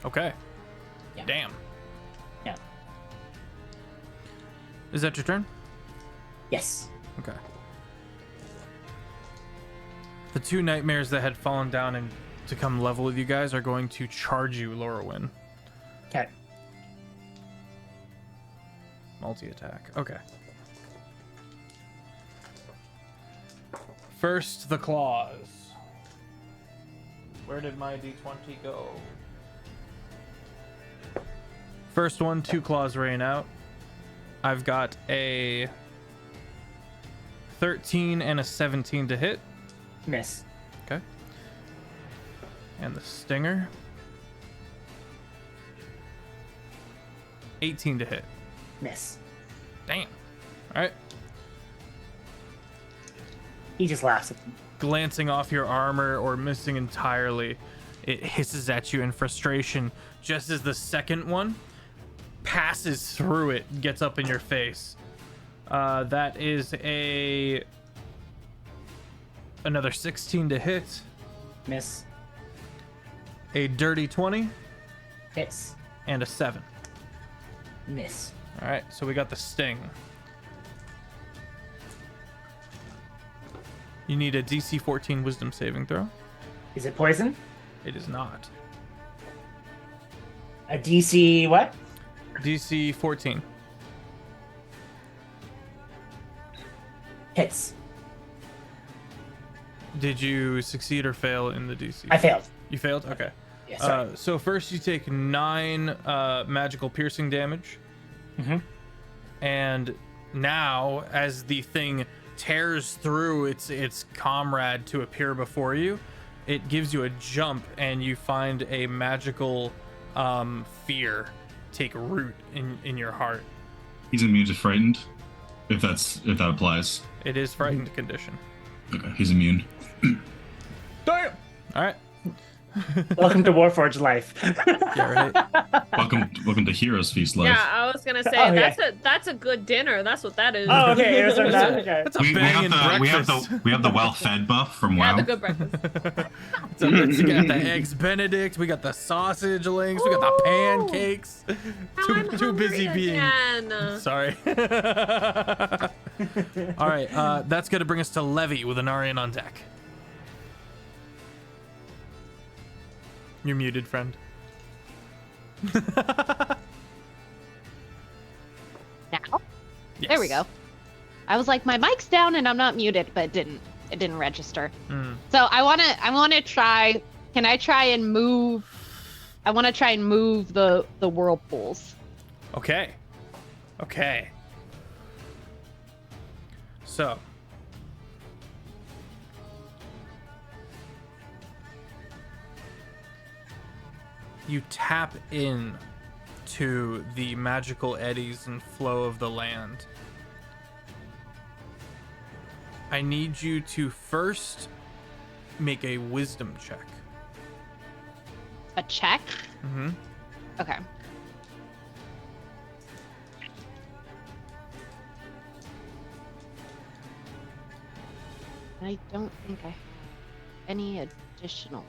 Okay. Yeah. Damn. Yeah. Is that your turn? Yes. Okay. The two nightmares that had fallen down and to come level with you guys are going to charge you, Lorwyn. Okay. Multi-attack. Okay. First, the claws. Where did my d20 go? First one, 2 claws rain out. I've got a 13 and a 17 to hit. Miss. Okay. And the stinger. 18 to hit. Miss. Damn. All right. He just laughs at them. Glancing off your armor or missing entirely, it hisses at you in frustration just as the second one passes through it, gets up in your face. That is another 16 to hit. Miss. A dirty 20. Hits. And a 7. Miss. All right, so we got the sting. You need a DC 14 wisdom saving throw. Is it poison? It is not. A DC what? DC 14. Hits. Did you succeed or fail in the DC? I failed. You failed? Okay. Yeah, So first you take 9 magical piercing damage. Mm-hmm. And now, as the thing tears through its comrade to appear before you, it gives you a jump, and you find a magical fear take root in your heart. He's immune to frightened, if that applies. It is frightened condition. Okay, he's immune. Damn! All right. Welcome to Warforged life. Yeah, right. Welcome to Heroes Feast life. Yeah, I was gonna say that's a good dinner. That's what that is. Oh, okay. Here's what that. Okay. That's a banging breakfast. We have the well-fed buff from WoW. Yeah, the good breakfast. We got the eggs Benedict. We got the sausage links. We got the pancakes. Too busy being. Sorry. All right. That's gonna bring us to Levy with an Arian on deck. You're muted, friend. Now? Yes. There we go. I was like, my mic's down and I'm not muted, but it didn't register. So I wanna try. Can I try and move? I want to try and move the whirlpools. Okay. So. You tap in to the magical eddies and flow of the land. I need you to first make a wisdom check. A check? Mm-hmm. Okay. I don't think I have any additional.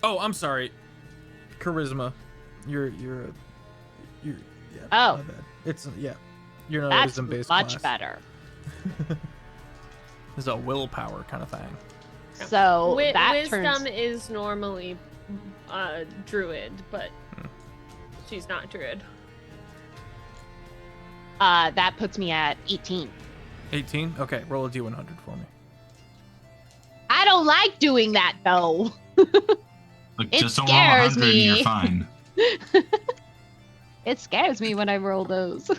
Oh, I'm sorry. Charisma. You're yeah. Oh. My bad. It's You're not That's wisdom based much class. better. It's a willpower kind of thing. So that wisdom turns... is normally druid, but she's not druid. That puts me at 18. 18? Okay, roll a d100 for me. I don't like doing that though. Like, It just don't roll scares 100 and me. you're fine. It scares me when I roll those.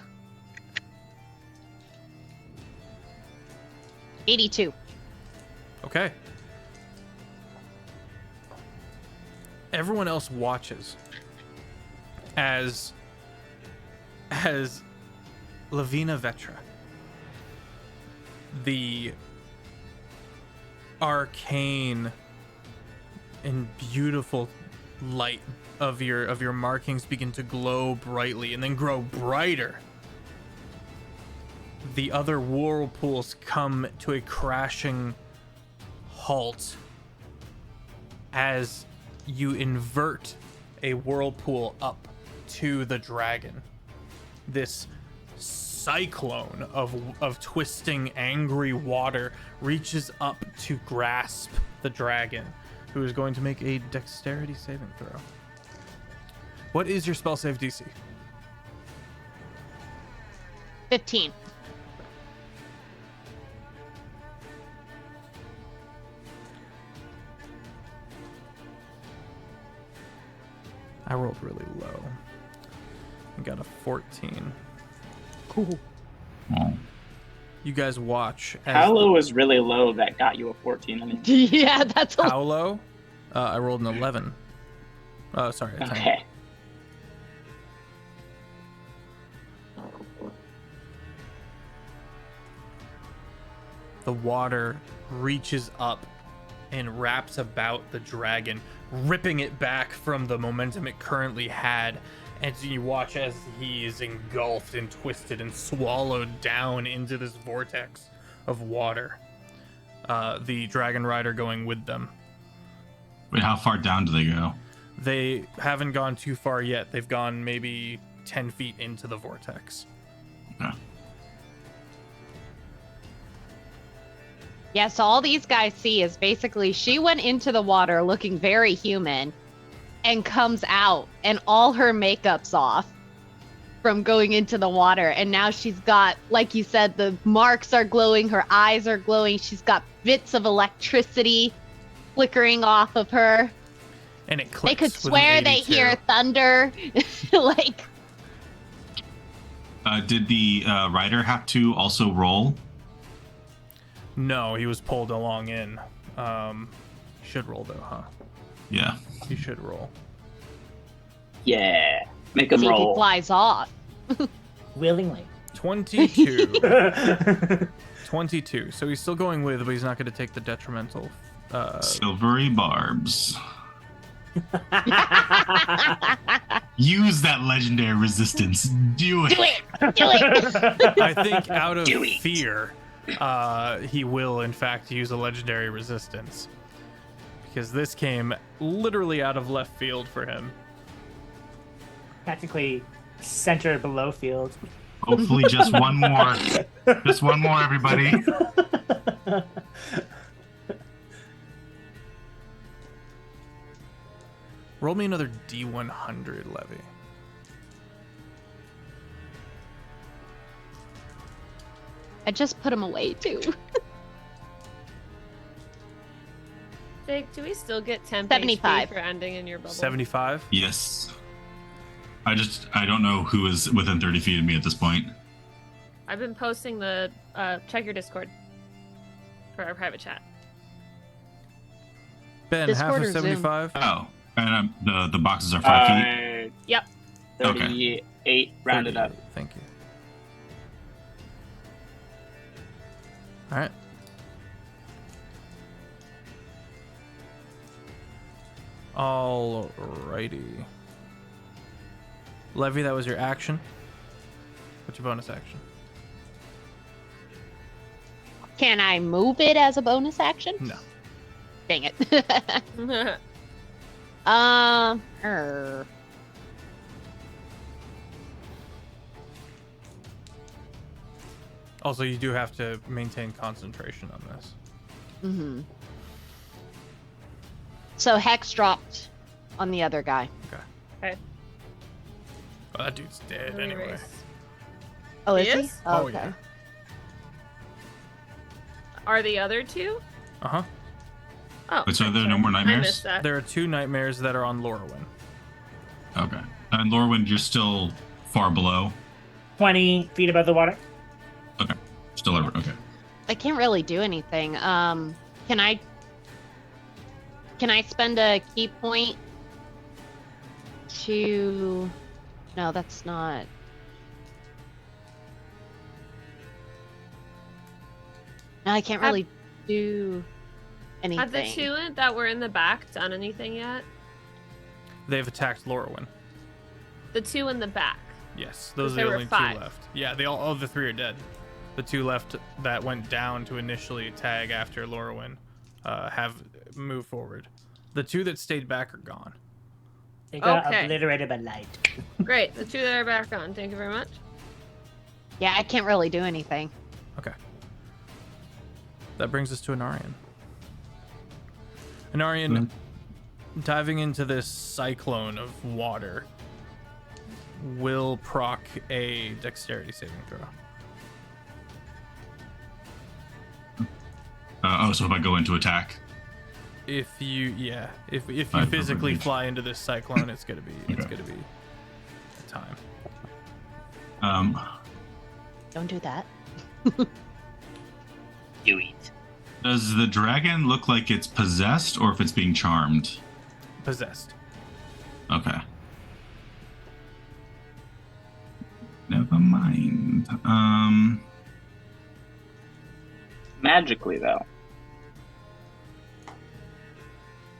82. Okay. Everyone else watches as Lavina Vetra, the arcane and beautiful light of your markings begin to glow brightly and then grow brighter. The other whirlpools come to a crashing halt as you invert a whirlpool up to the dragon. This cyclone of twisting, angry water reaches up to grasp the dragon, who is going to make a dexterity saving throw. What is your spell save DC? 15. I rolled really low. I got a 14. Cool. Oh. You guys watch. How low was really low that got you a 14? I mean, Yeah, that's a How low? I rolled an 11. Sorry, a 10. okay. The water reaches up and wraps about the dragon, ripping it back from the momentum it currently had. And you watch as he is engulfed and twisted and swallowed down into this vortex of water. The Dragon Rider going with them. Wait, how far down do they go? They haven't gone too far yet. They've gone maybe 10 feet into the vortex. Okay. Yeah, so all these guys see is basically she went into the water looking very human and comes out and all her makeup's off from going into the water. And now she's got, like you said, the marks are glowing, her eyes are glowing. She's got bits of electricity flickering off of her. And it clicks. They could with swear an they 82. hear thunder. Like, Did the rider have to also roll? No, he was pulled along in. Should roll though, huh? Yeah. He should roll. Yeah. Make him see if he roll. flies off. Willingly. 22. 22. So he's still going with, but he's not going to take the detrimental. Silvery barbs. Use that legendary resistance. Do it. Do it! Do it! I think out of Do it. fear, he will in fact use a legendary resistance. Because this came literally out of left field for him. Practically center below field. Hopefully just one more. Just one more, everybody. Roll me another D100, Levy. I just put him away too. Jake, do we still get 10 75 HP for ending in your bubble? 75? Yes. I don't know who is within 30 feet of me at this point. I've been posting the check your Discord for our private chat. Ben, Discord half or of Zoom? 75? Oh, and the boxes are 5 feet. Yep. 38 rounded up. Thank you. All right. Alrighty. Levy, that was your action. What's your bonus action? Can I move it as a bonus action? No. Dang it. Er. Also, you do have to maintain concentration on this. Mm-hmm. So Hex dropped on the other guy. Okay. Oh, that dude's dead Let me anyway. erase. Oh, is he? is? Oh, Okay. yeah. Are the other two? Uh-huh. Oh. Wait, so are there no sorry. more I nightmares? missed that. There are 2 nightmares that are on Lorwyn. Okay. And Lorwyn, you're still far below. 20 feet above the water. Okay. Still over. Okay. I can't really do anything. Can I spend a key point to... No, that's not... No, I can't really do anything. Have the two that were in the back done anything yet? They've attacked Lorwyn. The two in the back. Yes, those are there the were only 5. 2 left. Yeah, they all the 3 are dead. The 2 left that went down to initially tag after Lorwyn have moved forward. The 2 that stayed back are gone. They got Okay. obliterated by light. Great. The 2 that are back on. Thank you very much. Yeah, I can't really do anything. Okay. That brings us to Anarian. Anarian, diving into this cyclone of water, will proc a dexterity saving throw. So if I go into attack. If you Fine, physically perfect. fly into this cyclone, it's gonna be a time. Don't do that. Do it. Does the dragon look like it's possessed or if it's being charmed? Possessed. Okay. Never mind. Magically, though.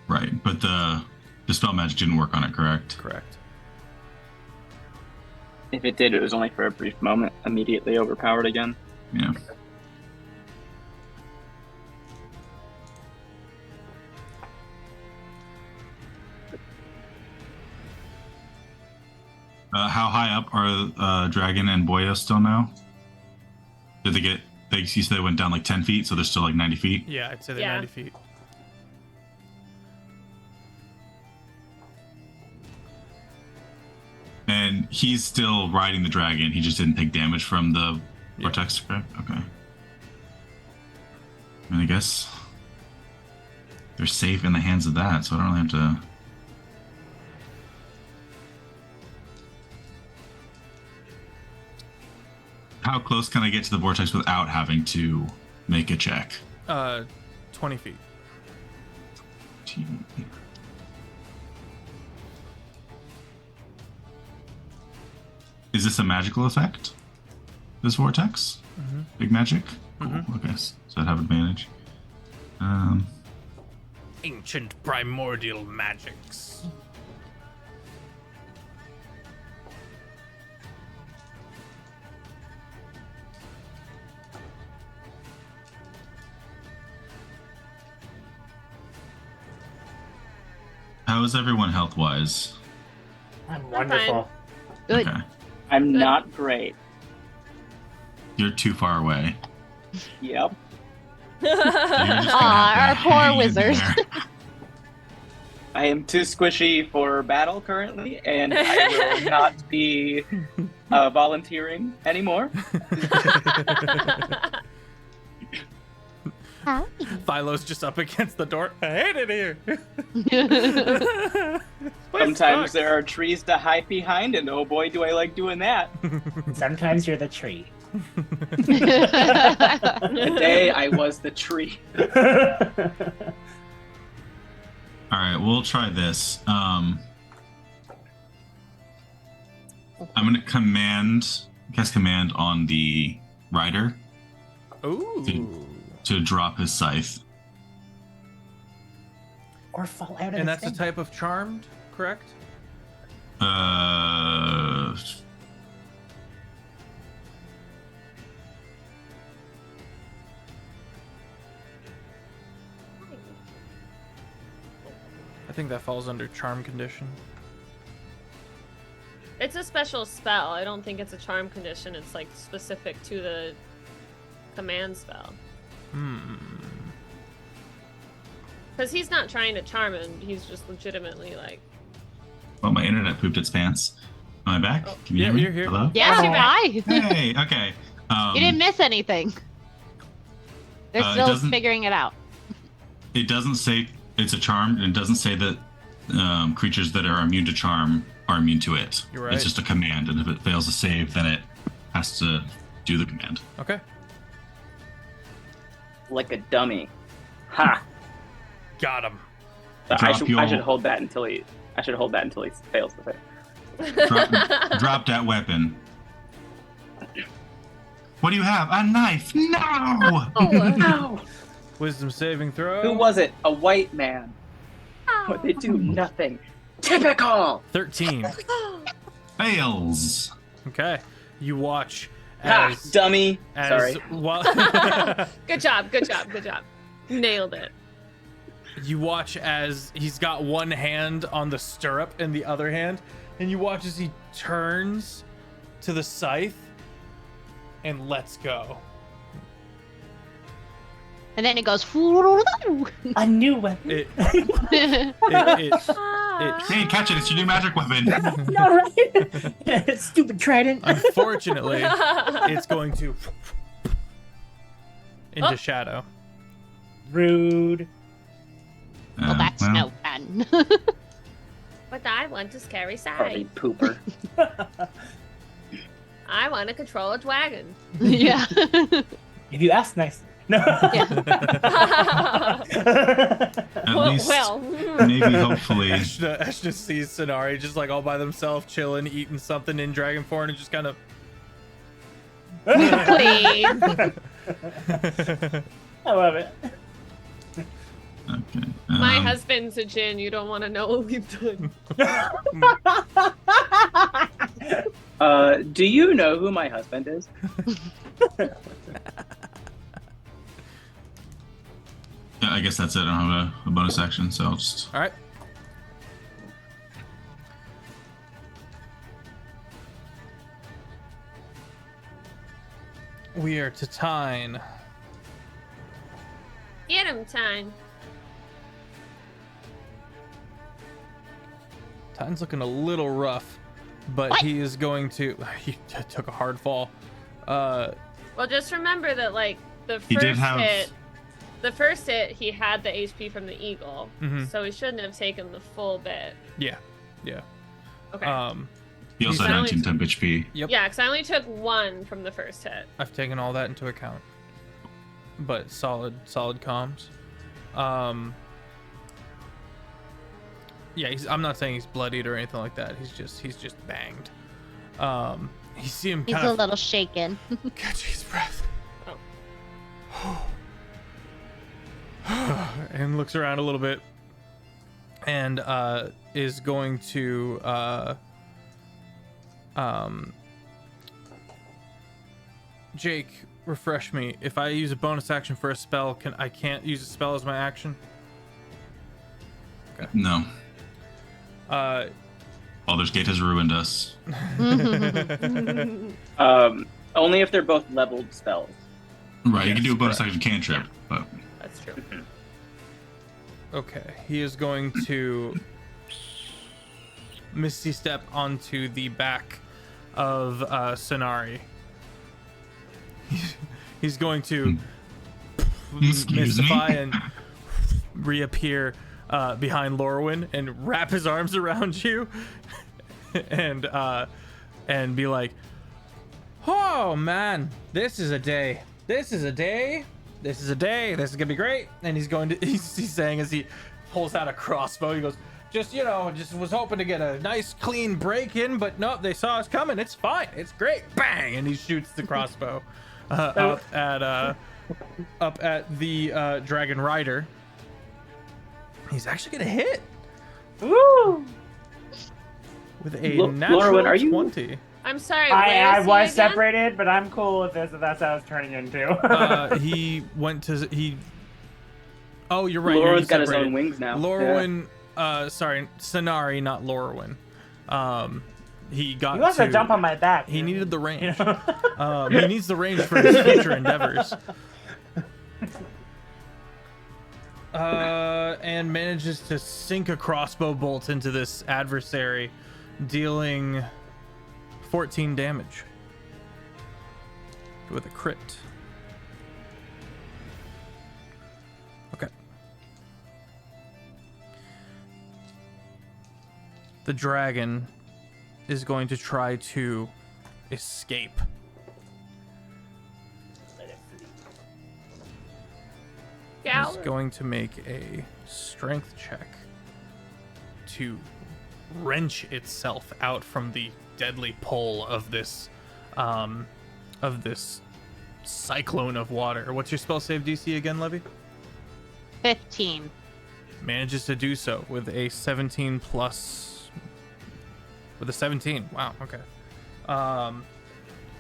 Right, but the Dispel magic didn't work on it, correct? Correct. If it did, it was only for a brief moment. Immediately overpowered again. Yeah. How high up are Dragon and Boya still now? Did they get? You said they went down like 10 feet, so they're still like 90 feet. Yeah, I'd say they're 90 feet. And he's still riding the dragon. He just didn't take damage from the vortex, correct? Okay. And I guess they're safe in the hands of that, so I don't really have to. How close can I get to the vortex without having to make a check? 20 feet. Is this a magical effect? This vortex? Mm-hmm. Big magic? Mm-hmm. Cool. Okay, so I'd have advantage. Ancient primordial magics. How is everyone health-wise? I'm wonderful. Good. Okay. I'm not great. You're too far away. Yep. Aw, our poor wizard. I am too squishy for battle currently, and I will not be volunteering anymore. Hi. Philo's just up against the door. I hate it here. Sometimes there are trees to hide behind, and oh boy, do I like doing that. Sometimes you're the tree. Today I was the tree. All right, we'll try this. I'm going to cast command on the rider. Ooh. To drop his scythe. Or fall out of And the that's a thing. type of charmed, correct? I think that falls under charm condition. It's a special spell. I don't think it's a charm condition. It's like specific to the command spell. Because he's not trying to charm him. He's just legitimately like. Well, my internet pooped its pants. Am I back? Can you hear me? you're here. Hello? Yeah, hi. Hey, okay. You didn't miss anything. They're it still doesn't- figuring it out. It doesn't say it's a charm, and it doesn't say that creatures that are immune to charm are immune to it. You're right. It's just a command, and if it fails to save, then it has to do the command. Okay. Like a dummy. Ha! Got him. I should hold that until he. I should hold that until he fails to fail. Drop that weapon. What do you have? A knife? No! No! Wisdom saving throw. Who was it? A white man. But they do nothing. Typical! 13. Fails. Okay. You watch Ha! as... Dummy! as Sorry. Good job, good job, good job. Nailed it. You watch as he's got one hand on the stirrup and the other hand, and you watch as he turns to the scythe and lets go. And then it goes. A new weapon. It Hey, catch it. It's your new magic weapon. No, right? Stupid trident. unfortunately, it's going to into shadow. Rude. Well, that's well, no fun. But I want to scary Party side. pooper. I want to control a dragon. Yeah. If you ask nicely. No. At least, maybe, hopefully. Ash just sees Sonari just like all by themselves, chilling, eating something in dragon form, and just kind of. Please. I love it. Okay. My husband's a djinn. You don't want to know what we've done. Do you know who my husband is? Yeah, I guess that's it. I don't have a bonus action, so I'll just. All right. We are to Tyne. Get him, time. Tyne's looking a little rough, but he is going to. He took a hard fall. Well, just remember that, like, the first hit, he had the HP from the eagle, so he shouldn't have taken the full bit. Yeah. Okay. He also had 19 temp HP. Yep. Yeah, because I only took 1 from the first hit. I've taken all that into account. But solid comms. Yeah, I'm not saying he's bloodied or anything like that. He's just banged. You see him He's kind a of little shaken. catch his breath. And looks around a little bit and is going to Jake, refresh me. If I use a bonus action for a spell, I can't use a spell as my action? Okay. No. Baldur's Gate has ruined us. Only if they're both leveled spells. Right, you can do a bonus action cantrip, but That's true. Okay, he is going to Misty Step onto the back of Sonari. He's going to mystify and reappear behind Lorwyn and wrap his arms around you and be like, "Oh man, this is a day. This is gonna be great." And he's saying as he pulls out a crossbow, he goes, just was hoping to get a nice clean break in, but nope, they saw us coming. It's fine. It's great. Bang! And he shoots the crossbow up at the Dragon Rider. He's actually gonna hit. Woo! With a natural Lorwyn, are you 20. I'm sorry. I where is was he again? separated, but I'm cool with this. If that's how it's turning into. He went to Oh, you're right. Lorwyn's got his separated. own wings now. Lorwyn, sorry, Sonari, not Lorwyn. He got. You also jump on my back. He needed the range. He needs the range for his future endeavors. And manages to sink a crossbow bolt into this adversary, dealing 14 damage with a crit. Okay. The dragon is going to try to escape. He's going to make a strength check to wrench itself out from the deadly pull of this cyclone of water. What's your spell save DC again, Levy? 15. Manages to do so with a 17 plus. With a 17. Wow. Okay.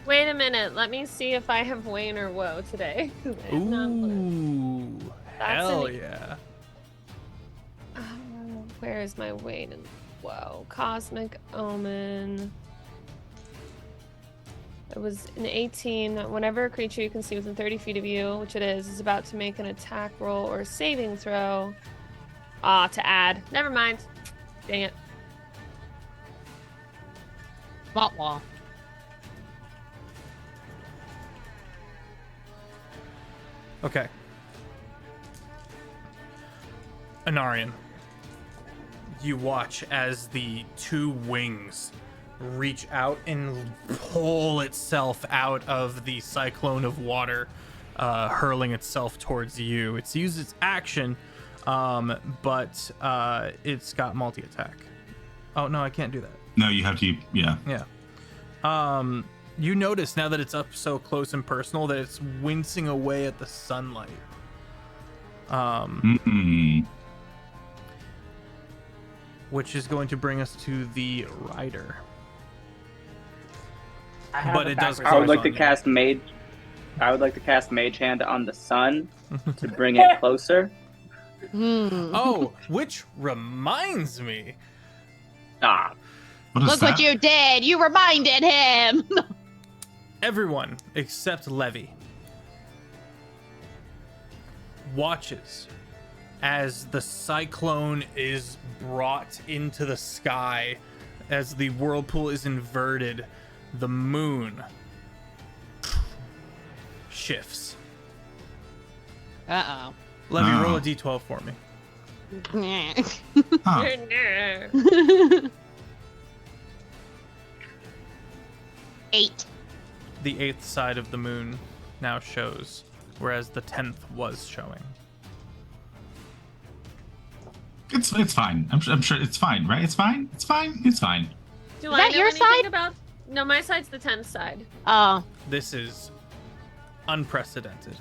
Wait a minute. Let me see if I have Wayne or Woe today. Ooh. Hell yeah. Where is my Wayne and Woe? Cosmic Omen. It was an 18. Whenever a creature you can see within 30 feet of you, which it is about to make an attack roll or saving throw. To add. Never mind. Dang it. Bot wall. Okay. Anarian, you watch as the two wings reach out and pull itself out of the cyclone of water, hurling itself towards you. It's used its action, but it's got multi-attack. Oh, no, I can't do that. no, you have to. Yeah. Yeah. You notice now that it's up so close and personal that it's wincing away at the sunlight. Which is going to bring us to the rider. But it does. I would like to cast Mage. I would like to cast Mage Hand on the sun to bring it closer. Oh, which reminds me. Ah. Look what you did! You reminded him! Everyone except Levy watches as the cyclone is brought into the sky, as the whirlpool is inverted, the moon shifts. Uh-oh. Levy, roll a d12 for me. 8. The 8th side of the moon now shows, whereas the 10th was showing. It's fine. I'm sure it's fine, right? It's fine. It's fine. It's fine. Do Is I that know your anything side? about? No, my side's the 10th side. Oh. This is unprecedented.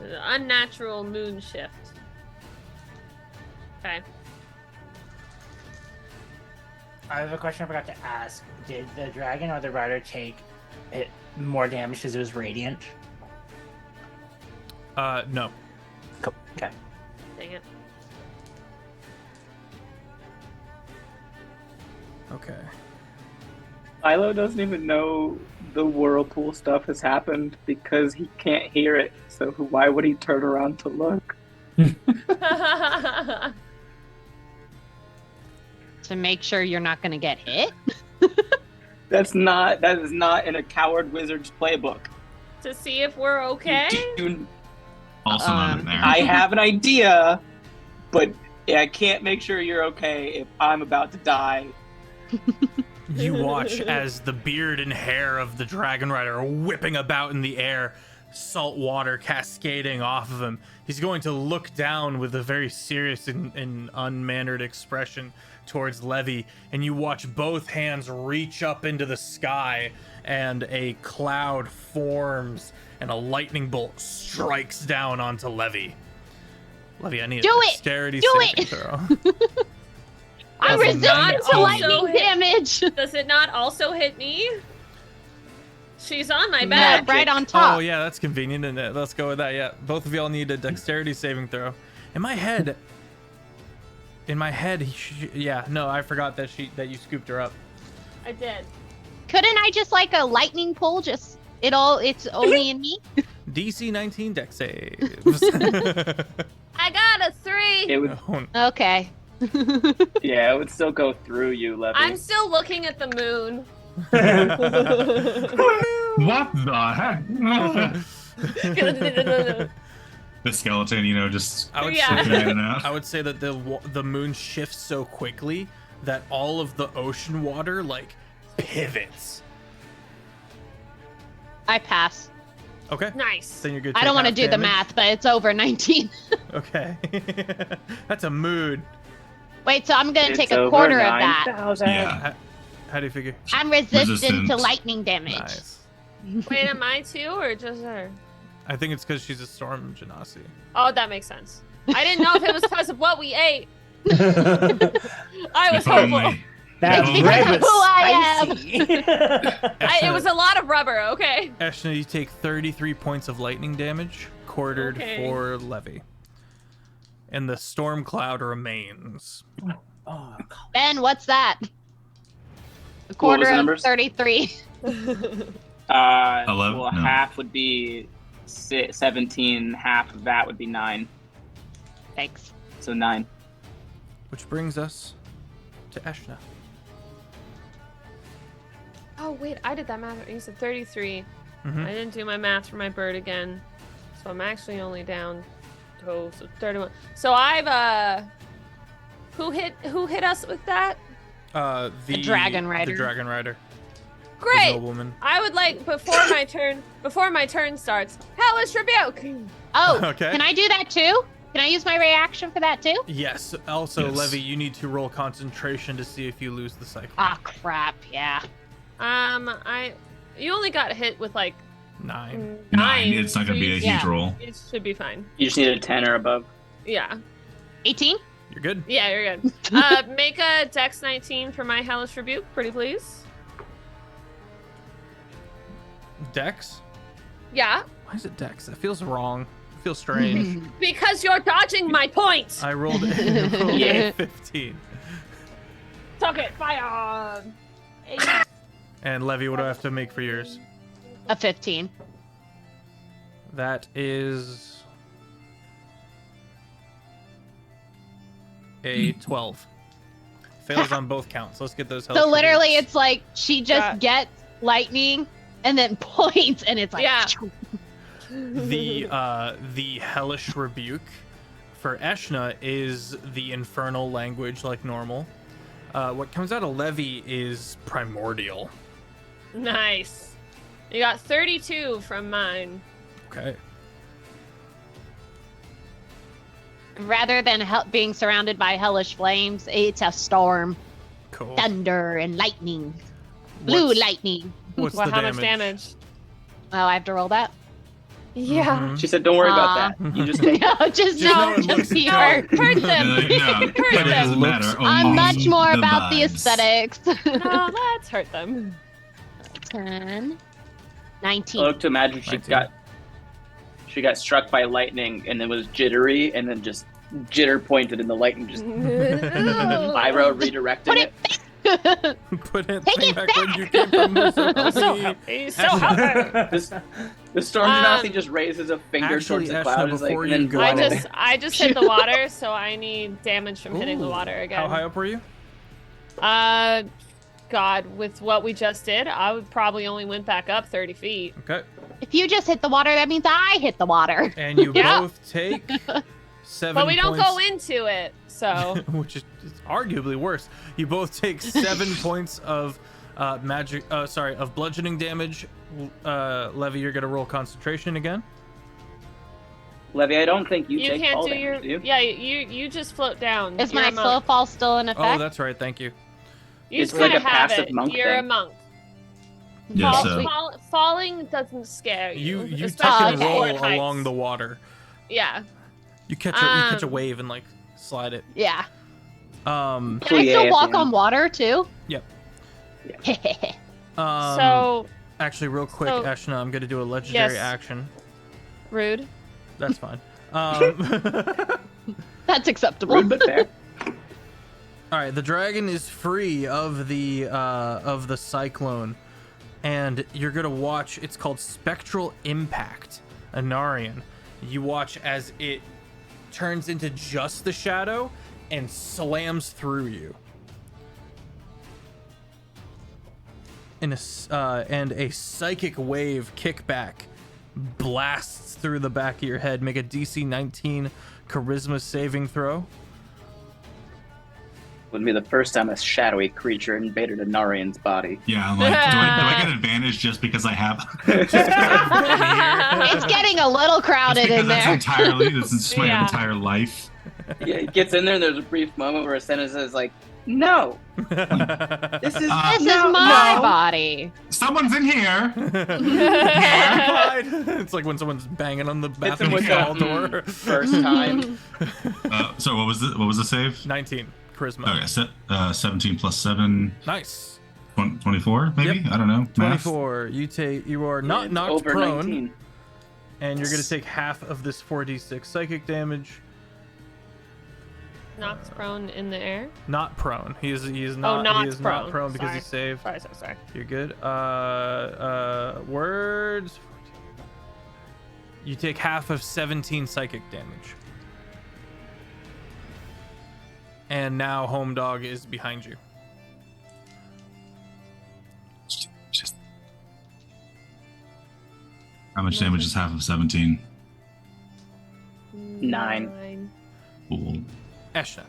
The unnatural moon shift. Okay. I have a question I forgot to ask. Did the dragon or the rider take it more damage because it was radiant? No. Cool. Okay. Dang it. Okay. Milo doesn't even know the whirlpool stuff has happened because he can't hear it. So why would he turn around to look? To make sure you're not going to get hit? That is not in a coward wizard's playbook. To see if we're okay? Also not in there. I have an idea, but I can't make sure you're okay if I'm about to die. You watch as the beard and hair of the dragon rider are whipping about in the air, salt water cascading off of him. He's going to look down with a very serious and unmannered expression towards Levy, and you watch both hands reach up into the sky, and a cloud forms, and a lightning bolt strikes down onto Levy. Levy, I need a dexterity saving throw. I'm resistant to lightning damage. Does it not also hit me? She's on my back. Right on top. Oh, yeah, that's convenient, isn't it? Let's go with that, yeah. Both of y'all need a dexterity saving throw. In my head, yeah, no, I forgot that you scooped her up. I did. Couldn't I just like a lightning pull? It's only in me? DC 19 dex saves. I got a 3. It would, Okay. yeah, it would still go through you, Levy. I'm still looking at the moon. What the heck? The skeleton, just I would Yeah. say I would say that the moon shifts so quickly that all of the ocean water pivots. I pass. Okay. Nice. Then you're good. I don't want to do the math, but it's over 19. Okay. That's a mood. Wait, so I'm going to It's take a over quarter of that. 9,000. Yeah. How do you figure? I'm resistant Resistant. to lightning damage. Nice. Wait, am I too, or just her? I think it's because she's a storm genasi. Oh, that makes sense. I didn't know if it was because of what we ate. I was If only. That's It's right, because of but who I am. spicy. It was a lot of rubber, okay? Eshna, you take 33 points of lightning damage, quartered Okay. for Levy. And the storm cloud remains. Oh, Ben, what's that? A What was quarter the of numbers? 33. Hello? Well, No. half would be 17. Half of that would be 9. Thanks. So 9. Which brings us to Eshna. Oh, wait, I did that math. You said 33. Mhm. I didn't do my math for my bird again. So I'm actually only down to 31. So I've, who hit us with that? The dragon rider. The dragon rider. The Great! nobleman. I would like, before my turn starts, Hellish Rebuke! Oh, Okay. Can I do that too? Can I use my reaction for that too? Yes. Also, Yes. Levy, you need to roll concentration to see if you lose the cycle. Ah, crap. Yeah. You only got hit with 9. 9. It's not going to be a huge roll. It should be fine. You just need a 10 or above. Yeah. 18? You're good. Yeah, you're good. Make a Dex 19 for my Hellish Rebuke, pretty please. Dex? Yeah. Why is it Dex? That feels wrong. It feels strange. Because you're dodging my point. I rolled a 15. Tuck it, fire. 8. And Levy, what do I have to make for yours? A 15. That is a 12. Fails on both counts. Let's get those. So literally, it's like she just gets lightning and then points, and it's like the hellish rebuke for Eshna is the infernal language like normal. What comes out of Levy is primordial. Nice. You got 32 from mine. Okay. Rather than being surrounded by hellish flames, it's a storm. Cool. Thunder and lightning. Blue lightning. What's Well, the how damage? much damage? Oh, I have to roll that? Yeah. She said, "Don't worry about that. You just take No, just know it be hurt. Hurt them. No, it doesn't matter. I'm Only much more the about the vibes. aesthetics. No, let's hurt them. 10, I 19. look to imagine she got struck by lightning and then was jittery and then just jitter pointed and the lightning just pyro redirected it. Put it Take it back where you came from. So healthy. So healthy. The storm genasi just raises a finger Actually, towards the Eshna, cloud. Is like, before and you then go- I just hit the water, so I need damage from hitting the water again. How high up were you? God, with what we just did, I would probably only went back up 30 feet. Okay. If you just hit the water, that means I hit the water. And you Yeah. both take 7 But we don't points, go into it, so. which is arguably worse. You both take 7 points of of bludgeoning damage. Levy, you're gonna roll concentration again. Levy, I don't think you You take can't fall do damage, do you? Yeah, you just float down. Is You're my a monk. slow fall still in effect? Oh, that's right. Thank you. You It's just like kinda a have passive it. monk You're a thing. monk. Yeah, Falling doesn't scare You you. tuck and especially roll at heights. along the water. Yeah. You catch a wave and like slide it. Yeah. Um. Can I still walk on water too? Yep. So Actually, real quick, so- Eshna, I'm gonna do a legendary Yes. action. rude. That's fine. That's acceptable. Rude but fair. All right, the dragon is free of the cyclone, and you're gonna watch. It's called Spectral Impact, Anarian. You watch as it turns into just the shadow and slams through you. And a psychic wave kickback blasts through the back of your head. Make a DC 19 Charisma saving throw. Would be the first time a shadowy creature invaded a Narian's body. Yeah, I'm like, do I get advantage just because I have? It's getting a little crowded in That's there. entirely. This is just my Yeah. entire life. Yeah, it gets in there and there's a brief moment where a sentence is like, "No, this is Uh, This is no, my no." body. Someone's in here. It's like when someone's banging on the bathroom with stall the, door. First time. So what was the save? 19 charisma. Okay, 17 plus 7, Nice. 24 maybe. Yep. I don't know. Math. 24. You are not It's knocked over prone, 19. and you're gonna take half of this 4d6 psychic damage. Knocked prone in the air. Not prone. He is not. not he is not prone. prone because Sorry. he saved. Sorry. You're good. Words. You take half of 17 psychic damage. And now Home Dog is behind you. How much damage is half of 17? 9. Cool. Eshna.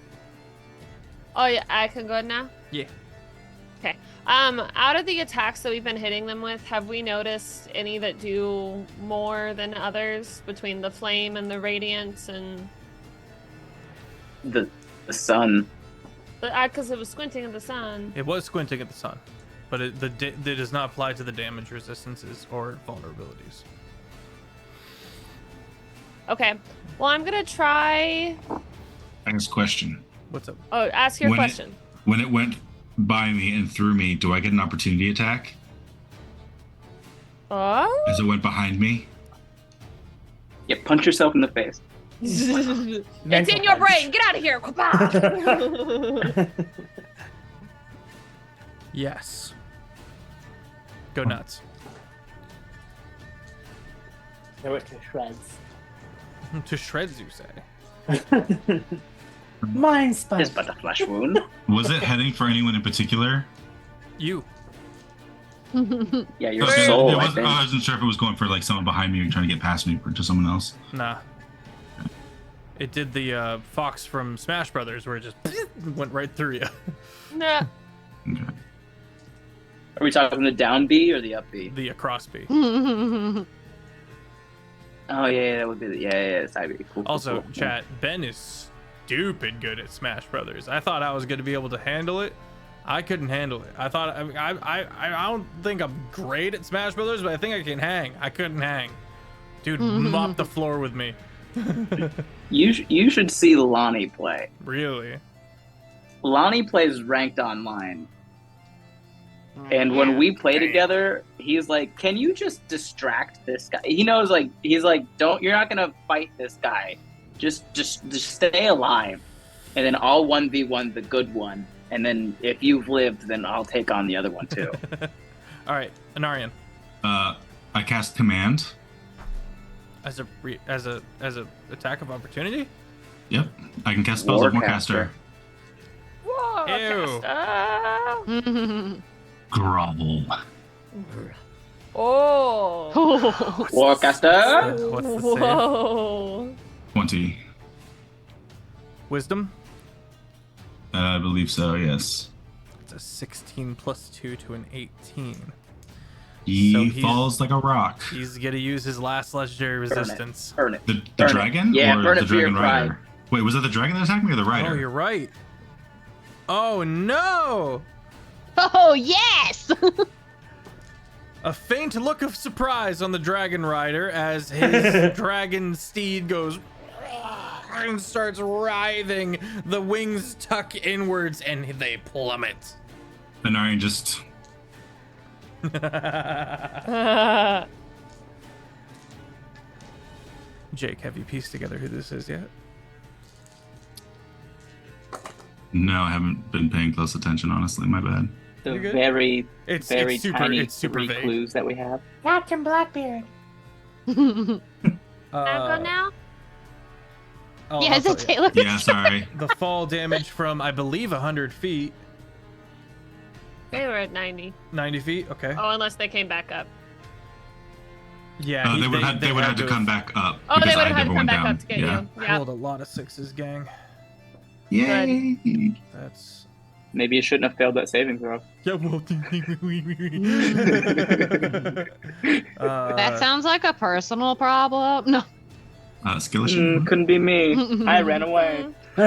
Oh yeah, I can go now. Yeah. Okay. Out of the attacks that we've been hitting them with, have we noticed any that do more than others between the flame and the radiance and The sun. because it was squinting at the sun. It was squinting at the sun. but it does not apply to the damage resistances or vulnerabilities. Okay. Well, I'm gonna try. I guess question. What's up? Oh, ask your question. When it went by me and through me, do I get an opportunity attack Oh. as it went behind me? Yeah, punch yourself in the face. It's in your brain. Get out of here. Yes. Go nuts. Throw it to shreds. To shreds, you say? Mind spike. It's but a flesh wound. Was it heading for anyone in particular? You. Yeah, your Okay, soul. I wasn't sure if it was going for like someone behind me or trying to get past me or to someone else. Nah. It did the fox from Smash Brothers where it just went right through you. Nah. Okay. Are we talking the down B or the up B? The across B. Oh yeah, that would be the side B. Cool. Also, cool. chat, Ben is stupid good at Smash Brothers. I thought I was going to be able to handle it. I couldn't handle it. I thought I don't think I'm great at Smash Brothers, but I think I can hang. I couldn't hang. Dude, mop the floor with me. You should see Lonnie play. Really? Lonnie plays ranked online. And when we play together, he's like, "Can you just distract this guy?" He knows, like, he's like, "You're not gonna fight this guy. Just stay alive, and then I'll 1v1 the good one, and then if you've lived, then I'll take on the other one too." All right, Anarian. I cast command. As a attack of opportunity. Yep, I can cast spells of Warcaster. Whoa. Grovel. Oh. Warcaster. What's the save? Whoa. 20. Wisdom. I believe so. Yes. It's a 16 plus 2 to an 18. He falls like a rock. He's gonna use his last legendary resistance. Burn it. The Burn it. dragon? Yeah, or burn the it for your dragon rider? Wait, was that the dragon that attacked me or the rider? Oh, you're right. Oh no! Oh, yes! A faint look of surprise on the dragon rider as his dragon steed goes and starts writhing. The wings tuck inwards and they plummet. Anarian just Jake, have you pieced together who this is yet? No, I haven't been paying close attention, honestly. My bad. The very It's tiny super three vague. clues that we have. Captain Blackbeard. Can I go now? Oh, Yeah, is I'll it tell you. Taylor? Yeah, sorry. The fall damage from, I believe, 100 feet. They were at 90. 90 feet? Okay. Oh, unless they came back up. Yeah, They would have to come back up. Oh, they because would I have had to never come went back down. up to get Yeah. you. Yeah. Rolled a lot of sixes, gang. Yay! That's... Maybe you shouldn't have failed that saving throw. Yeah, well... That sounds like a personal problem. No. Skill issue. Couldn't be me. I ran away. Oh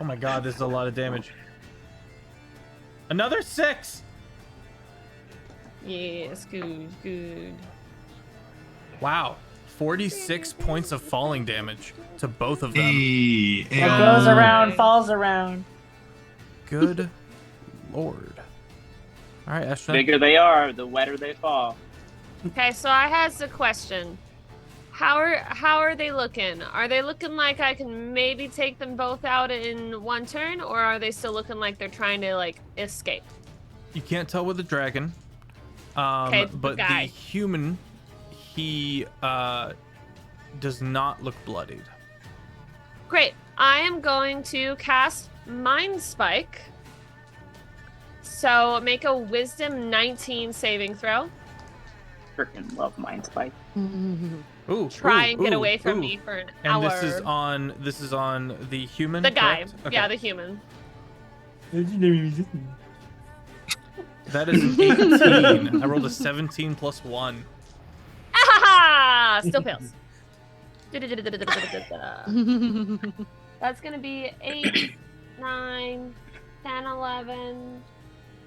my god, this is a lot of damage. Another 6! Yes, good. Wow. 46 points of falling damage to both of them. Hey, What goes around falls around. Good lord. Alright, The Ashton. bigger they are, the wetter they fall. Okay, so I has a question. How are they looking? Are they looking like I can maybe take them both out in one turn, or are they still looking like they're trying to like escape? You can't tell with the dragon. Okay, the but the guy. human, he does not look bloodied. Great. I am going to cast Mind Spike. So make a Wisdom 19 saving throw. Freaking love Mind Spike. Ooh, Try ooh, and get ooh, away from ooh. me for an And hour. this is on the human. The guy. correct? Okay. Yeah, the human. That is an 18. I rolled a 17 plus 1. Ah! Still fails. That's gonna be 8, 9, 10, 11,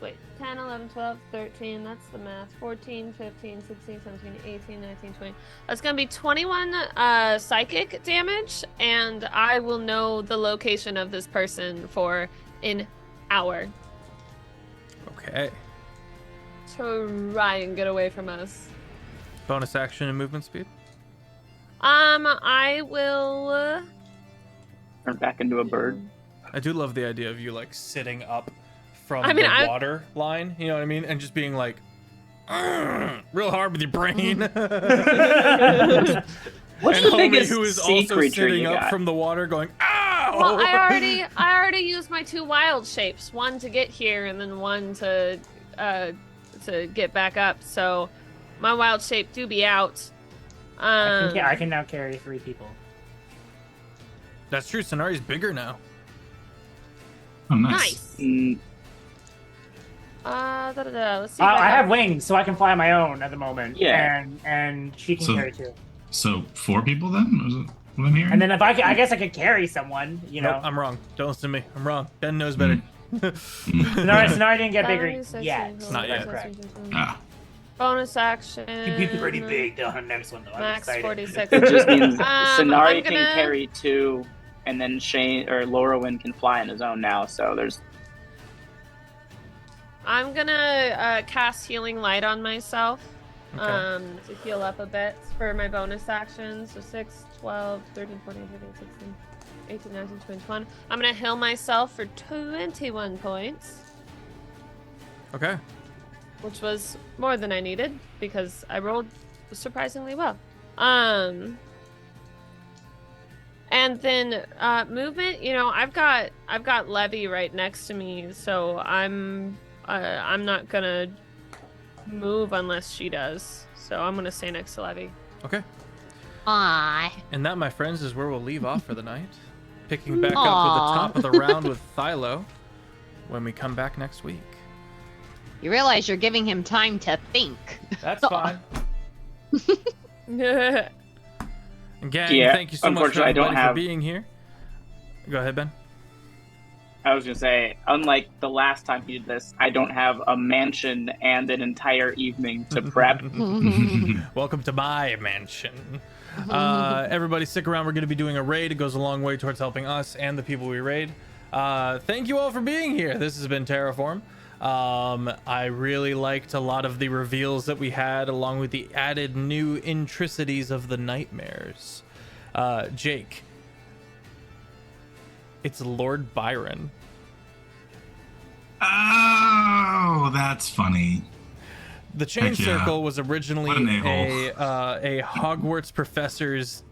wait, 10, 11, 12, 13, that's the math, 14, 15, 16, 17, 18, 19, 20. That's going to be 21 psychic damage, and I will know the location of this person for an hour. Okay. Try and get away from us. Bonus action and movement speed? I will... Turn back into a bird. I do love the idea of you, like, sitting up from water line, you know what I mean? And just being like, real hard with your brain. What's and the homie biggest who is sea also creature sitting you up got? from the water going, ow! Well, I already used my 2 wild shapes, one to get here and then one to get back up. So my wild shape do be out. I can now carry 3 people. That's true. Sonari's bigger now. Oh, nice. Let's see. I have wings, so I can fly my own at the moment. Yeah. And she can carry 2. So 4 people then? Is it what I'm hearing? And then if I guess I could carry someone, you know. Nope, I'm wrong. Don't listen to me. I'm wrong. Ben knows better. Sonari didn't get bigger yet. Not yet. Correct. Bonus action. You'd be pretty big on the next one, though. Max 46. It just means Sonari I'm can gonna- carry 2, and then Shane or Lorwyn can fly on his own now. So there's. I'm gonna cast Healing Light on myself Okay. to heal up a bit for my bonus actions. So 6, 12, 13, 14, 15, 16, 18, 19, 20, 21. I'm gonna heal myself for 21 points, Okay. which was more than I needed because I rolled surprisingly well. And then movement, you know, I've got Levy right next to me, so I'm not gonna move unless she does. So I'm gonna stay next to Levy. Okay. Aw. And that, my friends, is where we'll leave off for the night. Picking back up with the top of the round with Thylo when we come back next week. You realize you're giving him time to think. That's fine. And gang, Yeah, thank you so much for unfortunately, I don't everybody for have- being here. Go ahead, Ben. I was gonna say, unlike the last time he did this, I don't have a mansion and an entire evening to prep. Welcome to my mansion. Everybody stick around. We're going to be doing a raid. It goes a long way towards helping us and the people we raid. Thank you all for being here. This has been Terraform. I really liked a lot of the reveals that we had, along with the added new intricities of the nightmares. Jake, it's Lord Byron. Oh, that's funny. The Chain Heck yeah. Circle was originally What an a-hole. a Hogwarts professor's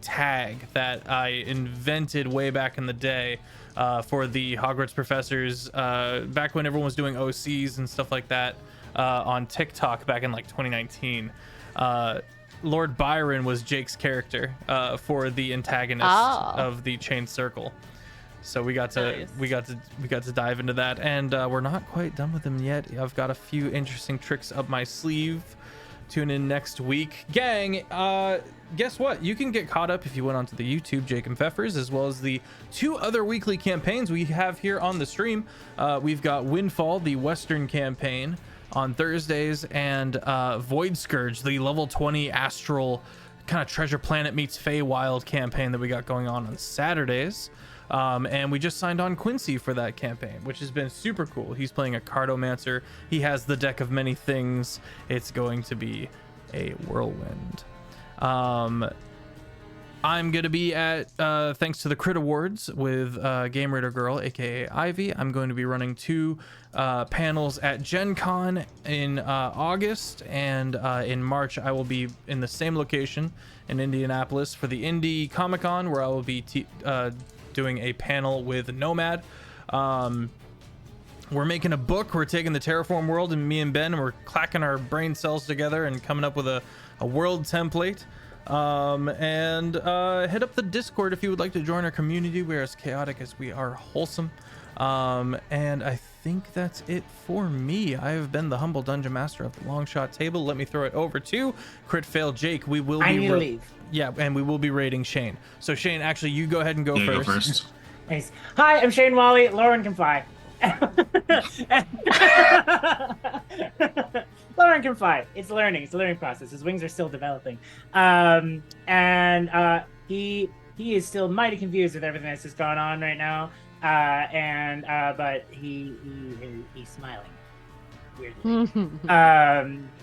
tag that I invented way back in the day for the Hogwarts professors back when everyone was doing OCs and stuff like that on TikTok back in like 2019. Lord Byron was Jake's character for the antagonist of the Chain Circle. So we got to dive into that, and we're not quite done with them yet. I've got a few interesting tricks up my sleeve. Tune in next week, gang. Guess what? You can get caught up if you went onto the YouTube, Jake and Feffers, as well as the 2 other weekly campaigns we have here on the stream. We've got Windfall, the Western campaign, on Thursdays, and Void Scourge, the level 20 astral kind of treasure planet meets Feywild campaign that we got going on Saturdays. And we just signed on Quincy for that campaign, which has been super cool. He's playing a cartomancer. He has the deck of many things. It's going to be a whirlwind. I'm going to be at, thanks to the Crit Awards with Game Raider Girl, aka Ivy. I'm going to be running 2 panels at Gen Con in August, and in March I will be in the same location in Indianapolis for the Indie Comic Con, where I will be doing a panel with Nomad. We're making a book. We're taking the Terraform world, and me and Ben, and we're clacking our brain cells together and coming up with a world template. And hit up the Discord if you would like to join our community. We're as chaotic as we are wholesome. And I think that's it for me. I have been the humble dungeon master of the long shot table. Let me throw it over to Critfail Jake. We will I need to leave. Yeah, and we will be raiding Shane. So Shane, actually, you go ahead and go first. Nice. Hi, I'm Shane Whalley. Lauren can fly. Lauren can fly. It's learning. It's a learning process. His wings are still developing. He is still mighty confused with everything that's just going on right now. But he's smiling weirdly.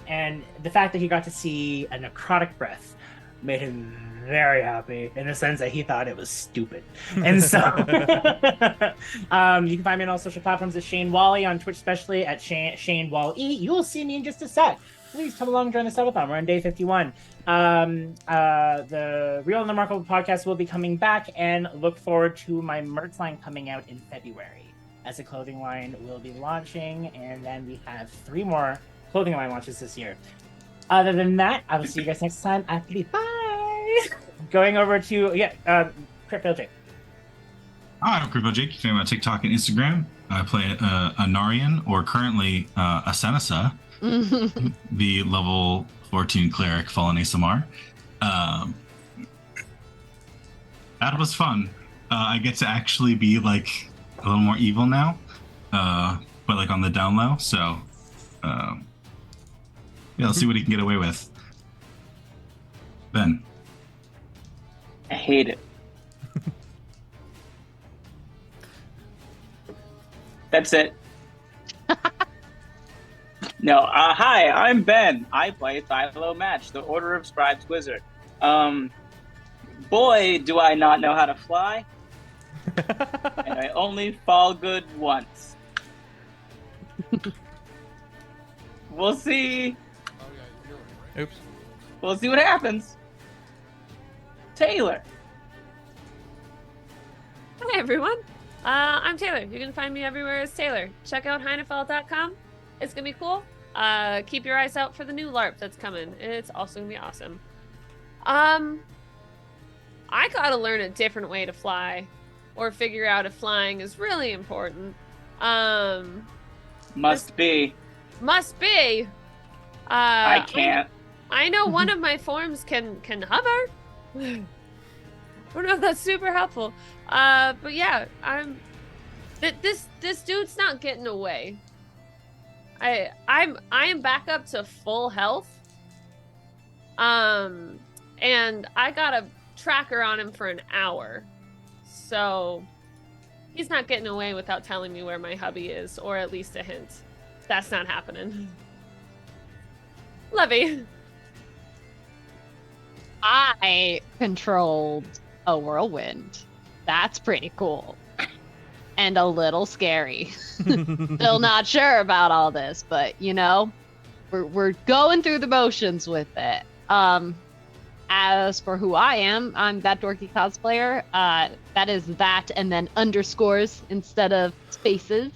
And the fact that he got to see a necrotic breath made him very happy in the sense that he thought it was stupid. And so you can find me on all social platforms at Shane Whalley, on Twitch especially at Shane Wall E. You will see me in just a sec. Please come along and join the subathon. We're on day 51. The Real and the Remarkable podcast will be coming back, and look forward to my merch line coming out in February, as a clothing line will be launching, and then we have 3 more clothing line launches this year. Other than that, I will see you guys next time. Bye. Going over to Critfail Jake. Hi, I'm Critfail Jake. You can find me on TikTok and Instagram. I play Anarian, or currently Asenasa, the level 14 cleric fallen ASMR. That was fun. I get to actually be like a little more evil now, but like on the down low. So yeah, let's see what he can get away with. Ben. I hate it. That's it. No, hi, I'm Ben. I play Thilo Match, the Order of Scribes Wizard. Boy, do I not know how to fly. And I only fall good once. We'll see. Oops. We'll see what happens. Taylor. Hi, everyone. I'm Taylor. You can find me everywhere as Taylor. Check out heinefall.com. It's going to be cool. Keep your eyes out for the new LARP that's coming. It's also going to be awesome. I got to learn a different way to fly, or figure out if flying is really important. Must be. I can't. I know one of my forms can hover. I don't know if that's super helpful. But yeah, this dude's not getting away. I am back up to full health. And I got a tracker on him for an hour. So he's not getting away without telling me where my hubby is, or at least a hint. That's not happening. Levy. I controlled a whirlwind. That's pretty cool. And a little scary. Still not sure about all this, but you know, we're going through the motions with it. As for who I am, I'm that dorky cosplayer. That is that and then underscores instead of spaces.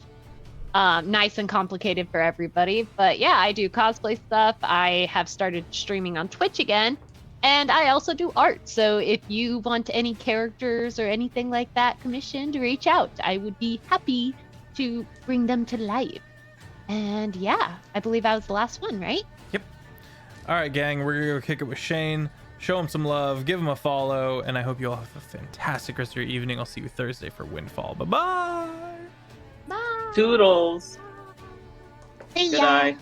Nice and complicated for everybody. But yeah, I do cosplay stuff. I have started streaming on Twitch again. And I also do art. So if you want any characters or anything like that commissioned, reach out. I would be happy to bring them to life. And yeah, I believe I was the last one, right? Yep. All right, gang, we're going to go kick it with Shane. Show him some love, give him a follow, and I hope you all have a fantastic rest of your evening. I'll see you Thursday for Windfall. Bye-bye. Bye. Toodles. See Good ya. eye.